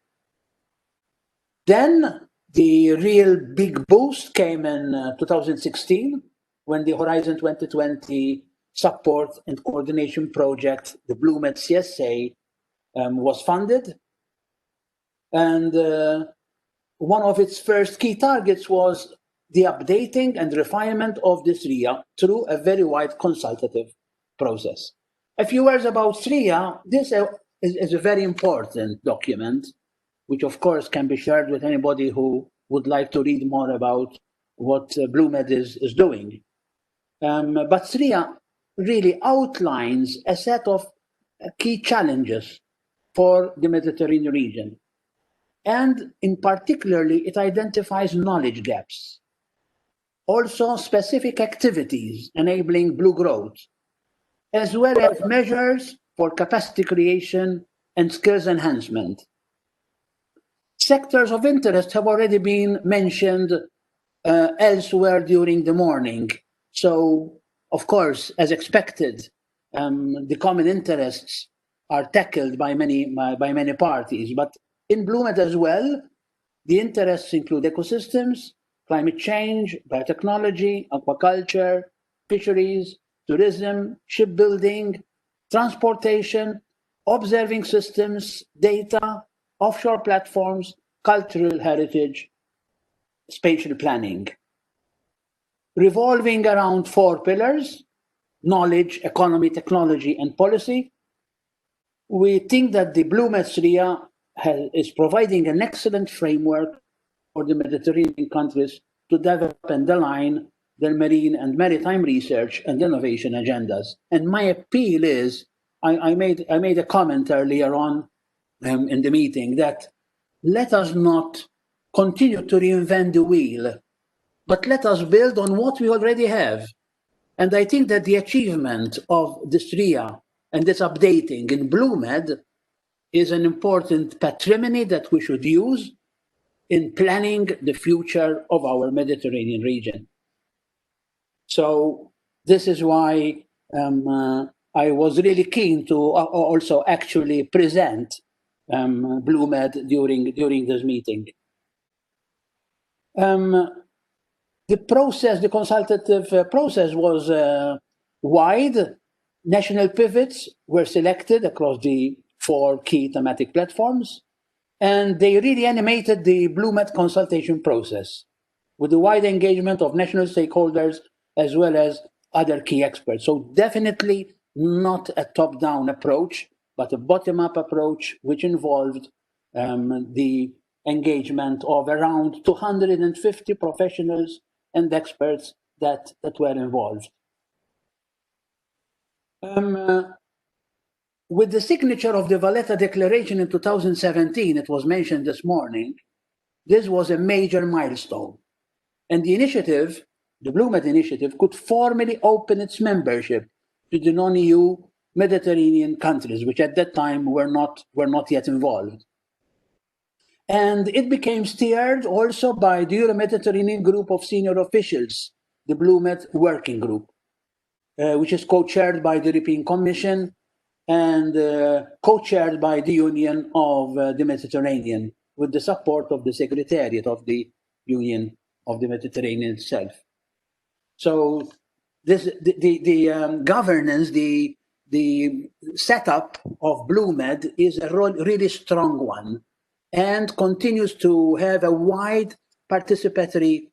Speaker 8: Then the real big boost came in 2016 when the Horizon 2020 support and coordination project, the BlueMed CSA, was funded. And one of its first key targets was the updating and refinement of the SRIA through a very wide consultative process. A few words about SRIA. This is a very important document, which of course can be shared with anybody who would like to read more about what BlueMed is doing. But SRIA really outlines a set of key challenges for the Mediterranean region. And in particularly, it identifies knowledge gaps. Also specific activities enabling blue growth, as well as measures for capacity creation and skills enhancement. Sectors of interest have already been mentioned elsewhere during the morning. So, of course, as expected, the common interests are tackled by many parties. But in BlueMed as well, the interests include ecosystems, climate change, biotechnology, aquaculture, fisheries, tourism, shipbuilding, transportation, observing systems, data, offshore platforms, cultural heritage, spatial planning. Revolving around 4 pillars: knowledge, economy, technology, and policy, we think that the BlueMed SRIA is providing an excellent framework for the Mediterranean countries to develop and align their marine and maritime research and innovation agendas. And my appeal is, I made a comment earlier on in the meeting that let us not continue to reinvent the wheel, but let us build on what we already have. And I think that the achievement of the SRIA and this updating in BlueMed is an important patrimony that we should use in planning the future of our Mediterranean region. So this is why I was really keen to also actually present BlueMed during this meeting. The consultative process was wide. National pivots were selected across the 4 key thematic platforms, and they really animated the BlueMed consultation process with the wide engagement of national stakeholders as well as other key experts. So definitely not a top-down approach, but a bottom-up approach, which involved the engagement of around 250 professionals and experts that were involved. With the signature of the Valletta Declaration in 2017, it was mentioned this morning, this was a major milestone. And the initiative, the BlueMed initiative, could formally open its membership to the non-EU Mediterranean countries, which at that time were not yet involved. And it became steered also by the Euro-Mediterranean group of senior officials, the BlueMed Working Group, which is co-chaired by the European Commission and co-chaired by the Union of the Mediterranean, with the support of the Secretariat of the Union of the Mediterranean itself. So the governance, the setup of Westmead is a really strong one, and continues to have a wide participatory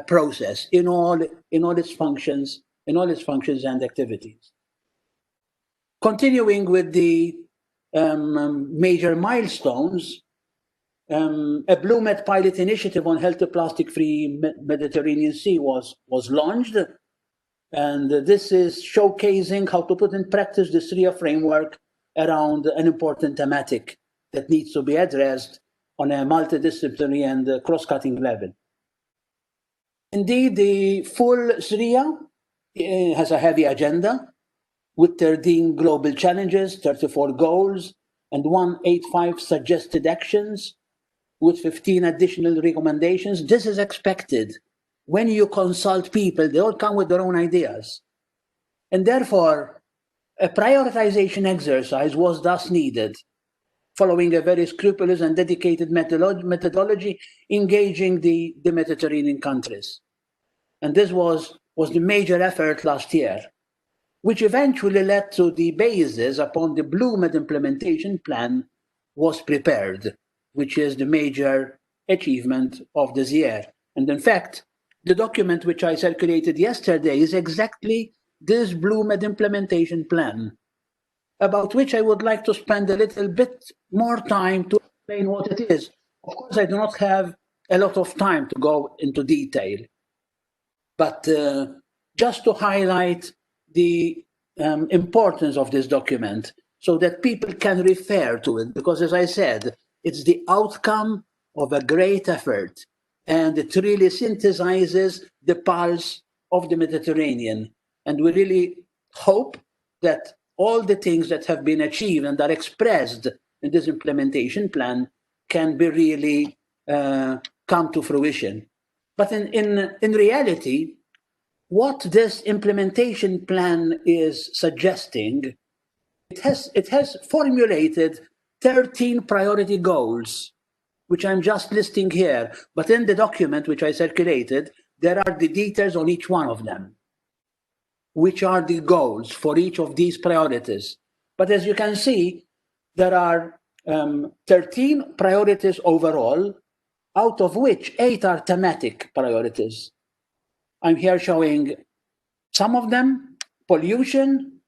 Speaker 8: process in all its functions and activities. Continuing with the major milestones, a Westmead pilot initiative on healthy plastic-free Mediterranean Sea was launched, and this is showcasing how to put in practice the SRIA framework around an important thematic that needs to be addressed on a multidisciplinary and cross-cutting level. Indeed, the full SRIA has a heavy agenda with 13 global challenges, 34 goals, and 185 suggested actions, with 15 additional recommendations. This is expected. When you consult people, they all come with their own ideas. And therefore, a prioritization exercise was thus needed, following a very scrupulous and dedicated methodology engaging the Mediterranean countries. And this was the major effort last year, which eventually led to the basis upon the Westmead implementation plan was prepared, which is the major achievement of this year. And in fact, the document which I circulated yesterday is exactly this Westmead implementation plan, about which I would like to spend a little bit more time to explain what it is. Of course, I do not have a lot of time to go into detail, but just to highlight the importance of this document so that people can refer to it, because as I said, it's the outcome of a great effort, and it really synthesizes the pulse of the Mediterranean. And we really hope that all the things that have been achieved and are expressed in this implementation plan can be really come to fruition. But in reality, what this implementation plan is suggesting, it has formulated 13 priority goals, which I'm just listing here. But in the document which I circulated, there are the details on each one of them, which are the goals for each of these priorities. But as you can see, there are 13 priorities overall, out of which 8 are thematic priorities. I'm here showing some of them: pollution,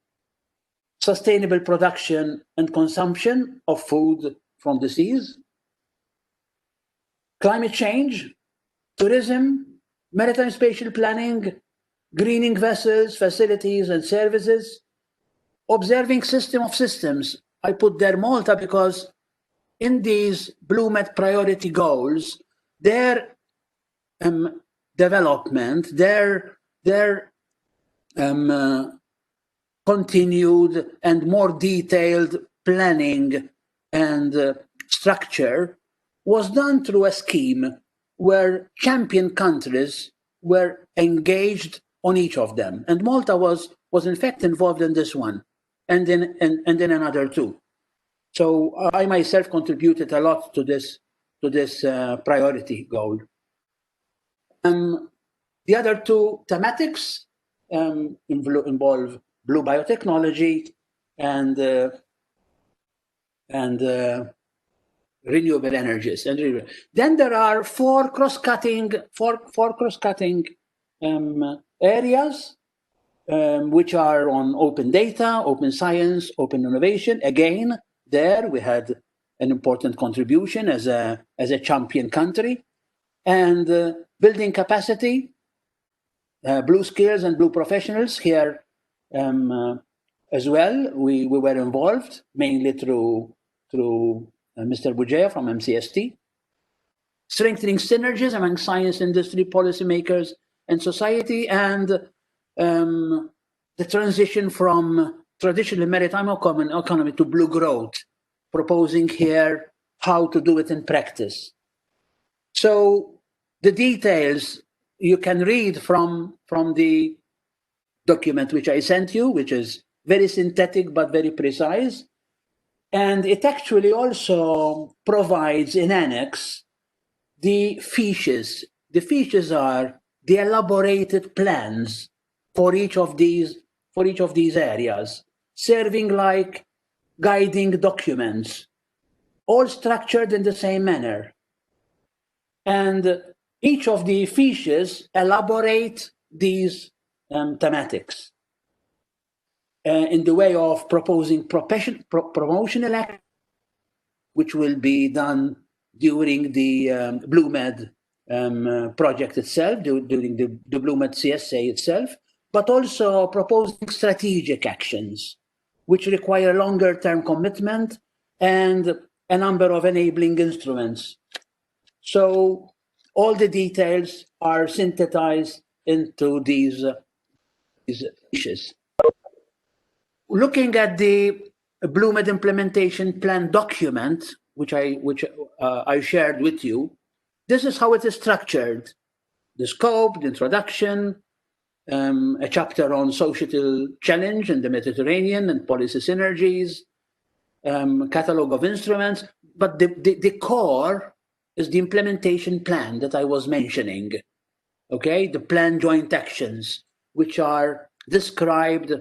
Speaker 8: sustainable production and consumption of food from the seas, climate change, tourism, maritime spatial planning, greening vessels, facilities and services, observing system of systems. I put there Malta because in these Westmead priority goals, their development, their continued and more detailed planning and structure was done through a scheme where champion countries were engaged on each of them. And Malta was in fact involved in this one, and in another two. So I myself contributed a lot to this priority goal. The other two thematics involve blue biotechnology and renewable energies. And then there are four cross-cutting areas, which are on open data, open science, open innovation. Again, there we had an important contribution as a champion country, and building capacity, blue skills and blue professionals here as well. We were involved mainly through Mr. Bujea from MCST. Strengthening synergies among science, industry, policymakers, and society, and the transition from traditional maritime economy to blue growth, proposing here how to do it in practice. So the details you can read from the document which I sent you, which is very synthetic but very precise. And it actually also provides in annex the fiches. The fiches are the elaborated plans for each of these areas, serving like guiding documents, all structured in the same manner. And each of the fiches elaborate these thematics in the way of proposing promotional act, which will be done during the Westmead project itself, during the Westmead CSA itself, but also proposing strategic actions, which require longer-term commitment and a number of enabling instruments. So all the details are synthesized into these issues. Looking at the Westmead implementation plan document, which I shared with you, this is how it is structured: the scope, the introduction, a chapter on societal challenge in the Mediterranean and policy synergies, catalog of instruments, but the core is the implementation plan that I was mentioning. Okay, the plan joint actions, which are described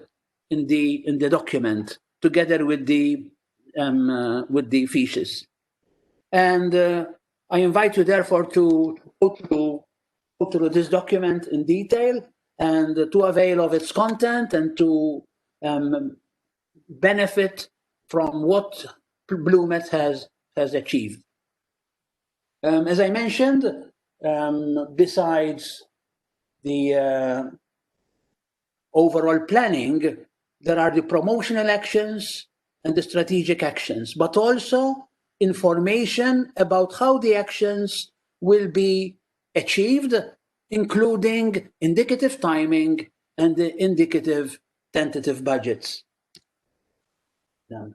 Speaker 8: in the document together with the fiches. And I invite you therefore to go through this document in detail and to avail of its content and to benefit from what Westmead has achieved. As I mentioned, besides the overall planning, there are the promotional actions and the strategic actions, but also information about how the actions will be achieved, including indicative timing and the indicative tentative budgets. Now,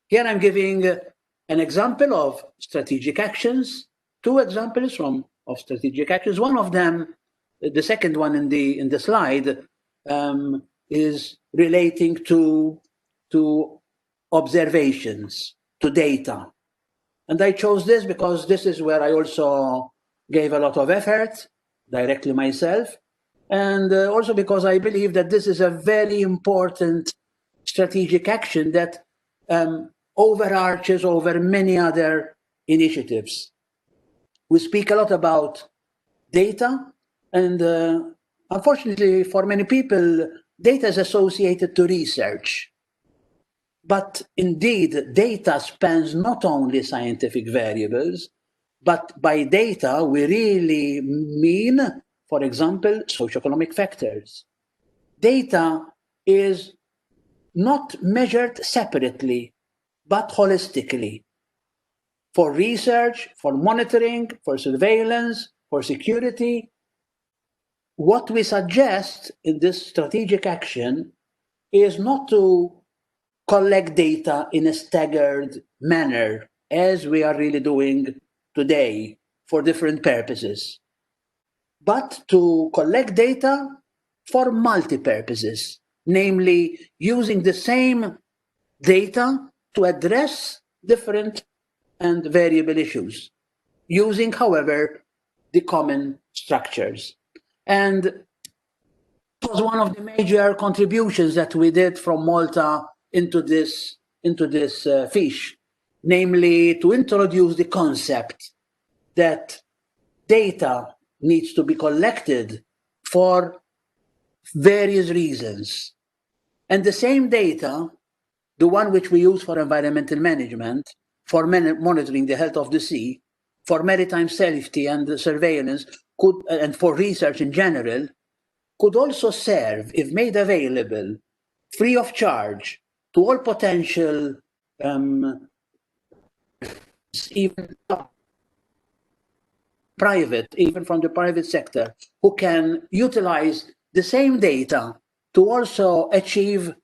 Speaker 8: here I'm giving an example of strategic actions, two examples of strategic actions. One of them, the second one in the slide, is relating to observations, to data. And I chose this because this is where I also gave a lot of effort, directly myself, and also because I believe that this is a very important strategic action that overarches over many other initiatives. We speak a lot about data, and unfortunately for many people, data is associated to research. But indeed, data spans not only scientific variables, but by data, we really mean, for example, socioeconomic factors. Data is not measured separately, but holistically. For research, for monitoring, for surveillance, for security, what we suggest in this strategic action is not to collect data in a staggered manner, as we are really doing today for different purposes, but to collect data for multi-purposes, namely using the same data to address different and variable issues, using, however, the common structures. And it was one of the major contributions that we did from Malta into this fiche, namely to introduce the concept that data needs to be collected for various reasons. And the same data, the one which we use for environmental management, for monitoring the health of the sea, for maritime safety and surveillance, and for research in general, could also serve, if made available, free of charge to all potential, even from the private sector, who can utilize the same data to also achieve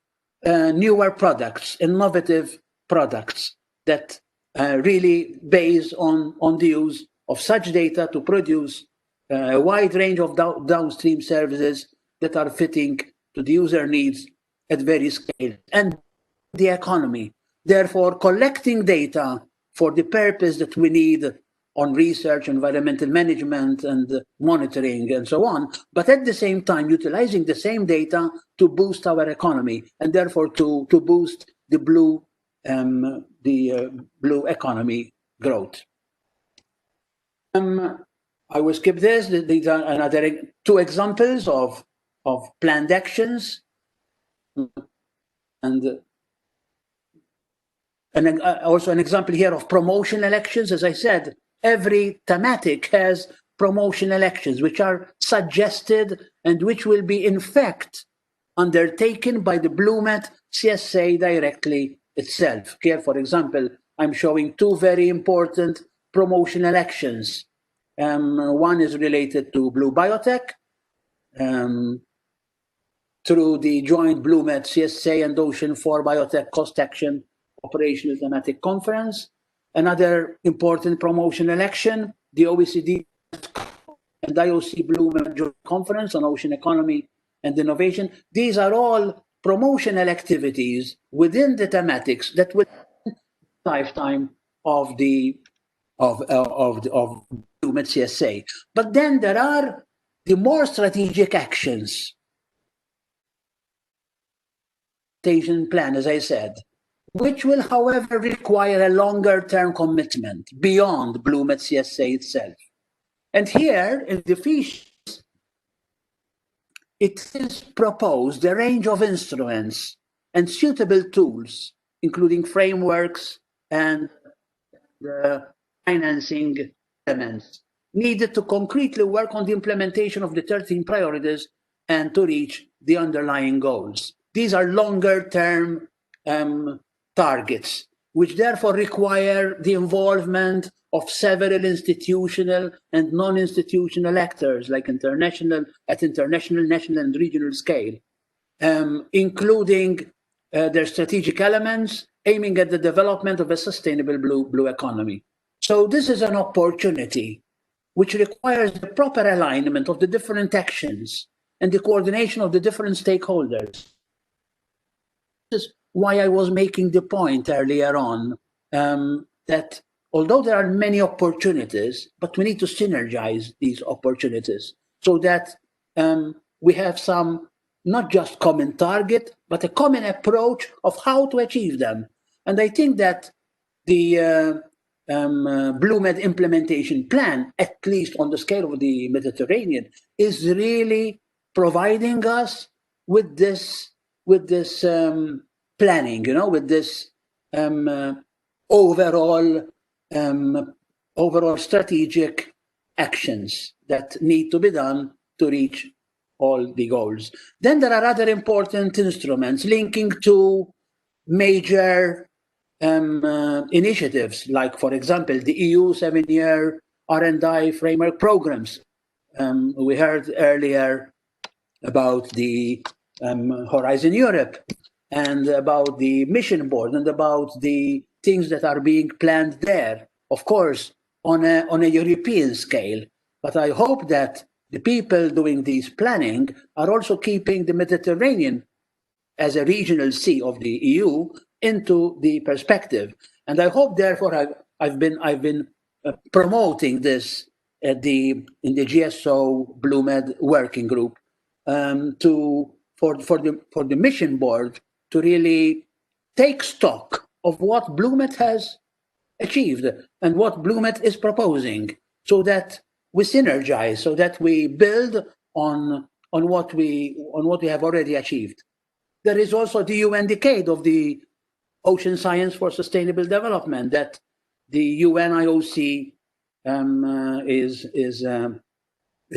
Speaker 8: newer products, innovative products that really base on the use of such data to produce a wide range of downstream services that are fitting to the user needs at various scales and the economy. Therefore, collecting data for the purpose that we need on research, environmental management, and monitoring, and so on, but at the same time, utilizing the same data to boost our economy, and therefore to boost the blue economy growth. I will skip this. These are another two examples of planned actions, and also an example here of promotional actions. As I said, every thematic has promotional actions which are suggested and which will be in fact undertaken by the BlueMed CSA directly itself. Here, for example, I'm showing two very important promotional actions. One is related to blue biotech through the joint BlueMed CSA and Ocean 4 Biotech Cost Action Operational Thematic Conference. Another important promotional action, the OECD and IOC BlueMed Joint Conference on Ocean Economy and Innovation. These are all promotional activities within the thematics that will lifetime of the BlueMed CSA. But then there are the more strategic actions. Plan, as I said, which will, however, require a longer-term commitment beyond BlueMed CSA itself. And here, in the fiche, it is proposed a range of instruments and suitable tools, including frameworks and the financing elements needed to concretely work on the implementation of the 13 priorities and to reach the underlying goals. These are longer-term targets, which therefore require the involvement of several institutional and non-institutional actors, like international, national, and regional scale, including their strategic elements, aiming at the development of a sustainable blue economy. So this is an opportunity which requires the proper alignment of the different actions and the coordination of the different stakeholders. This is why I was making the point earlier on that although there are many opportunities, but we need to synergize these opportunities so that we have some, not just common target, but a common approach of how to achieve them. And I think that the BlueMed implementation plan, at least on the scale of the Mediterranean, is really providing us with this planning, with this overall strategic actions that need to be done to reach all the goals. Then there are other important instruments linking to major initiatives, like, for example, the EU 7-year Rndi framework programs. We heard earlier about the Horizon Europe and about the mission board and about the things that are being planned there, of course, on a European scale. But I hope that the people doing this planning are also keeping the Mediterranean as a regional sea of the EU into the perspective. And I hope, therefore, I've been promoting this in the GSO BlueMed working group for the mission board to really take stock of what BlueMed has achieved and what BlueMed is proposing, so that we synergize, so that we build on what we have already achieved. There is also the UN Decade of the Ocean Science for Sustainable Development that the UN IOC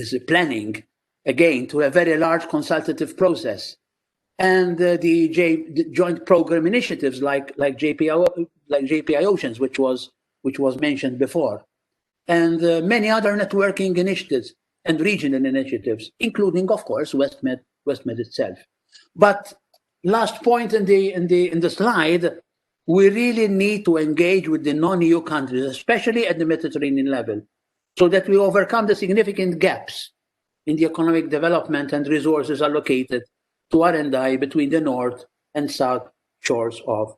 Speaker 8: is planning, again, to a very large consultative process. And the joint program initiatives like JPI Oceans, which was mentioned before, and many other networking initiatives and regional initiatives, including, of course, Westmead itself. But last point in the slide, we really need to engage with the non-EU countries, especially at the Mediterranean level, so that we overcome the significant gaps in the economic development and resources allocated to Rndi between the north and south shores of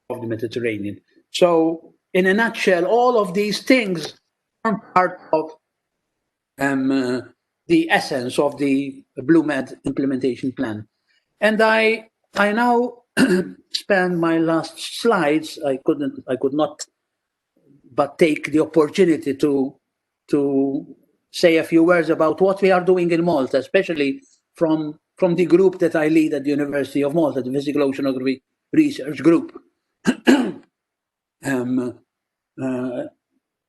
Speaker 8: the Mediterranean. So in a nutshell, all of these things are part of the essence of the BlueMed implementation plan. And I now spend my last slides. I could not but take the opportunity to say a few words about what we are doing in Malta, especially from the group that I lead at the University of Malta, the Physical Oceanography Research Group.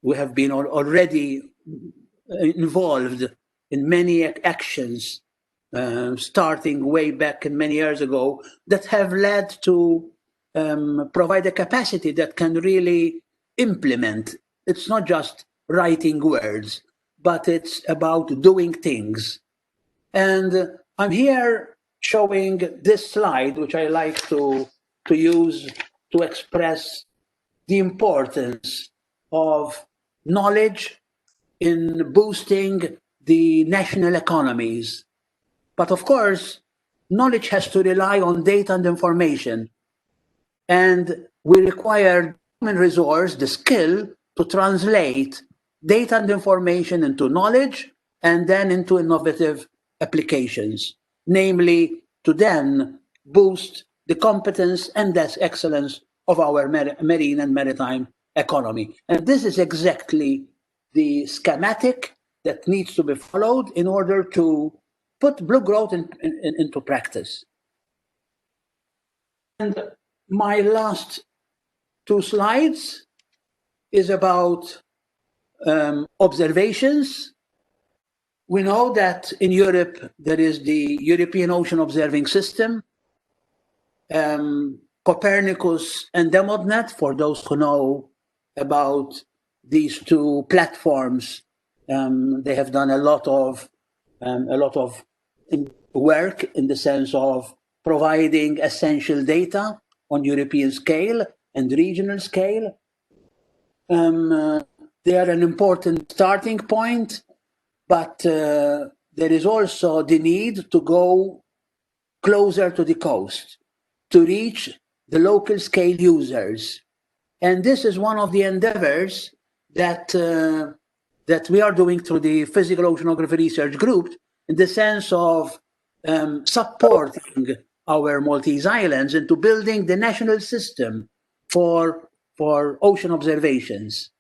Speaker 8: We have been already involved in many actions, starting way back and many years ago, that have led to provide a capacity that can really implement. It's not just writing words, but it's about doing things. And I'm here showing this slide, which I like to use to express the importance of knowledge in boosting the national economies. But of course, knowledge has to rely on data and information. And we require human resource, the skill, to translate data and information into knowledge and then into innovative applications, namely to then boost the competence and thus excellence of our marine and maritime economy. And this is exactly the schematic that needs to be followed in order to put blue growth into practice. And my last two slides is about observations. We know that in Europe, there is the European Ocean Observing System, Copernicus and Demodnet, for those who know about these two platforms. They have done a lot of work in the sense of providing essential data on European scale and regional scale. They are an important starting point, but there is also the need to go closer to the coast, to reach the local scale users. And this is one of the endeavors that we are doing through the Physical Oceanography Research Group, in the sense of supporting our Maltese islands into building the national system for ocean observations.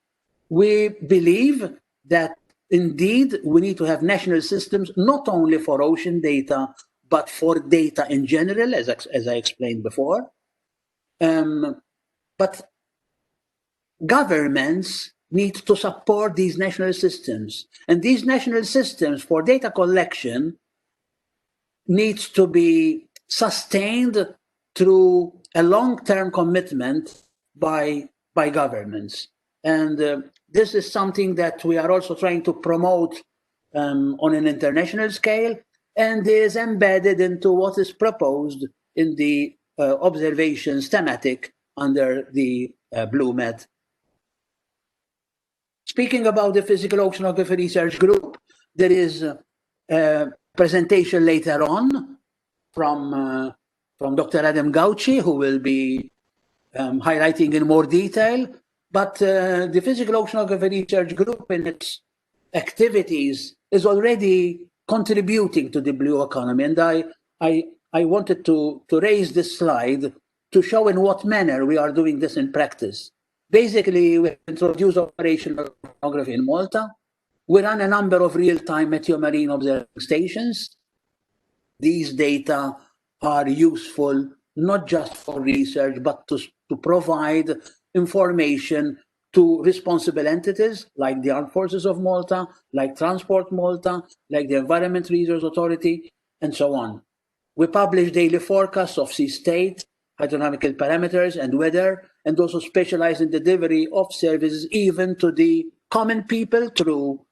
Speaker 8: We believe that indeed we need to have national systems, not only for ocean data, but for data in general, as I explained before. But governments need to support these national systems. And these national systems for data collection needs to be sustained through a long-term commitment by governments. And this is something that we are also trying to promote on an international scale, and is embedded into what is proposed in the observations thematic under the BlueMed. Speaking about the Physical Oceanography Research Group, there is a presentation later on from Dr. Adam Gauci, who will be highlighting in more detail. But the Physical Oceanography Research Group in its activities is already contributing to the blue economy. And I wanted to raise this slide to show in what manner we are doing this in practice. Basically, we introduced operational oceanography in Malta. We run a number of real-time meteomarine observing stations. These data are useful not just for research, but to provide information to responsible entities like the Armed Forces of Malta, like Transport Malta, like the Environment Resource Authority, and so on. We publish daily forecasts of sea state, hydrodynamical parameters, and weather, and also specialize in the delivery of services even to the common people through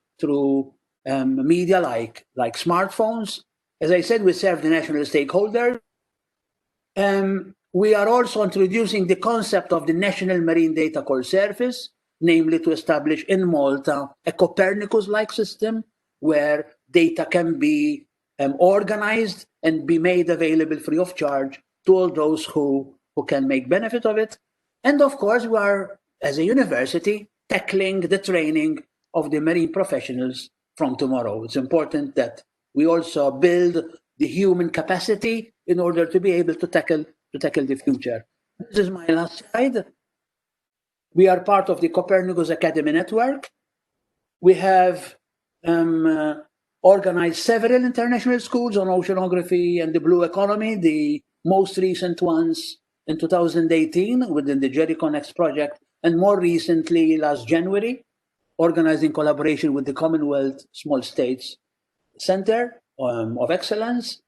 Speaker 8: media like smartphones. As I said, we serve the national stakeholders. We are also introducing the concept of the National Marine Data Core Service, namely to establish in Malta a Copernicus-like system where data can be organized and be made available free of charge to all those who can make benefit of it. And of course, we are, as a university, tackling the training of the marine professionals from tomorrow. It's important that we also build the human capacity in order to be able to tackle the future. This is my last slide. We are part of the Copernicus Academy Network. We have organized several international schools on oceanography and the blue economy, the most recent ones in 2018 within the Jericho Next project, and more recently last January, organized in collaboration with the Commonwealth Small States Center of Excellence,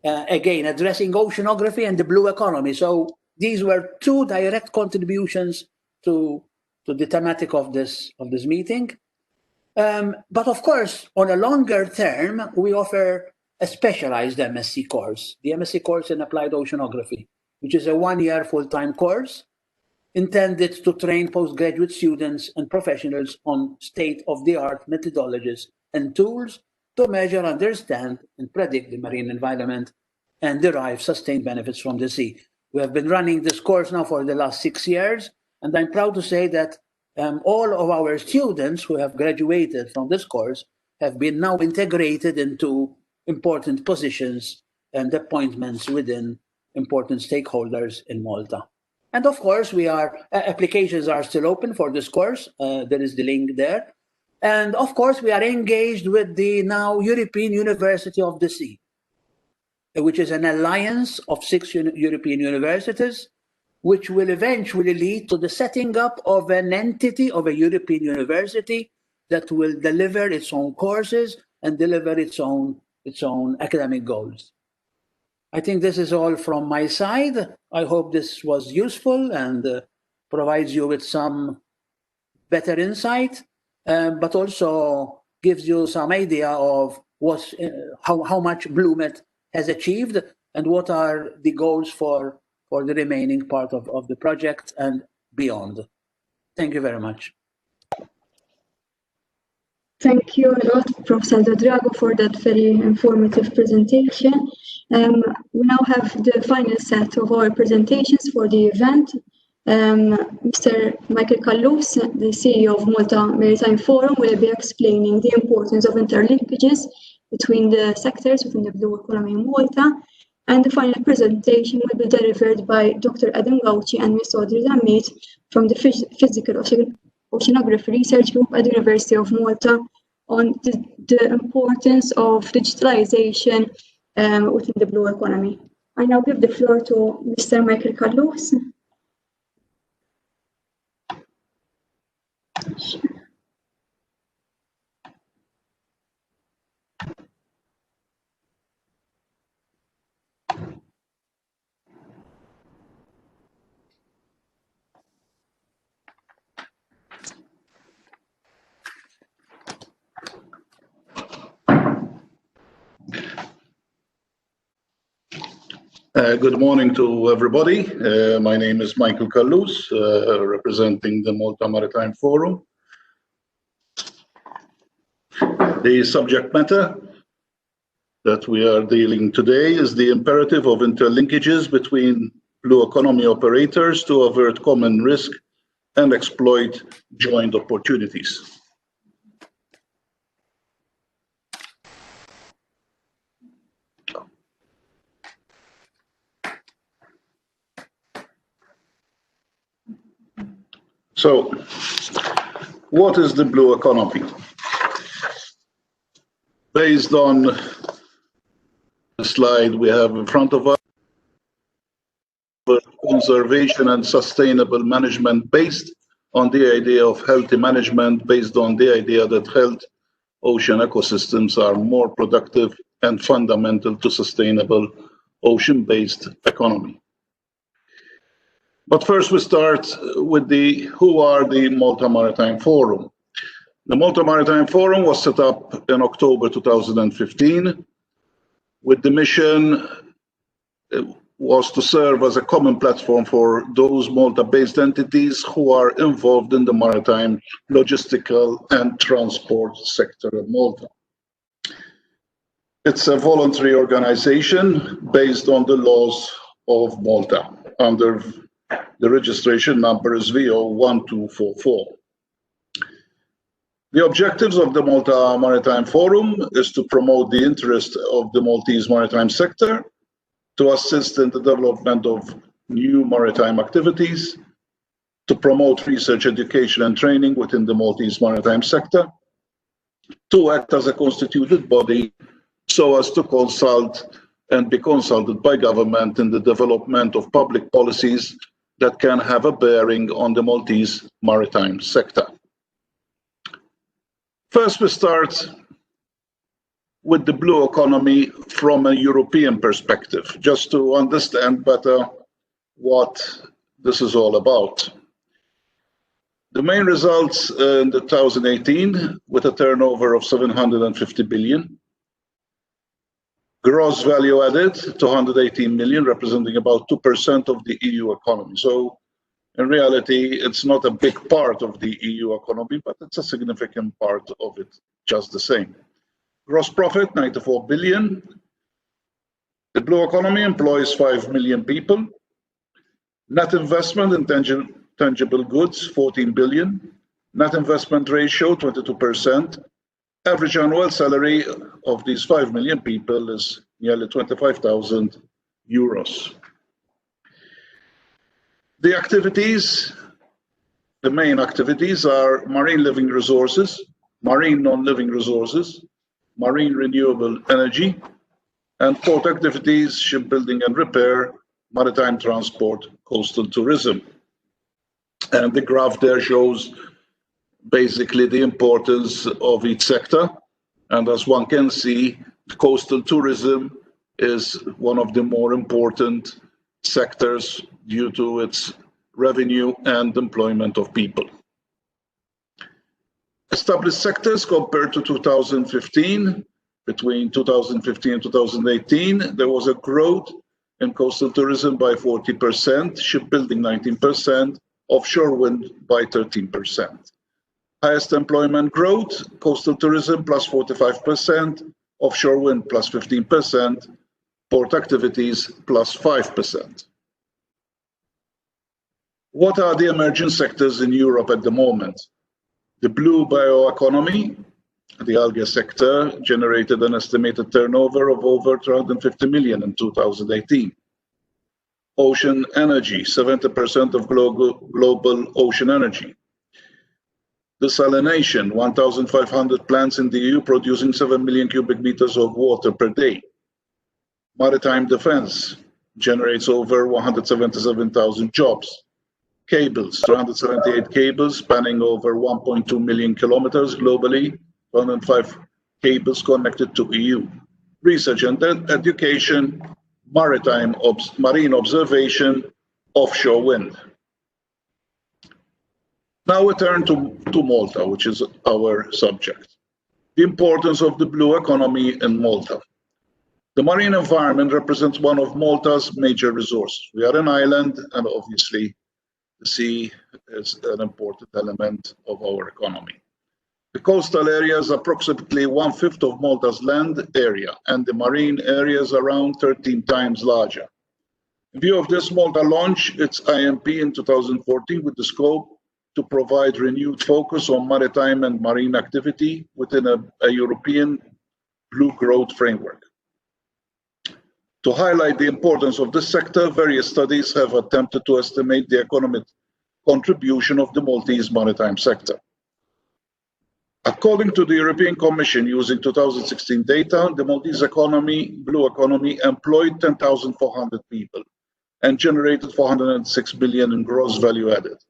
Speaker 8: again, addressing oceanography and the blue economy. So these were two direct contributions to the thematic of this meeting. But of course, on a longer term, we offer a specialized MSc course, the MSc course in Applied Oceanography, which is a one-year full-time course intended to train postgraduate students and professionals on state-of-the-art methodologies and tools to measure, understand, and predict the marine environment and derive sustained benefits from the sea. We have been running this course now for the last 6 years, and I'm proud to say that all of our students who have graduated from this course have been now integrated into important positions and appointments within important stakeholders in Malta. And of course, applications are still open for this course. There is the link there. And of course, we are engaged with the now European University of the Sea, which is an alliance of 6 European universities, which will eventually lead to the setting up of an entity of a European university that will deliver its own courses and deliver its own academic goals. I think this is all from my side. I hope this was useful and provides you with some better insight, but also gives you some idea of how much BlueMed has achieved and what are the goals for the remaining part of the project and beyond. Thank you very much.
Speaker 1: Thank you a lot, Professor Drago, for that very informative presentation. We now have the final set of our presentations for the event. Mr. Michael Kallus, the CEO of Malta Maritime Forum, will be explaining the importance of interlinkages between the sectors within the blue economy in Malta. And the final presentation will be delivered by Dr. Adam Gauci and Ms. Audrey Zamit from the Physical Oceanography Research Group at the University of Malta on the importance of digitalization within the blue economy. I now give the floor to Mr. Michael Kallus.
Speaker 11: Good morning to everybody. My name is Michael Kallus, representing the Malta Maritime Forum. The subject matter that we are dealing today is the imperative of interlinkages between blue economy operators to avert common risk and exploit joint opportunities. So, what is the blue economy? Based on the slide we have in front of us, conservation and sustainable management based on the idea of healthy management, based on the idea that health ocean ecosystems are more productive and fundamental to sustainable ocean-based economy. But first we start with who are the Malta Maritime Forum. The Malta Maritime Forum was set up in October 2015 with the mission was to serve as a common platform for those Malta-based entities who are involved in the maritime, logistical and transport sector of Malta. It's a voluntary organization based on the laws of Malta. Under the registration number is VO1244. The objectives of the Malta Maritime Forum is to promote the interest of the Maltese maritime sector, to assist in the development of new maritime activities, to promote research, education and training within the Maltese maritime sector, to act as a constituted body so as to consult and be consulted by government in the development of public policies that can have a bearing on the Maltese maritime sector. First, we start with the blue economy from a European perspective, just to understand better what this is all about. The main results in 2018, with a turnover of 750 billion, gross value added to 118 million, representing about 2% of the EU economy. So in reality, it's not a big part of the EU economy, but it's a significant part of it just the same. Gross profit, 94 billion. The blue economy employs 5 million people. Net investment in tangible goods, 14 billion. Net investment ratio, 22%. Average annual salary of these 5 million people is nearly 25,000 euros. The activities, the main activities are marine living resources, marine non-living resources, marine renewable energy, and port activities, shipbuilding and repair, maritime transport, coastal tourism. And the graph there shows basically the importance of each sector. And as one can see, coastal tourism is one of the more important sectors due to its revenue and employment of people. Established sectors compared to 2015, between 2015 and 2018, there was a growth in coastal tourism by 40%, shipbuilding 19%, offshore wind by 13%. Highest employment growth, coastal tourism plus 45%, offshore wind plus 15%, port activities plus 5%. What are the emerging sectors in Europe at the moment? The blue bioeconomy, the algae sector, generated an estimated turnover of over 250 million in 2018. Ocean energy, 70% of global ocean energy. Desalination, 1,500 plants in the EU producing 7 million cubic meters of water per day. Maritime defense generates over 177,000 jobs. Cables, 278 cables spanning over 1.2 million kilometers globally, 105 cables connected to EU. Research and education, marine observation, offshore wind. Now we turn to Malta, which is our subject. The importance of the blue economy in Malta. The marine environment represents one of Malta's major resources. We are an island, and obviously the sea is an important element of our economy. The coastal area is approximately 1/5 of Malta's land area, and the marine area is around 13 times larger. In view of this, Malta launched its IMP in 2014 with the scope to provide renewed focus on maritime and marine activity within a European blue growth framework. To highlight the importance of this sector, various studies have attempted to estimate the economic contribution of the Maltese maritime sector. According to the European Commission, using 2016 data, the Maltese blue economy, employed 10,400 people and generated 406 billion in gross value added.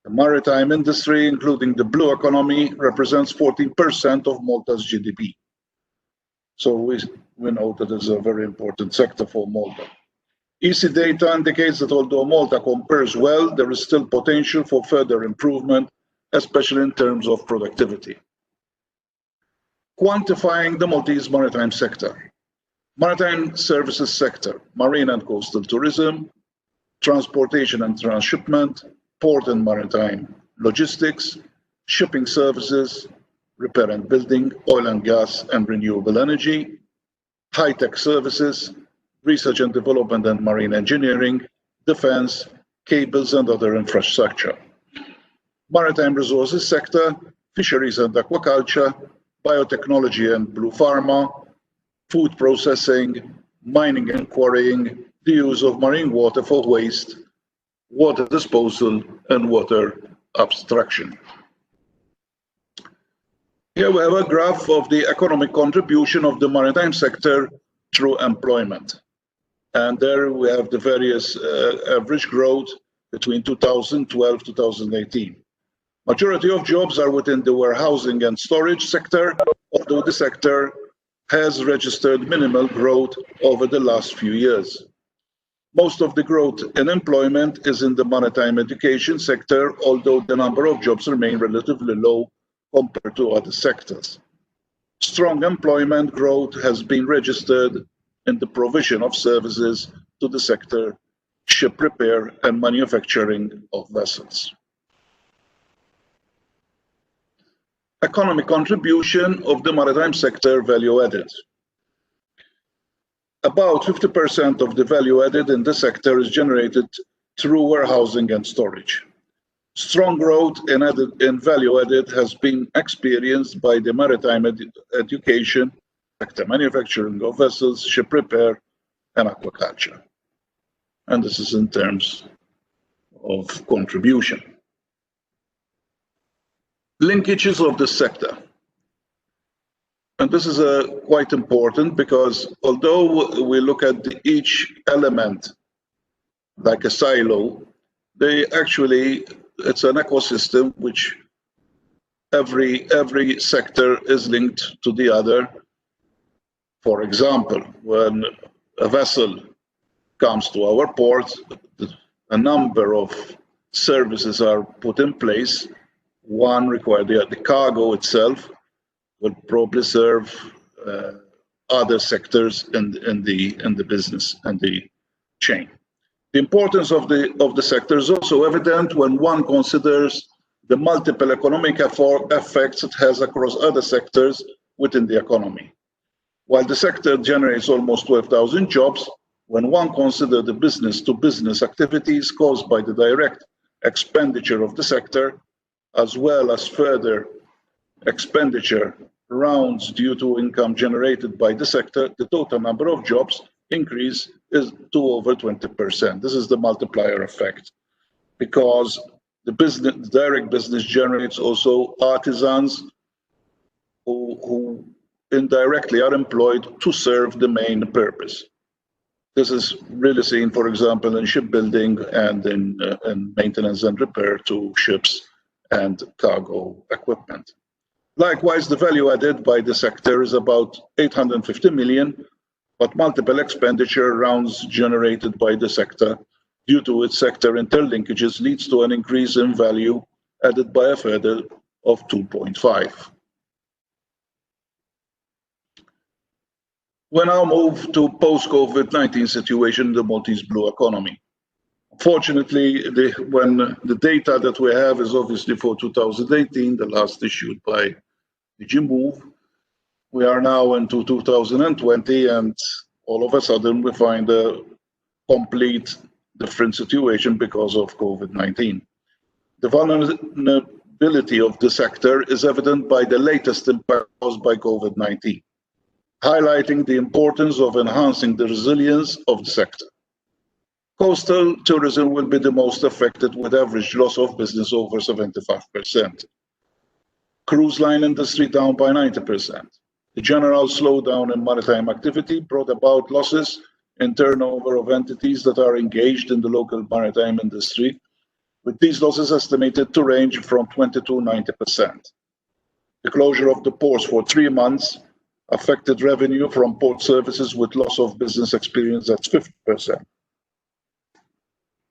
Speaker 11: The maritime industry, including the blue economy, represents 14% of Malta's GDP. So we know that it's a very important sector for Malta. EC data indicates that although Malta compares well, there is still potential for further improvement, especially in terms of productivity. Quantifying the Maltese maritime sector. Maritime services sector, marine and coastal tourism, transportation and transshipment, port and maritime logistics, shipping services, repair and building, oil and gas and renewable energy, high-tech services, research and development and marine engineering, defense, cables and other infrastructure. Maritime resources sector, fisheries and aquaculture, biotechnology and blue pharma, food processing, mining and quarrying, the use of marine water for waste, water disposal, and water abstraction. Here we have a graph of the economic contribution of the maritime sector through employment. And there we have the various average growth between 2012 to 2018. Majority of jobs are within the warehousing and storage sector, although the sector has registered minimal growth over the last few years. Most of the growth in employment is in the maritime education sector, although the number of jobs remain relatively low compared to other sectors. Strong employment growth has been registered in the provision of services to the sector, ship repair and manufacturing of vessels. Economic contribution of the maritime sector value added. About 50% of the value added in the sector is generated through warehousing and storage. Strong growth in value added has been experienced by the maritime education sector, manufacturing of vessels, ship repair, and aquaculture. And this is in terms of contribution. Linkages of the sector. And this is quite important because although we look at each element like a silo, it's an ecosystem which every sector is linked to the other. For example, when a vessel comes to our port, a number of services are put in place. One requires the cargo itself will probably serve other sectors in the business and the chain. The importance of the sector is also evident when one considers the multiple economic effects it has across other sectors within the economy. While the sector generates almost 12,000 jobs, when one considers the business-to-business activities caused by the direct expenditure of the sector, as well as further expenditure rounds due to income generated by the sector, the total number of jobs increase is to over 20%. This is the multiplier effect, because the direct business generates also artisans who indirectly are employed to serve the main purpose. This is really seen, for example, in shipbuilding and in maintenance and repair to ships and cargo equipment. Likewise, the value added by the sector is about 850 million, but multiple expenditure rounds generated by the sector due to its sector interlinkages leads to an increase in value added by a further of 2.5. We now move to post-COVID-19 situation in the Maltese blue economy. Fortunately, the data that we have is obviously for 2018, the last issued by DigiMove. We are now into 2020, and all of a sudden we find a complete different situation because of COVID-19. The vulnerability of the sector is evident by the latest impact caused by COVID-19, highlighting the importance of enhancing the resilience of the sector. Coastal tourism will be the most affected, with average loss of business over 75%. Cruise line industry down by 90%. The general slowdown in maritime activity brought about losses in turnover of entities that are engaged in the local maritime industry, with these losses estimated to range from 20 to 90%. The closure of the ports for 3 months affected revenue from port services, with loss of business experience at 50%.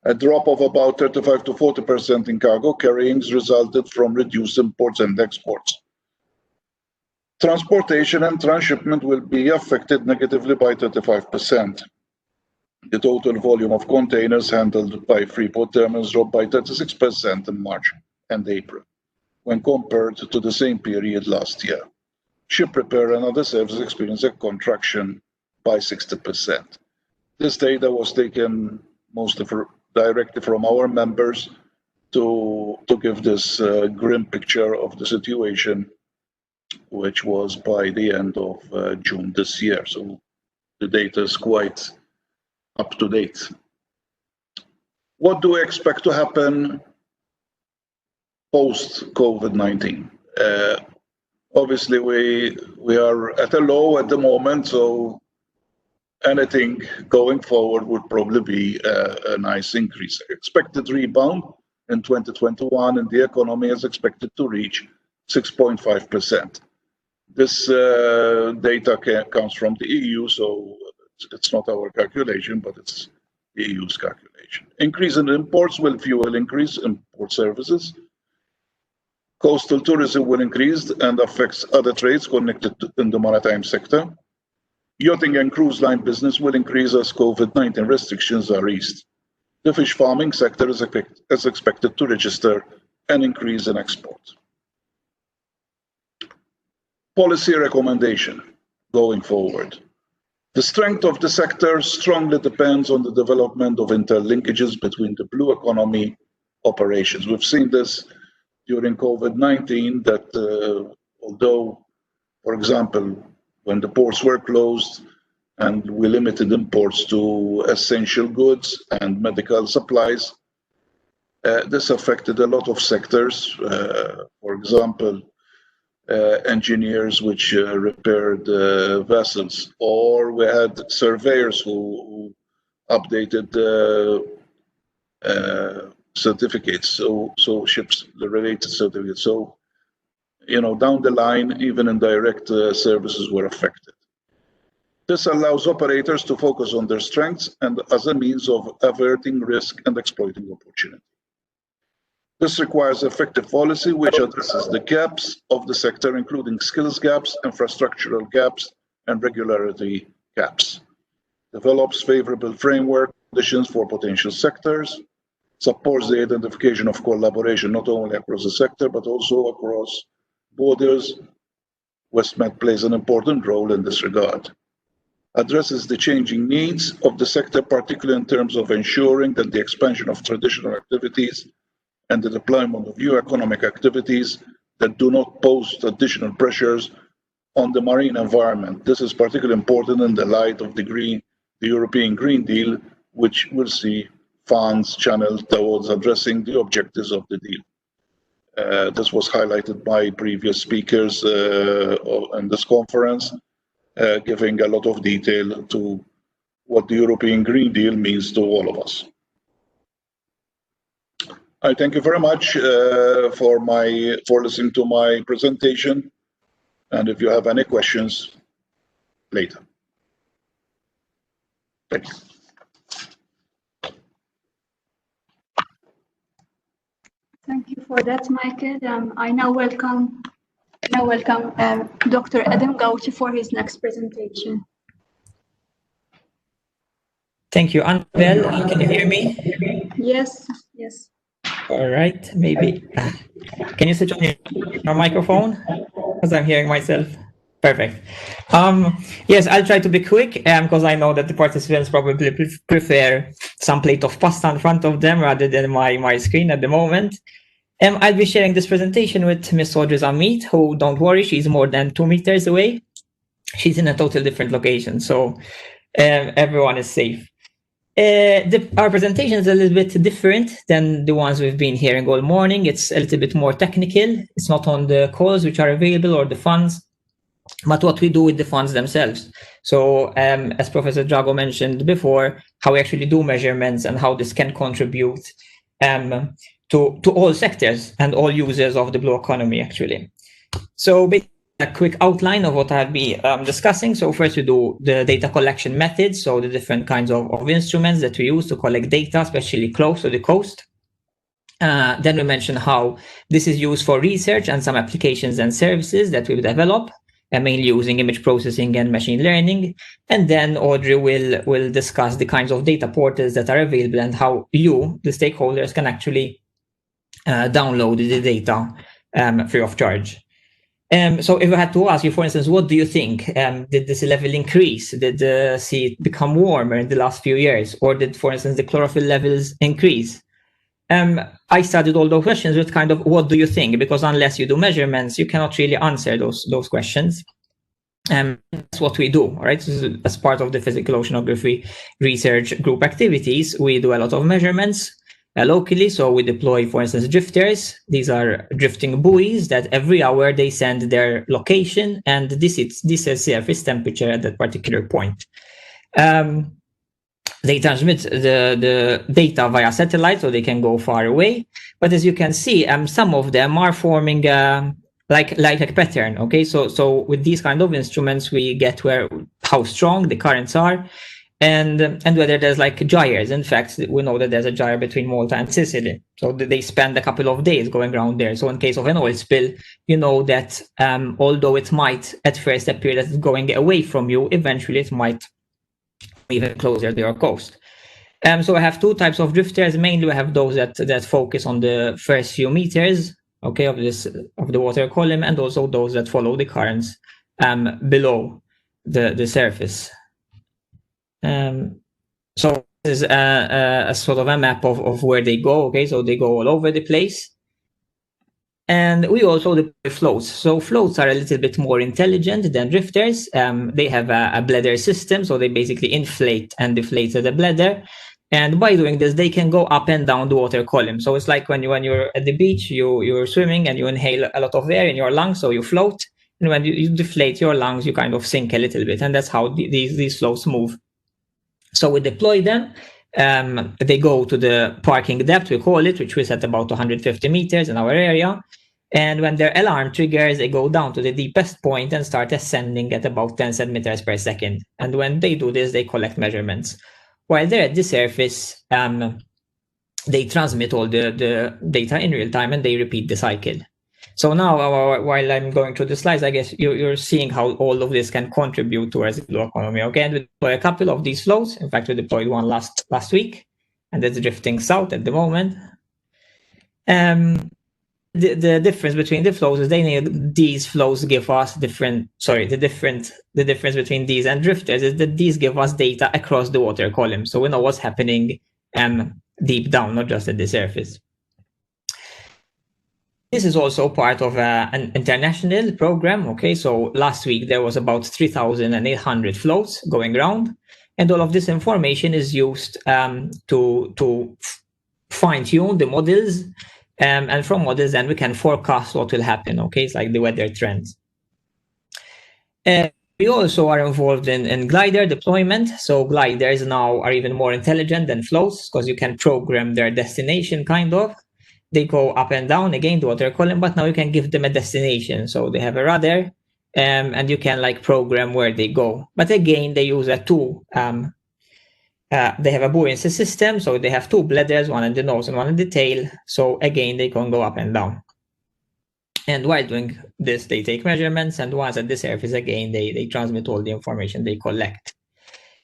Speaker 11: A drop of about 35 to 40% in cargo carryings resulted from reduced imports and exports. Transportation and transshipment will be affected negatively by 35%. The total volume of containers handled by Freeport terminals dropped by 36% in March and April, when compared to the same period last year. Ship repair and other services experienced a contraction by 60%. This data was taken mostly directly from our members to give this grim picture of the situation, which was by the end of June this year. So the data is quite up to date. What do we expect to happen post-COVID-19? Obviously, we are at a low at the moment, so anything going forward would probably be a nice increase. Expected rebound in 2021, and the economy is expected to reach 6.5%. This data comes from the EU, so it's not our calculation, but it's the EU's calculation. Increase in imports will fuel increase in port services. Coastal tourism will increase and affects other trades connected in the maritime sector. Yachting and cruise line business will increase as COVID-19 restrictions are eased. The fish farming sector is expected to register an increase in exports. Policy recommendation going forward. The strength of the sector strongly depends on the development of interlinkages between the blue economy operations. We've seen this during COVID-19 that although, for example, when the ports were closed and we limited imports to essential goods and medical supplies, this affected a lot of sectors. For example, engineers which repaired vessels, or we had surveyors who updated certificates, so ships, the related certificates. So, down the line, even indirect services were affected. This allows operators to focus on their strengths and as a means of averting risk and exploiting opportunity. This requires effective policy which addresses the gaps of the sector, including skills gaps, infrastructural gaps, and regularity gaps. Develops favorable framework conditions for potential sectors, supports the identification of collaboration not only across the sector but also across borders. WestMed plays an important role in this regard. Addresses the changing needs of the sector, particularly in terms of ensuring that the expansion of traditional activities and the deployment of new economic activities that do not pose additional pressures on the marine environment. This is particularly important in the light of the European Green Deal, which will see funds channeled towards addressing the objectives of the deal. This was highlighted by previous speakers in this conference, giving a lot of detail to what the European Green Deal means to all of us. I thank you very much for listening to my presentation, and if you have any questions, later. Thank you.
Speaker 1: Thank you for that, Michael. I now welcome Dr. Adam Gauci for his next presentation.
Speaker 7: Thank you. Annabelle, can you hear me?
Speaker 1: Yes.
Speaker 7: All right, maybe. Can you switch on your microphone? Because I'm hearing myself. Perfect. Yes, I'll try to be quick because I know that the participants probably prefer some plate of pasta in front of them rather than my screen at the moment. I'll be sharing this presentation with Miss Audrey Amit, who, don't worry, she's more than 2 meters away. She's in a totally different location, so everyone is safe. Our presentation is a little bit different than the ones we've been hearing all morning. It's a little bit more technical. It's not on the calls which are available or the funds, but what we do with the funds themselves. So as Professor Drago mentioned before, how we actually do measurements and how this can contribute to all sectors and all users of the blue economy, actually. So a quick outline of what I'll be discussing. So first we do the data collection methods, so the different kinds of instruments that we use to collect data, especially close to the coast. Then we mention how this is used for research and some applications and services that we develop, mainly using image processing and machine learning. And then Audrey will discuss the kinds of data portals that are available and how you, the stakeholders, can actually download the data free of charge. So if I had to ask you, for instance, what do you think? Did the sea level increase? Did the sea become warmer in the last few years? Or did, for instance, the chlorophyll levels increase? I studied all those questions with kind of, what do you think? Because unless you do measurements, you cannot really answer those questions. That's what we do, right? As part of the physical oceanography research group activities, we do a lot of measurements locally. So we deploy, for instance, drifters. These are drifting buoys that every hour they send their location, and this is surface temperature at that particular point. They transmit the data via satellite, so they can go far away. But as you can see, some of them are forming like a pattern. Okay, so with these kind of instruments, we get how strong the currents are, and whether there's like gyres. In fact, we know that there's a gyre between Malta and Sicily. So they spend a couple of days going around there. So in case of an oil spill, you know that although it might at first appear that it's going away from you, eventually it might even closer to your coast. So I have two types of drifters. Mainly we have those that focus on the first few meters, okay, of the water column, and also those that follow the currents below the surface. So this is a sort of a map of where they go. Okay, so they go all over the place. And we also deploy floats. So floats are a little bit more intelligent than drifters. They have a bladder system, so they basically inflate and deflate the bladder. And by doing this, they can go up and down the water column. So it's like when you're at the beach, you're swimming and you inhale a lot of air in your lungs, so you float. And when you deflate your lungs, you kind of sink a little bit. And that's how these floats move. So we deploy them. They go to the parking depth, we call it, which we set about 150 meters in our area. And when their alarm triggers, they go down to the deepest point and start ascending at about 10 centimeters per second. And when they do this, they collect measurements. While they're at the surface, they transmit all the data in real time and they repeat the cycle. So now, while I'm going through the slides, I guess you're seeing how all of this can contribute towards the blue economy. Okay, and we deploy a couple of these floats. In fact, we deployed one last week, and that's drifting south at the moment. The difference between the flows is these flows give us different. Sorry, the difference between these and drifters is that these give us data across the water column, so we know what's happening deep down, not just at the surface. This is also part of an international program. Okay, so last week there was about 3,800 floats going around, and all of this information is used to fine-tune the models, and from models then we can forecast what will happen. Okay, it's like the weather trends. We also are involved in glider deployment. So gliders now are even more intelligent than floats because you can program their destination kind of. They go up and down again the water column, but now you can give them a destination. So they have a rudder, and you can like program where they go. But again, they use a tool. They have a buoyancy system, so they have two bladders, one in the nose and one in the tail. So again, they can go up and down. And while doing this, they take measurements, and once at the surface, again, they transmit all the information they collect.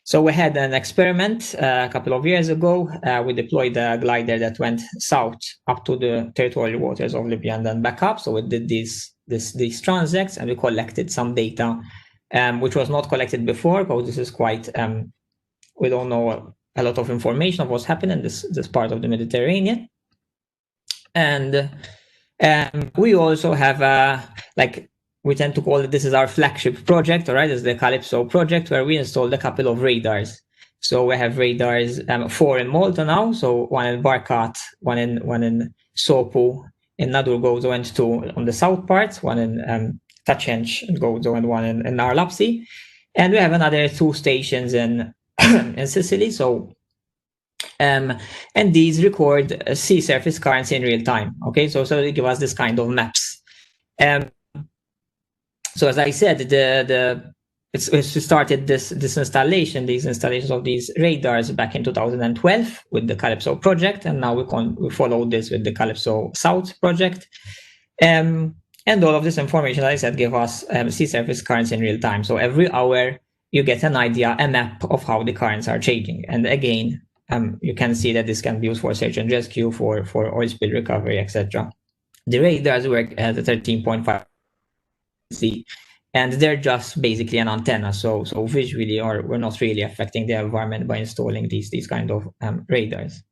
Speaker 7: So we had an experiment a couple of years ago. We deployed a glider that went south up to the territorial waters of Libya and then back up. So we did these transects, and we collected some data, which was not collected before, because this is quite, we don't know a lot of information of what's happening in this part of the Mediterranean. And we also have we tend to call it, this is our flagship project, all right? This is the Calypso project, where we installed a couple of radars. So we have radars, 4 in Malta now. So one in Barkat, one in Sopo, in Nadur Gozo, and 2 on the south part, one in Tachench and Gozo, and one in Narlapsi. And we have another 2 stations in in Sicily. So and these record sea surface currents in real time. Okay, so they give us this kind of maps. So as I said, we started these installations of these radars back in 2012 with the Calypso project, and now we follow this with the Calypso South project. And all of this information, as I said, give us sea surface currents in real time. So every hour you get an idea, a map of how the currents are changing. And again, you can see that this can be used for search and rescue, for oil spill recovery, etc. The radars work at 13.5 see. And they're just basically an antenna. So visually, or we're not really affecting the environment by installing these kind of radars.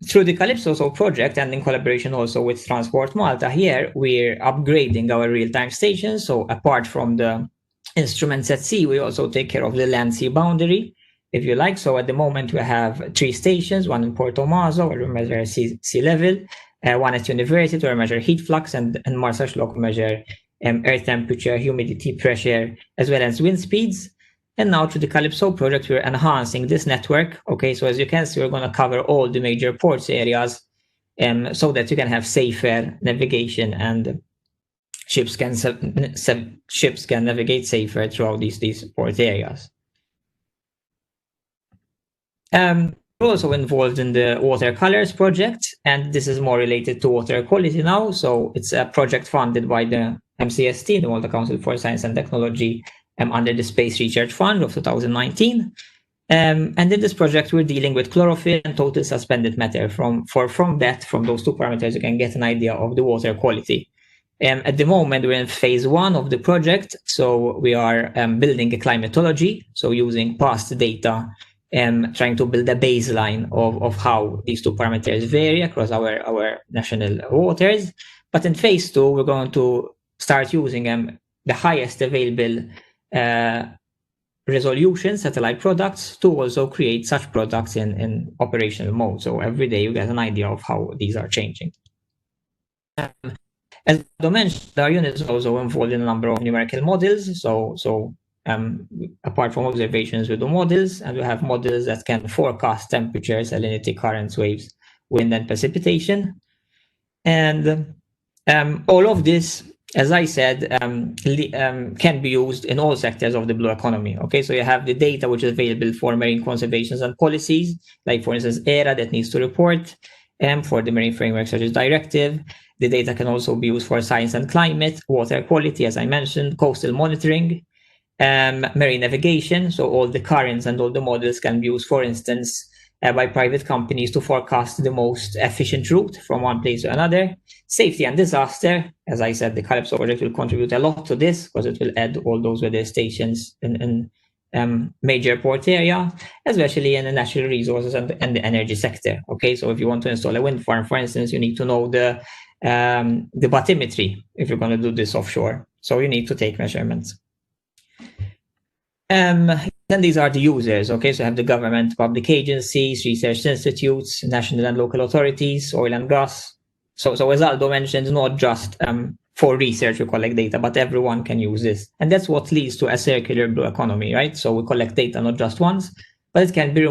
Speaker 7: Through the Calypso project and in collaboration also with Transport Malta, here we're upgrading our real-time stations. So apart from the instruments at sea, we also take care of the land-sea boundary, if you like. So at the moment we have 3 stations, one in Porto Maso where we measure sea level, one at University where we measure heat flux, and Marsashlock measure air temperature, humidity, pressure, as well as wind speeds. And now through the Calypso project, we're enhancing this network. Okay, so as you can see, we're going to cover all the major ports areas so that you can have safer navigation and ships can navigate safer throughout these port areas. We're also involved in the watercolors project, and this is more related to water quality now. So it's a project funded by the MCST, the Malta Council for Science and Technology, under the Space Research Fund of 2019. And in this project, we're dealing with chlorophyll and total suspended matter. From those 2 parameters, you can get an idea of the water quality. At the moment, we're in phase 1 of the project. So we are building a climatology, so using past data, trying to build a baseline of how these 2 parameters vary across our national waters. But in phase 2, we're going to start using the highest available resolution satellite products to also create such products in operational mode. So every day you get an idea of how these are changing. As I mentioned, our unit is also involved in a number of numerical models. So apart from observations, we do models, and we have models that can forecast temperature, salinity, currents, waves, wind, and precipitation. And all of this, as I said, can be used in all sectors of the blue economy. Okay, so you have the data which is available for marine conservation and policies, like for instance, ERA that needs to report for the Marine Framework Strategy Directive. The data can also be used for science and climate, water quality, as I mentioned, coastal monitoring, marine navigation. So all the currents and all the models can be used, for instance, by private companies to forecast the most efficient route from one place to another. Safety and disaster, as I said, the Calypso project will contribute a lot to this because it will add all those weather stations in major port area, especially in the natural resources and the energy sector. Okay, so if you want to install a wind farm, for instance, you need to know the bathymetry if you're going to do this offshore. So you need to take measurements. Then these are the users. Okay, so you have the government, public agencies, research institutes, national and local authorities, oil and gas. So as Aldo mentioned, not just for research we collect data, but everyone can use this. And that's what leads to a circular blue economy, right? So we collect data not just once, but it can be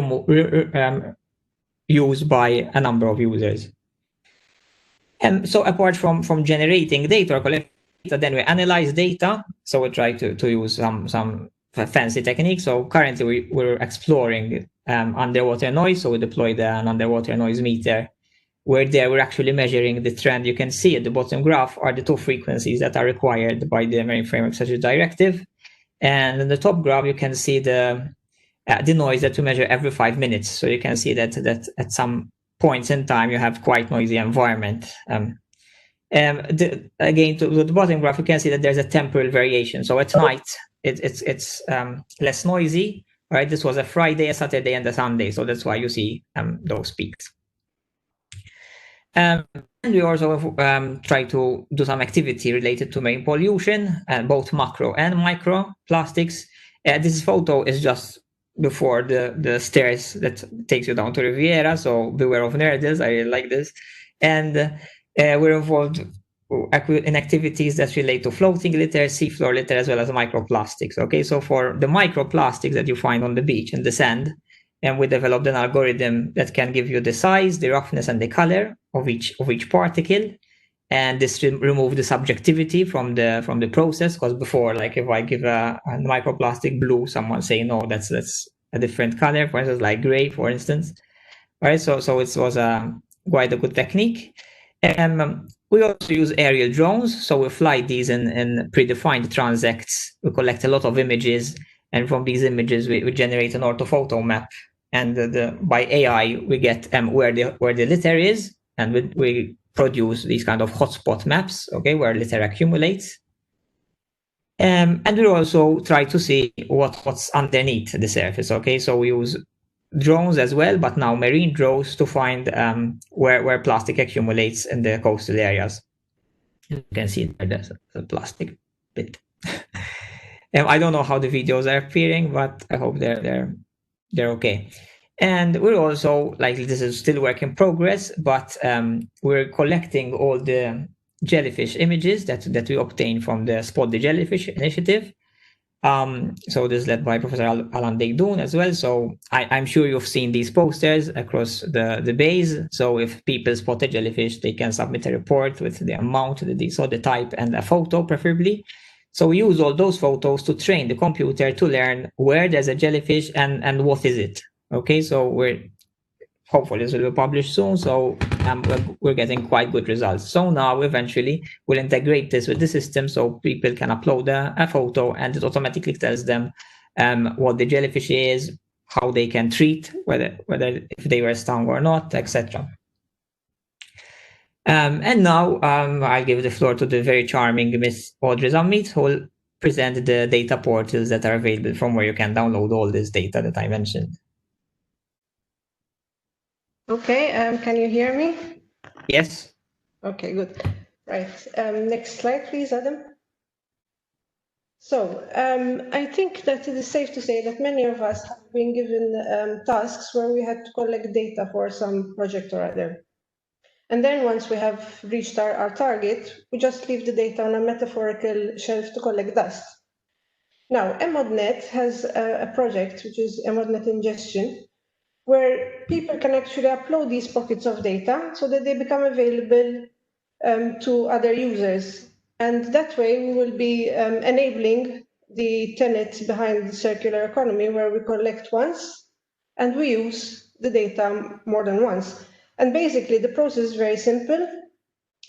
Speaker 7: used by a number of users. And so apart from generating data or collecting data, then we analyze data. So we try to use some fancy techniques. So currently we're exploring underwater noise. So we deployed an underwater noise meter, where there we're actually measuring the trend. You can see at the bottom graph are the 2 frequencies that are required by the Marine Framework Strategy Directive. And in the top graph, you can see the noise that we measure every 5 minutes. So you can see that at some points in time, you have quite noisy environment. Again, to the bottom graph, you can see that there's a temporal variation. So at night, it's less noisy, right? This was a Friday, a Saturday, and a Sunday. So that's why you see those peaks. And we also try to do some activity related to marine pollution, both macro and micro plastics. This photo is just before the stairs that takes you down to Riviera, so beware of nerdles. I really like this. And we're involved in activities that relate to floating litter, seafloor litter, as well as microplastics. Okay, so for the microplastics that you find on the beach and the sand, and we developed an algorithm that can give you the size, the roughness, and the color of each particle, and this remove the subjectivity from the process. Because before, like if I give a microplastic blue, someone say no, that's a different color, for instance, like gray, for instance. All right, so it was quite a good technique. We also use aerial drones, so we fly these in predefined transects. We collect a lot of images, and from these images we generate an orthophoto map. And by AI we get where the litter is, and we produce these kind of hotspot maps, okay, where litter accumulates. And we also try to see what's underneath the surface, okay? So we use drones as well, but now marine drones to find where plastic accumulates in the coastal areas. You can see there's a plastic bit. I don't know how the videos are appearing, but I hope they're okay. And we're also, like, this is still work in progress, but we're collecting all the jellyfish images that we obtained from the Spot the Jellyfish initiative. So this is led by Professor Alan Degdoon as well. So I'm sure you've seen these posters across the bays. So if people spot a jellyfish, they can submit a report with the amount that they saw, the type, and a photo preferably. So we use all those photos to train the computer to learn where there's a jellyfish and what is it. Okay, so hopefully this will be published soon. So we're getting quite good results. So now eventually we'll integrate this with the system so people can upload a photo and it automatically tells them what the jellyfish is, how they can treat, whether if they were stung or not, etc. And now I'll give the floor to the very charming Miss Audrey Zammit, who will present the data portals that are available from where you can download all this data that I mentioned.
Speaker 14: Okay, can you hear me?
Speaker 7: Yes.
Speaker 14: Okay, good. Right, next slide, please, Adam. So I think that it is safe to say that many of us have been given tasks where we had to collect data for some project or other. And then once we have reached our target, we just leave the data on a metaphorical shelf to collect dust. Now, ModNet has a project, which is ModNet Ingestion, where people can actually upload these pockets of data so that they become available to other users. And that way we will be enabling the tenet behind the circular economy, where we collect once and we use the data more than once. And basically the process is very simple.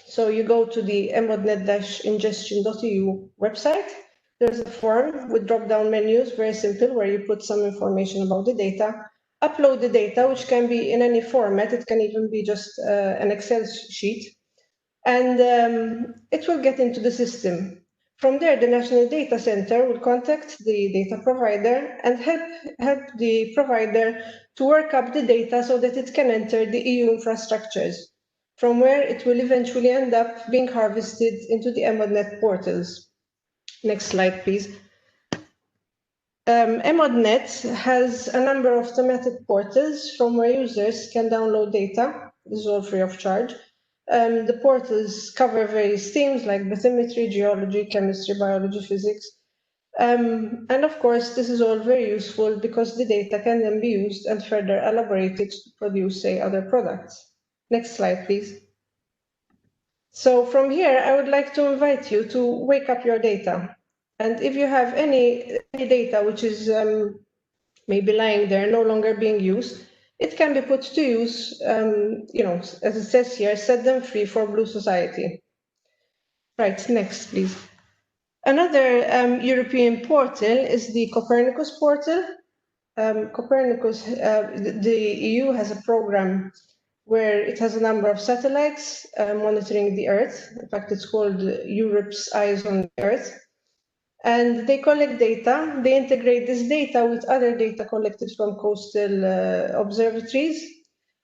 Speaker 14: So you go to the modnet-ingestion.eu website. There's a form with drop-down menus, very simple, where you put some information about the data, upload the data, which can be in any format. It can even be just an Excel sheet, and it will get into the system. From there, the National Data Center will contact the data provider and help the provider to work up the data so that it can enter the EU infrastructures, from where it will eventually end up being harvested into the ModNet portals. Next slide, please. ModNet has a number of thematic portals from where users can download data. This is all free of charge. The portals cover various themes like bathymetry, geology, chemistry, biology, physics. And of course, this is all very useful because the data can then be used and further elaborated to produce, say, other products. Next slide, please. So from here, I would like to invite you to wake up your data. And if you have any data which is maybe lying there, no longer being used, it can be put to use, you know, as it says here, set them free for Blue Society. Right, next, please. Another European portal is the Copernicus portal. Copernicus, the EU has a program where it has a number of satellites monitoring the Earth. In fact, it's called Europe's Eyes on the Earth. And they collect data, they integrate this data with other data collected from coastal observatories,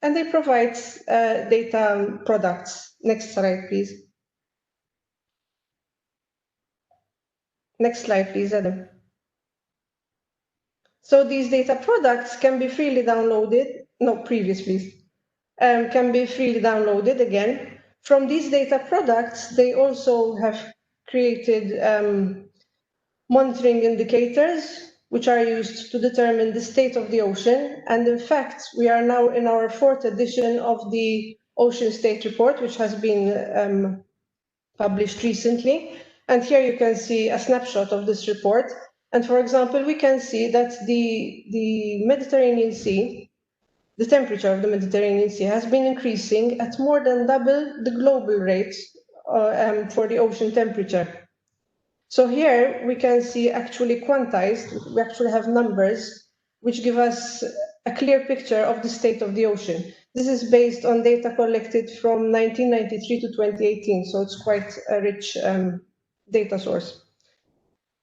Speaker 14: and they provide data products. Next slide, please. Next slide, please, Adam. So these data products can be freely downloaded, no, previous, please, can be freely downloaded again. From these data products, they also have created monitoring indicators, which are used to determine the state of the ocean. And in fact, we are now in our 4th edition of the Ocean State Report, which has been published recently. And here you can see a snapshot of this report. And for example, we can see that the Mediterranean Sea, the temperature of the Mediterranean Sea has been increasing at more than double the global rate for the ocean temperature. So here we can see actually quantized, we actually have numbers which give us a clear picture of the state of the ocean. This is based on data collected from 1993 to 2018, so it's quite a rich data source.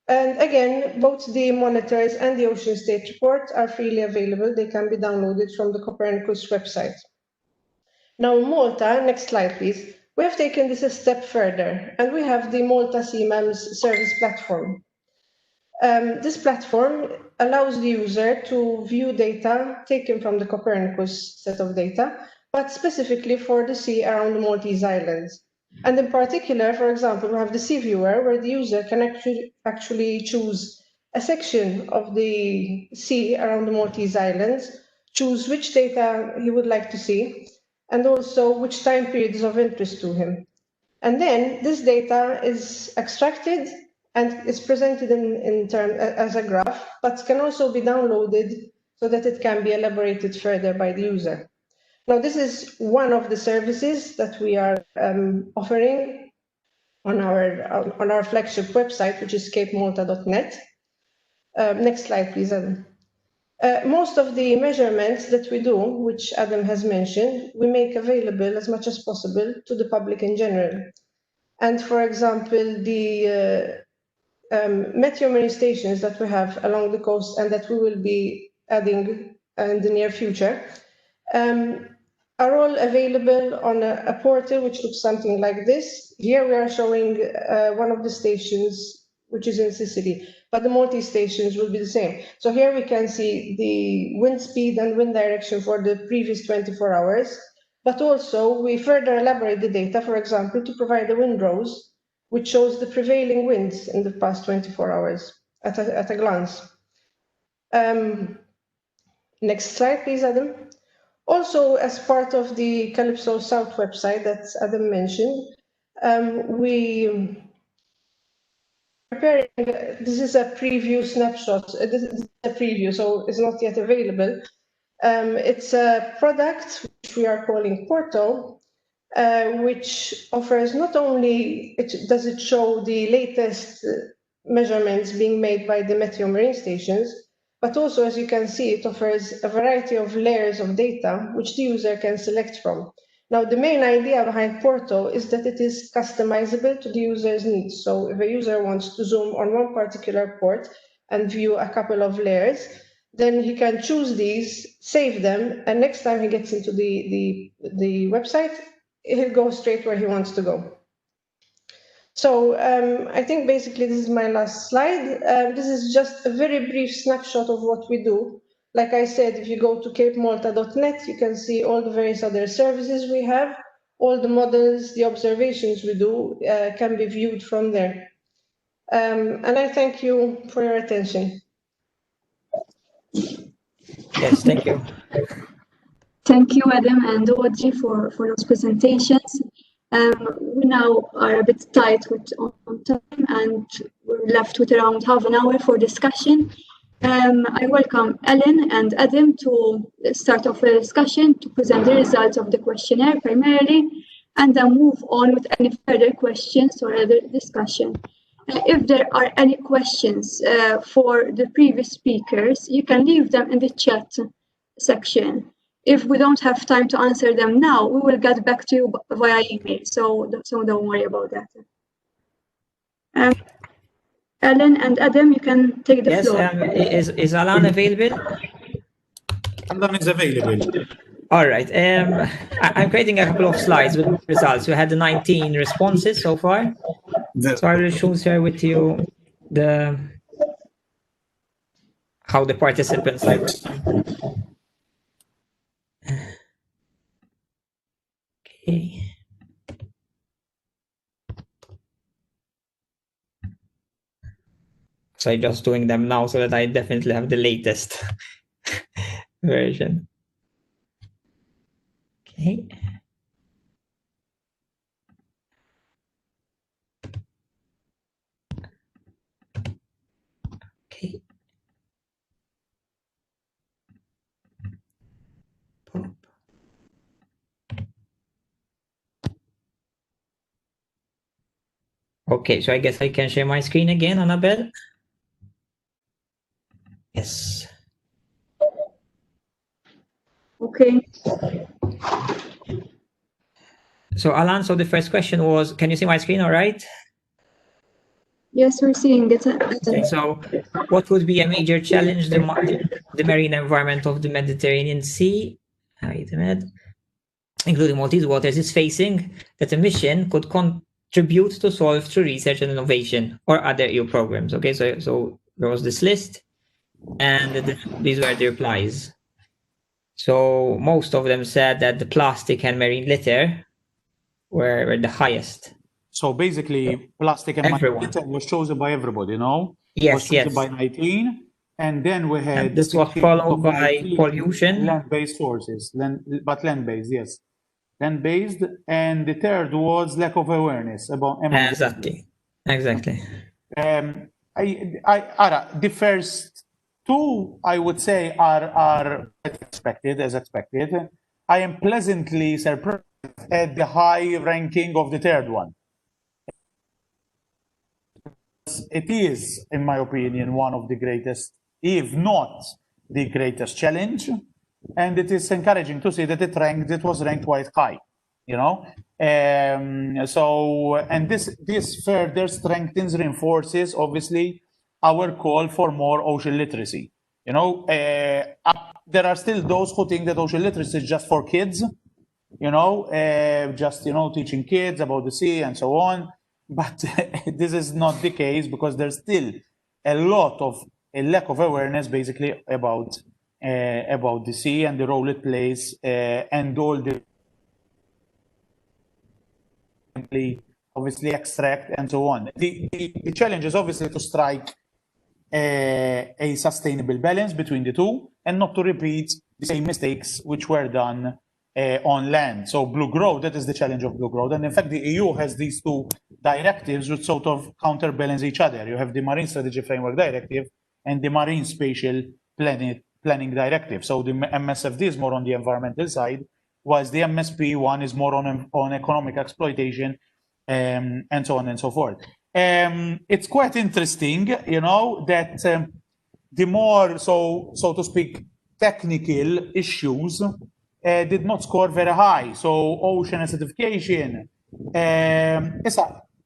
Speaker 14: And again, both the monitors and the ocean state report are freely available. They can be downloaded from the Copernicus website. Now, in Malta, next slide, please. We have taken this a step further, and we have the Malta CMAMS service platform. This platform allows the user to view data taken from the Copernicus set of data, but specifically for the sea around the Maltese islands. And in particular, for example, we have the Sea Viewer, where the user can actually choose a section of the sea around the Maltese islands, choose which data he would like to see, and also which time period is of interest to him. And then this data is extracted and is presented as a graph, but can also be downloaded so that it can be elaborated further by the user. Now, this is one of the services that we are offering on our flagship website, which is capemalta.net. Next slide, please, Adam. Most of the measurements that we do, which Adam has mentioned, we make available as much as possible to the public in general. And for example, the meteorology stations that we have along the coast and that we will be adding in the near future are all available on a portal which looks something like this. Here we are showing one of the stations, which is in Sicily, but the Maltese stations will be the same. So here we can see the wind speed and wind direction for the previous 24 hours, but also we further elaborate the data, for example, to provide a windrows, which shows the prevailing winds in the past 24 hours at a glance. Next slide, please, Adam. Also, as part of the Calypso South website that Adam mentioned, this is a preview snapshot. This is a preview, so it's not yet available. It's a product which we are calling Porto, which offers not only does it show the latest measurements being made by the Meteo Marine stations, but also, as you can see, it offers a variety of layers of data which the user can select from. Now, the main idea behind Porto is that it is customizable to the user's needs. So if a user wants to zoom on one particular port and view a couple of layers, then he can choose these, save them, and next time he gets into the website, he'll go straight where he wants to go. So I think basically this is my last slide. This is just a very brief snapshot of what we do. Like I said, if you go to capemalta.net, you can see all the various other services we have. All the models, the observations we do can be viewed from there. And I thank you for your attention.
Speaker 7: Yes, thank you.
Speaker 1: Thank you, Adam and Audrey, for those presentations. We now are a bit tight on time, and we're left with around half an hour for discussion. I welcome Ellen and Adam to start off a discussion to present the results of the questionnaire primarily, and then move on with any further questions or other discussion. If there are any questions for the previous speakers, you can leave them in the chat section. If we don't have time to answer them now, we will get back to you via email, so don't worry about that. Ellen and Adam, you can take the floor.
Speaker 7: Yes, is Alan available?
Speaker 9: Alan is available.
Speaker 7: All right. I'm creating a couple of slides with results. We had the 19 responses so far. So I will share with you how the participants like. Okay. So I'm just doing them now so that I definitely have the latest version. Okay. Okay. Pop. Okay, so I guess I can share my screen again, Annabelle. Yes.
Speaker 1: Okay.
Speaker 7: So Alan, so the first question was, can you see my screen all right?
Speaker 1: Yes, we're seeing it.
Speaker 7: Okay, so what would be a major challenge the marine environment of the Mediterranean Sea, including Maltese waters, is facing that a mission could contribute to solve through research and innovation or other EU programs? Okay, so there was this list, and these were the replies. So most of them said that the plastic and marine litter were the highest.
Speaker 9: So basically, plastic and marine litter was chosen by everybody, no?
Speaker 7: Yes,
Speaker 9: was chosen
Speaker 7: yes.
Speaker 9: by 19, and then we had
Speaker 7: And this was followed by pollution.
Speaker 9: Land-based sources, but land-based, yes. Land-based, and the third was lack of awareness about
Speaker 7: Exactly.
Speaker 9: The first two, I would say, are as expected. I am pleasantly surprised at the high ranking of the third one. It is, in my opinion, one of the greatest, if not the greatest challenge, and it is encouraging to see that it was ranked quite high, you know. And this further strengthens, reinforces, obviously, our call for more ocean literacy. You know, there are still those who think that ocean literacy is just for kids, you know, teaching kids about the sea and so on. But this is not the case, because there's still a lack of awareness, basically, about the sea and the role it plays, and all the obviously extract and so on. The challenge is obviously to strike a sustainable balance between the two, and not to repeat the same mistakes which were done on land. So blue growth, that is the challenge of blue growth. And in fact, the EU has these two directives which sort of counterbalance each other. You have the Marine Strategy Framework Directive and the Marine Spatial Planning Directive. So the MSFD is more on the environmental side, whilst the MSP one is more on economic exploitation, and so on and so forth. It's quite interesting, you know, that the more, so to speak, technical issues did not score very high. So ocean acidification.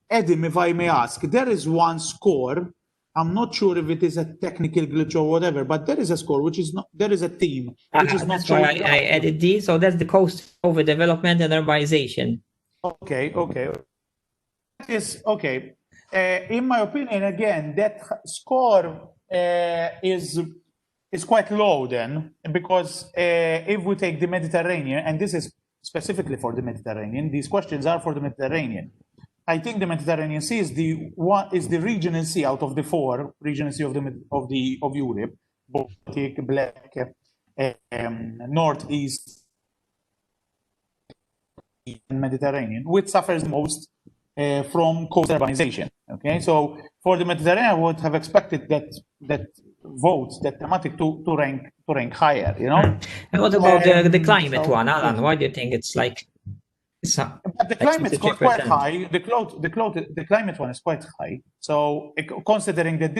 Speaker 9: Edim, if I may ask, there is one score. I'm not sure if it is a technical glitch or whatever, but there is a score which is not. There is a theme which is not.
Speaker 7: That's why I added these. So that's the coast overdevelopment and urbanization.
Speaker 9: Okay. Is okay. In my opinion, again, that score is quite low then, because if we take the Mediterranean, and this is specifically for the Mediterranean, these questions are for the Mediterranean. I think the Mediterranean Sea is the regional sea out of the four regional sea of Europe: Baltic, Black, Northeast, and Mediterranean, which suffers most from coastal urbanization. Okay, so for the Mediterranean, I would have expected that thematic to rank higher. You know.
Speaker 7: And what about the climate one, Alan? Why do you think it's like?
Speaker 9: But the climate is quite high. The climate one is quite high. So considering that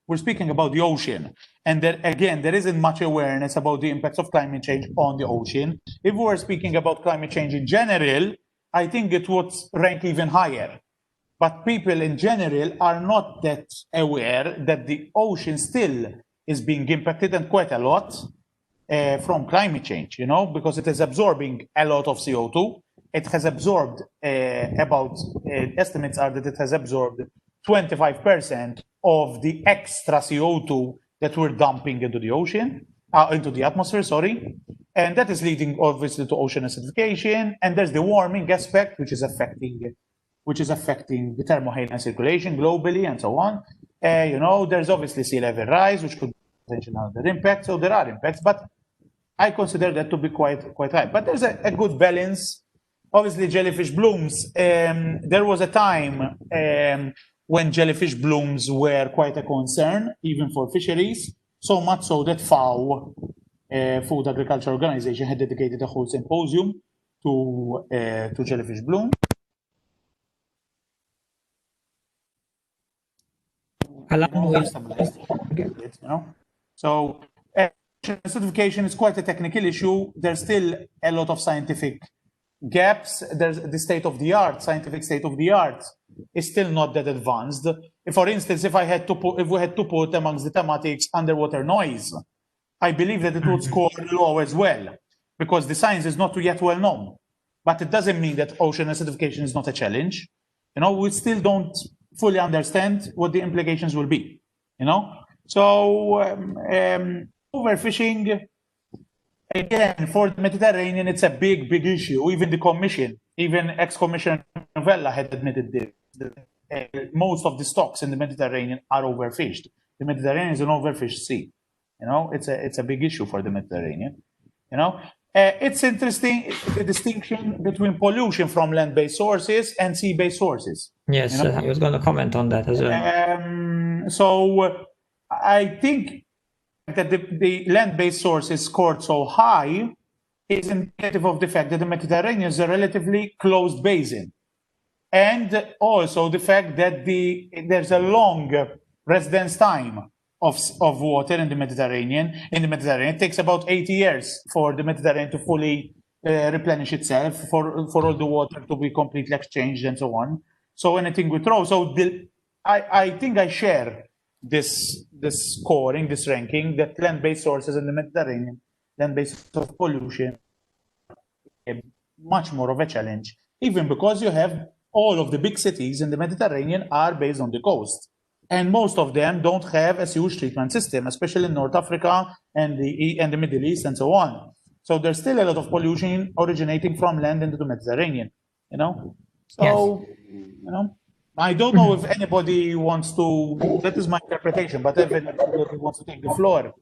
Speaker 9: we're speaking about the ocean, and that again there isn't much awareness about the impacts of climate change on the ocean. If we were speaking about climate change in general, I think it would rank even higher. But people in general are not that aware that the ocean still is being impacted, and quite a lot, from climate change, you know, because it is absorbing a lot of CO2. It has absorbed estimates are that it has absorbed 25% of the extra CO2 that we're dumping into the ocean, into the atmosphere, sorry. And that is leading obviously to ocean acidification. And there's the warming aspect, which is affecting the thermohaline circulation globally and so on. You know, there's obviously sea level rise, which could potentially have another impact. So there are impacts, but I consider that to be quite high. But there's a good balance. Obviously, jellyfish blooms. There was a time when jellyfish blooms were quite a concern, even for fisheries. So much so that FAO, Food Agriculture Organization, had dedicated a whole symposium to jellyfish bloom. You know, so acidification is quite a technical issue. There's still a lot of scientific gaps. There's the scientific state of the art is still not that advanced. For instance, if we had to put amongst the thematics underwater noise, I believe that it would score low as well, because the science is not yet well known. But it doesn't mean that ocean acidification is not a challenge. We still don't fully understand what the implications will be. So overfishing, again, for the Mediterranean, it's a big issue. Even the Commission, even ex-Commissioner Novella had admitted this. Most of the stocks in the Mediterranean are overfished. The Mediterranean is an overfished sea. It's a big issue for the Mediterranean. It's interesting, the distinction between pollution from land-based sources and sea-based sources.
Speaker 7: Yes, I was going to comment on that as well.
Speaker 9: So I think that the land-based sources scored so high is indicative of the fact that the Mediterranean is a relatively closed basin. And also the fact that there's a long residence time of water in the Mediterranean. It takes about 80 years for the Mediterranean to fully replenish itself, for all the water to be completely exchanged and so on. So anything we throw. So I think I share this scoring, this ranking, that land-based sources in the Mediterranean, land-based source of pollution, much more of a challenge, even because you have all of the big cities in the Mediterranean are based on the coast. And most of them don't have a sewage treatment system, especially in North Africa and the Middle East and so on. So there's still a lot of pollution originating from land into the Mediterranean, So,
Speaker 7: yes.
Speaker 9: I don't know if anybody wants to, that is my interpretation, but if anybody wants to take the floor.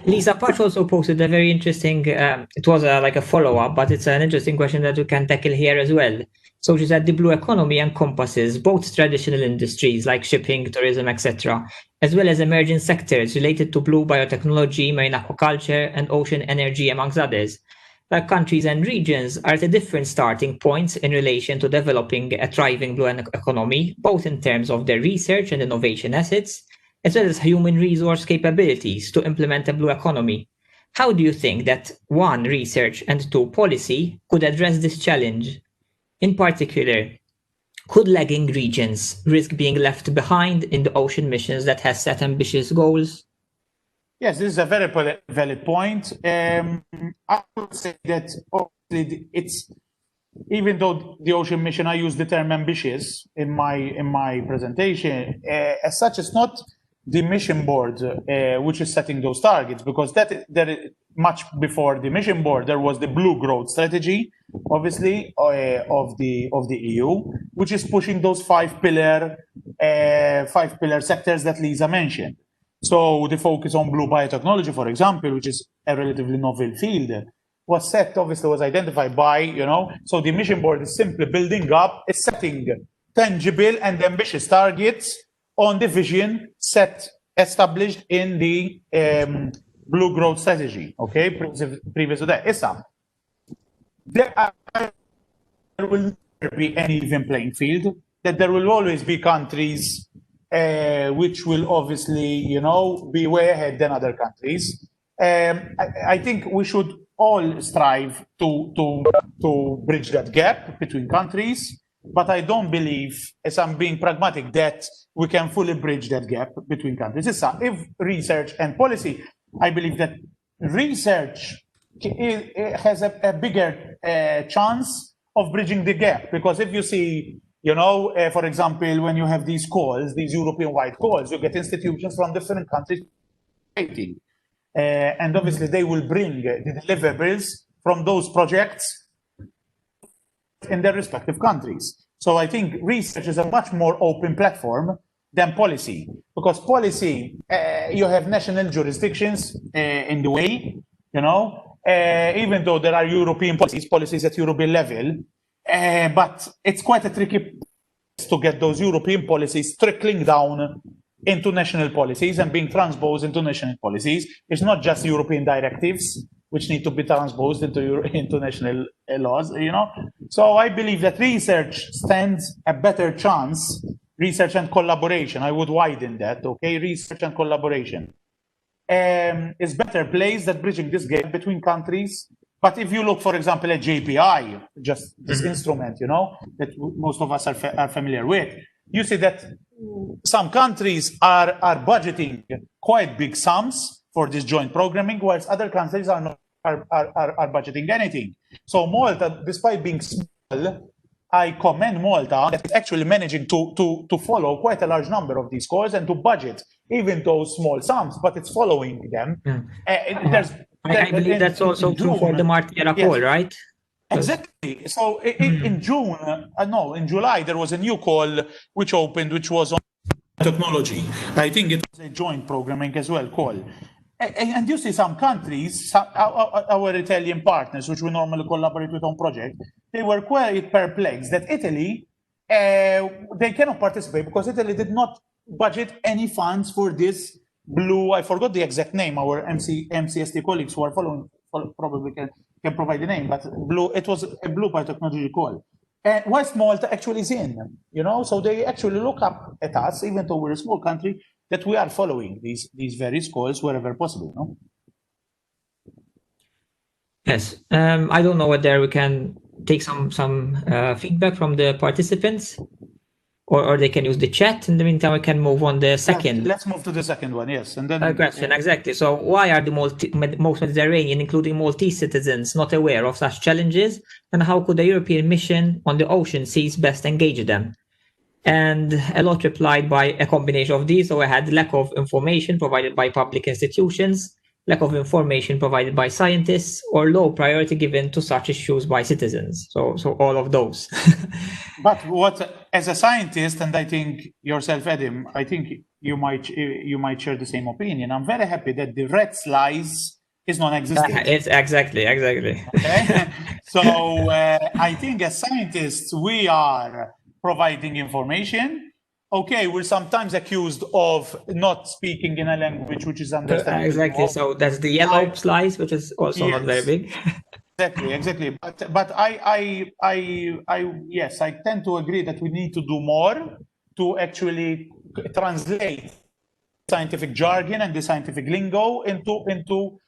Speaker 7: Lisa Patch also posted a very interesting, it was like a follow-up, but it's an interesting question that we can tackle here as well. So she said the blue economy encompasses both traditional industries like shipping, tourism, etc., as well as emerging sectors related to blue biotechnology, marine aquaculture, and ocean energy, amongst others. Like countries and regions are at different starting points in relation to developing a thriving blue economy, both in terms of their research and innovation assets, as well as human resource capabilities to implement a blue economy. How do you think that, one, research, and two, policy could address this challenge? In particular, could lagging regions risk being left behind in the ocean missions that has set ambitious goals?
Speaker 9: Yes, this is a very valid point. I would say that it's, even though the ocean mission, I use the term ambitious in my presentation, as such, it's not the mission board which is setting those targets, because that much before the mission board, there was the blue growth strategy, obviously, of the EU, which is pushing those five pillar sectors that Lisa mentioned. So the focus on blue biotechnology, for example, which is a relatively novel field, was identified by, so the mission board is simply building up, is setting tangible and ambitious targets on the vision established in the blue growth strategy, okay, previous to that. There will never be an even playing field, that there will always be countries which will obviously, be way ahead than other countries. I think we should all strive to bridge that gap between countries, but I don't believe, as I'm being pragmatic, that we can fully bridge that gap between countries. If research and policy, I believe that research has a bigger chance of bridging the gap, because if you see, for example, when you have these calls, these European-wide calls, you get institutions from different countries, and obviously they will bring the deliverables from those projects in their respective countries. So I think research is a much more open platform than policy, because policy, you have national jurisdictions in the way, even though there are European policies at European level, but it's quite a tricky to get those European policies trickling down into national policies and being transposed into national policies. It's not just European directives which need to be transposed into national laws, So I believe that research stands a better chance, research and collaboration. I would widen that, okay? Research and collaboration is better placed at bridging this gap between countries. But if you look, for example, at JPI, just this instrument, that most of us are familiar with, you see that some countries are budgeting quite big sums for this joint programming, whilst other countries are not budgeting anything. So Malta, despite being small, I commend Malta that it's actually managing to follow quite a large number of these calls and to budget even those small sums, but it's following them.
Speaker 7: I believe that's also true for the Martiera call, right?
Speaker 9: Exactly. So in July, there was a new call which opened, which was on technology. I think it was a joint programming as well call. And you see some countries, our Italian partners, which we normally collaborate with on project, they were quite perplexed that Italy, they cannot participate because Italy did not budget any funds for this blue, I forgot the exact name, our MCST colleagues who are following probably can provide the name, but blue, it was a blue biotechnology call. And West Malta actually is in, so they actually look up at us, even though we're a small country, that we are following these various calls wherever possible.
Speaker 7: Yes, I don't know whether we can take some feedback from the participants, or they can use the chat. In the meantime, we can move on the second.
Speaker 9: Let's move to the second one, yes. And then
Speaker 7: question, exactly. So why are the most Mediterranean, including Maltese citizens, not aware of such challenges? And how could a European mission on the ocean seas best engage them? And a lot replied by a combination of these. So I had lack of information provided by public institutions, lack of information provided by scientists, or low priority given to such issues by citizens. So all of those.
Speaker 9: But as a scientist, and I think yourself, Adam, I think you might share the same opinion. I'm very happy that the red slice is non-existent.
Speaker 7: It's exactly.
Speaker 9: Okay? So I think as scientists, we are providing information. Okay, we're sometimes accused of not speaking in a language which is understandable.
Speaker 7: Exactly. So that's the yellow slice, which is also not very big.
Speaker 9: Exactly. But I tend to agree that we need to do more to actually translate scientific jargon and the scientific lingo into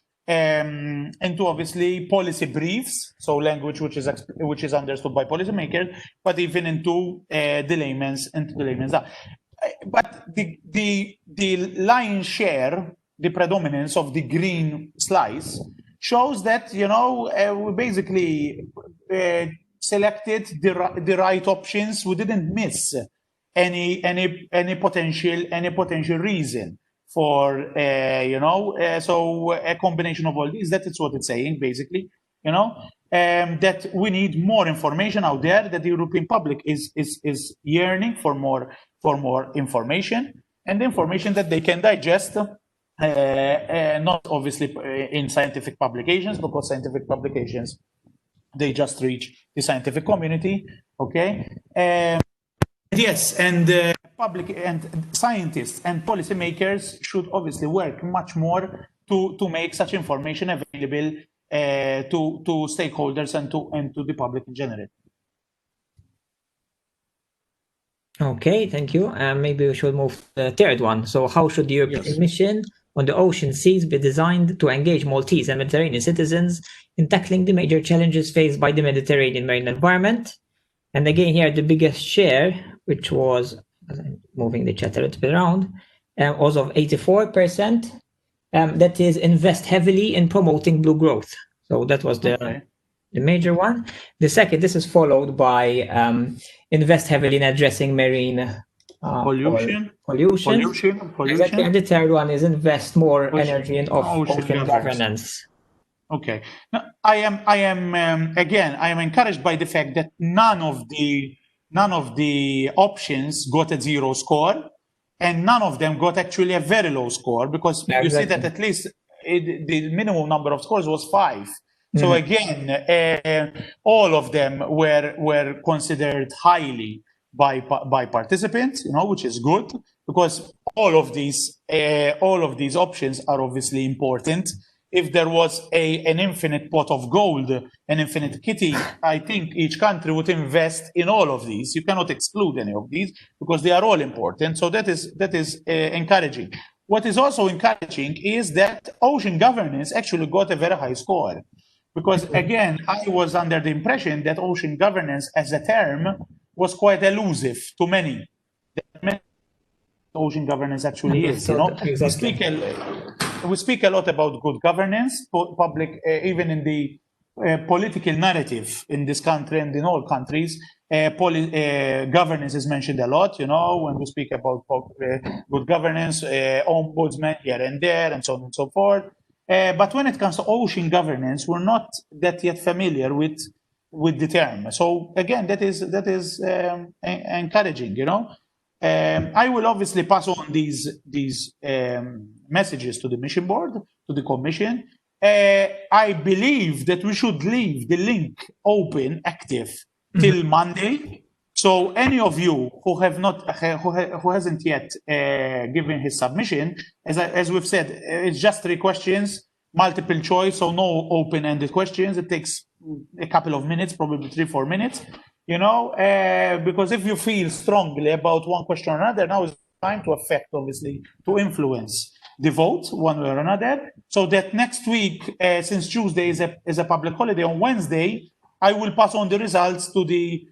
Speaker 9: obviously policy briefs, so language which is understood by policymakers, but even into the layman's. But the lion's share, the predominance of the green slice shows that we basically selected the right options. We didn't miss any potential reason for so a combination of all these. That is what it's saying basically, that we need more information out there, that the European public is yearning for more information, and information that they can digest, not obviously in scientific publications, because scientific publications, they just reach the scientific community. Okay. Yes, and public and scientists and policymakers should obviously work much more to make such information available to stakeholders and to the public in general.
Speaker 7: Okay, thank you. Maybe we should move to the third one. So how should the European mission on the ocean seas be designed to engage Maltese and Mediterranean citizens in tackling the major challenges faced by the Mediterranean marine environment? And again, here the biggest share, which was, moving the chat a little bit around, was of 84%. That is, invest heavily in promoting blue growth. So that was the major one. The second, this is followed by invest heavily in addressing marine pollution. Exactly. And the third one is invest more energy in ocean governance.
Speaker 9: Okay. Now, I am encouraged by the fact that none of the options got a 0 score, and none of them got actually a very low score, because you see that at least the minimum number of scores was 5. So again, all of them were considered highly by participants, which is good, because all of these options are obviously important. If there was an infinite pot of gold, an infinite kitty, I think each country would invest in all of these. You cannot exclude any of these because they are all important. So that is encouraging. what is also encouraging is that ocean governance actually got a very high score. Because again, I was under the impression that ocean governance as a term was quite elusive to many. Ocean governance actually is, you know.
Speaker 7: Exactly.
Speaker 9: We speak a lot about good governance, public, even in the political narrative in this country and in all countries. Governance is mentioned a lot, you know, when we speak about good governance, ombudsman here and there, and so on and so forth. But when it comes to ocean governance, we're not that yet familiar with the term. So again, that is encouraging, you know. I will obviously pass on these messages to the mission board, to the commission. I believe that we should leave the link open, active till Monday. So any of you who have not, who hasn't yet given his submission, as we've said, it's just 3 questions, multiple choice, so no open-ended questions. It takes a couple of minutes, probably 3-4 minutes. You know, because if you feel strongly about one question or another, now is time to affect, obviously, to influence the vote one way or another. So that next week, since Tuesday is a public holiday, on Wednesday, I will pass on the results to the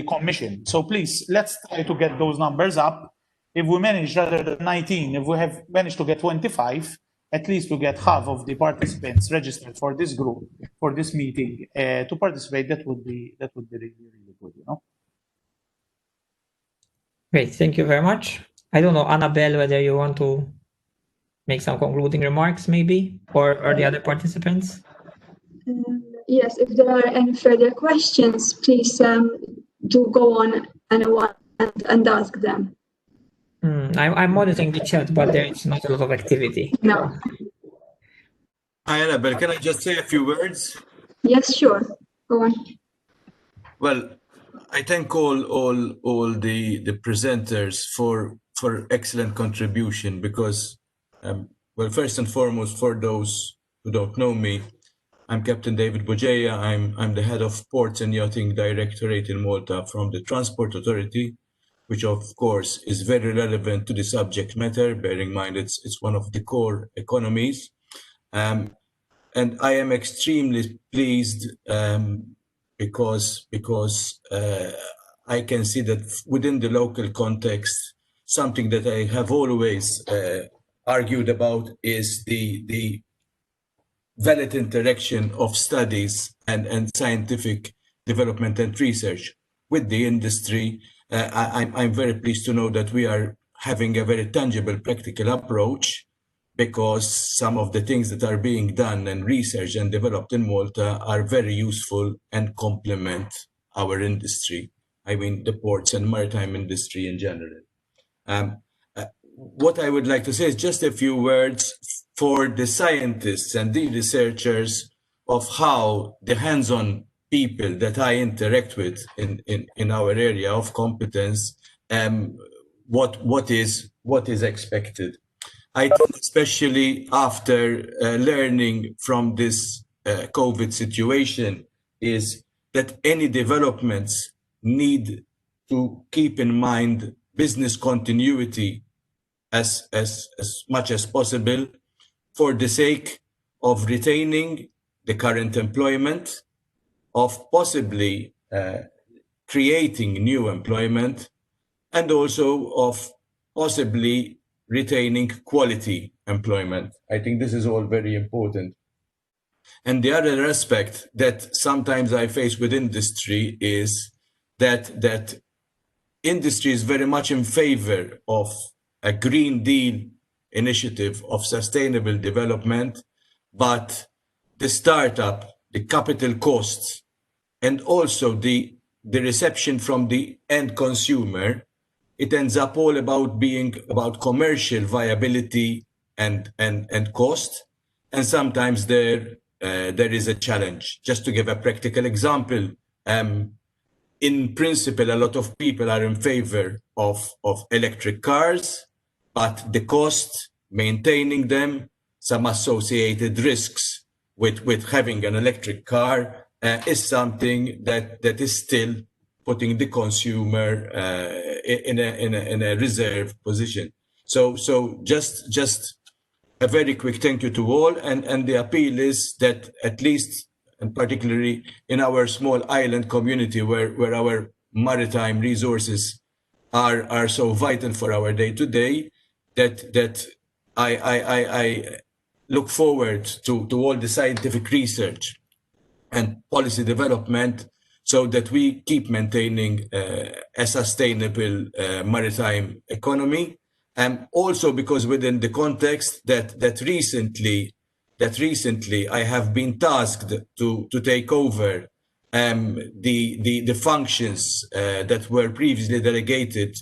Speaker 9: commission. So please, let's try to get those numbers up. If we manage rather than 19, if we have managed to get 25, at least to get half of the participants registered for this group, for this meeting, to participate, that would be really, really good, you know.
Speaker 7: Great, thank you very much. I don't know, Annabelle, whether you want to make some concluding remarks, maybe, or the other participants.
Speaker 1: Yes, if there are any further questions, please do go on and ask them.
Speaker 7: I'm monitoring the chat, but there is not a lot of activity.
Speaker 1: No.
Speaker 15: Hi, Annabelle. Can I just say a few words?
Speaker 1: Yes, sure. Go on.
Speaker 15: Well, I thank all the presenters for excellent contribution because, well, first and foremost, for those who don't know me, I'm Captain David Bogeja. I'm the head of Ports and Yachting Directorate in Malta from the Transport Authority, which of course is very relevant to the subject matter, bearing in mind it's one of the core economies. And I am extremely pleased because I can see that within the local context, something that I have always argued about is the valid interaction of studies and scientific development and research with the industry. I'm very pleased to know that we are having a very tangible, practical approach, because some of the things that are being done and researched and developed in Malta are very useful and complement our industry. I mean, the ports and maritime industry in general. What I would like to say is just a few words for the scientists and the researchers of how the hands-on people that I interact with in our area of competence, what is expected. I think especially after learning from this COVID situation is that any developments need to keep in mind business continuity as much as possible for the sake of retaining the current employment, of possibly creating new employment, and also of possibly retaining quality employment. I think this is all very important. And the other aspect that sometimes I face with industry is that industry is very much in favor of a Green Deal initiative of sustainable development, but the startup, the capital costs, and also the reception from the end consumer, it ends up all about being about commercial viability and cost. And sometimes there is a challenge. Just to give a practical example, in principle, a lot of people are in favor of electric cars, but the cost, maintaining them, some associated risks with having an electric car is something that is still putting the consumer in a reserved position. So just a very quick thank you to all, and the appeal is that at least, and particularly in our small island community where our maritime resources are so vital for our day-to-day, that I look forward to all the scientific research and policy development so that we keep maintaining a sustainable maritime economy. And also because within the context that recently I have been tasked to take over the functions that were previously delegated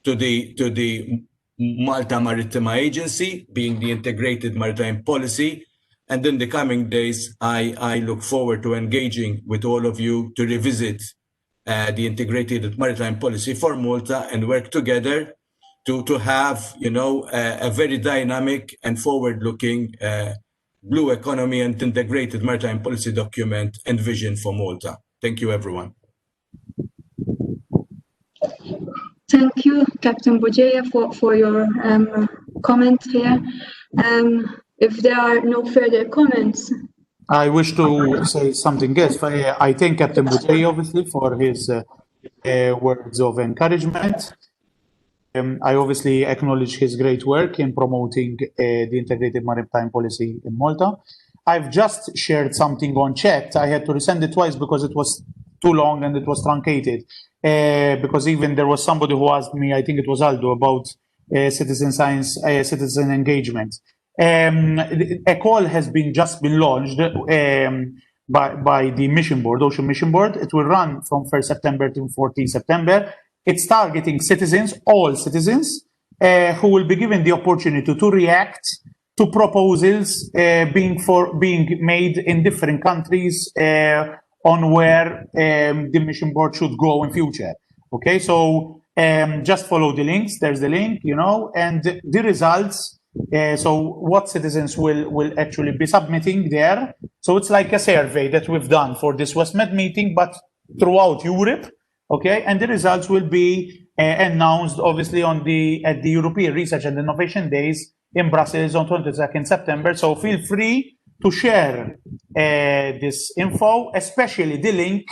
Speaker 15: to the Malta Maritime Agency, being the integrated maritime policy. And in the coming days, I look forward to engaging with all of you to revisit the integrated maritime policy for Malta and work together to have, a very dynamic and forward-looking blue economy and integrated maritime policy document and vision for Malta. Thank you, everyone.
Speaker 1: Thank you, Captain Bogeja, for your comment here. If there are no further comments.
Speaker 9: I wish to say something else. I thank Captain Bogeja, obviously, for his words of encouragement. I obviously acknowledge his great work in promoting the integrated maritime policy in Malta. I've just shared something on chat. I had to resend it twice because it was too long and it was truncated. Because even there was somebody who asked me, I think it was Aldo, about citizen science, citizen engagement. A call has just been launched by the mission board, Ocean Mission Board. It will run from 1st September to 14th September. It's targeting citizens, all citizens, who will be given the opportunity to react to proposals being made in different countries on where the mission board should go in future. Okay, so just follow the links. There's the link, and the results. So what citizens will actually be submitting there. So it's like a survey that we've done for this WestMed meeting, but throughout Europe. Okay, and the results will be announced obviously at the European Research and Innovation Days in Brussels on 22nd September. So feel free to share this info, especially the link,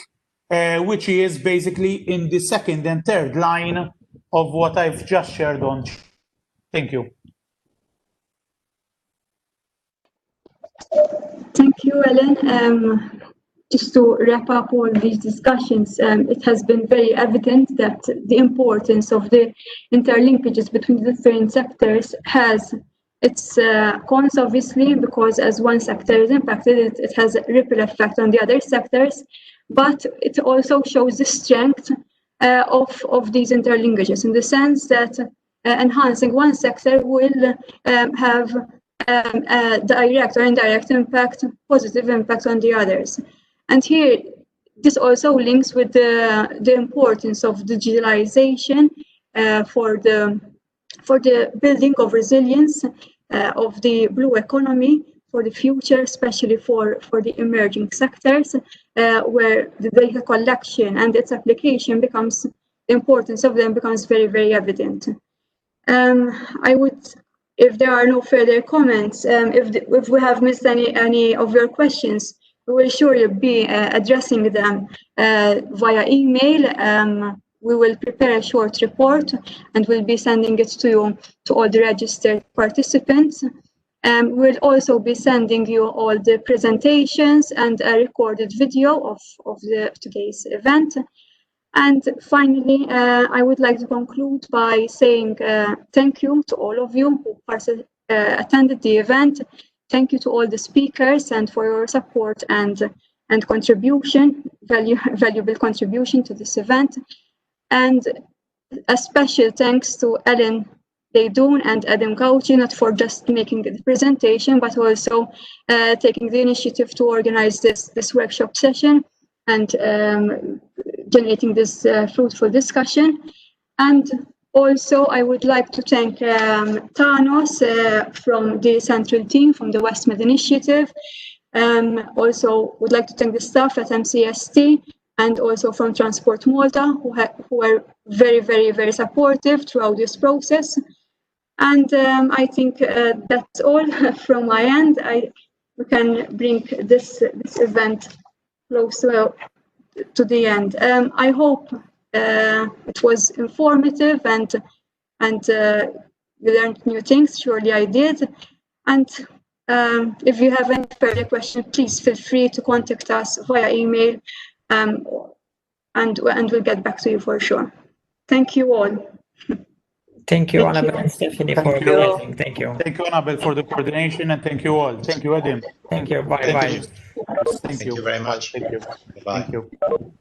Speaker 9: which is basically in the second and third line of what I've just shared on. Thank you.
Speaker 1: Thank you, Ellen. Just to wrap up all these discussions, it has been very evident that the importance of the interlinkages between the different sectors has its cons, obviously, because as one sector is impacted, it has a ripple effect on the other sectors, but it also shows the strength of these interlinkages in the sense that enhancing one sector will have a direct or indirect impact, positive impact on the others. And here, this also links with the importance of digitalization for the building of resilience of the blue economy for the future, especially for the emerging sectors, where the data collection and its application becomes, the importance of them becomes very, very evident. I would, if there are no further comments, if we have missed any of your questions, we will surely be addressing them via email. We will prepare a short report and we'll be sending it to all the registered participants. We'll also be sending you all the presentations and a recorded video of today's event. And finally, I would like to conclude by saying thank you to all of you who attended the event. Thank you to all the speakers and for your support and contribution, valuable contribution to this event. And a special thanks to Ellen Leidoun and Adam Gauci, not for just making the presentation, but also taking the initiative to organize this workshop session and generating this fruitful discussion. And also, I would like to thank Thanos from the central team, from the WestMed initiative. Also, would like to thank the staff at MCST and also from Transport Malta, who were very, very, very supportive throughout this process. And I think that's all from my end. We can bring this event close to the end. I hope it was informative and we learned new things. Surely I did. And if you have any further questions, please feel free to contact us via email, and we'll get back to you for sure. Thank you all.
Speaker 7: Thank you, Annabelle and Stephanie, for organizing. Thank you.
Speaker 9: Thank you, Annabelle, for the coordination, and thank you all. Thank you, Edim.
Speaker 7: Thank you. Bye-bye.
Speaker 9: Thank you very much.
Speaker 16: Thank you.
Speaker 9: Bye. Thank you.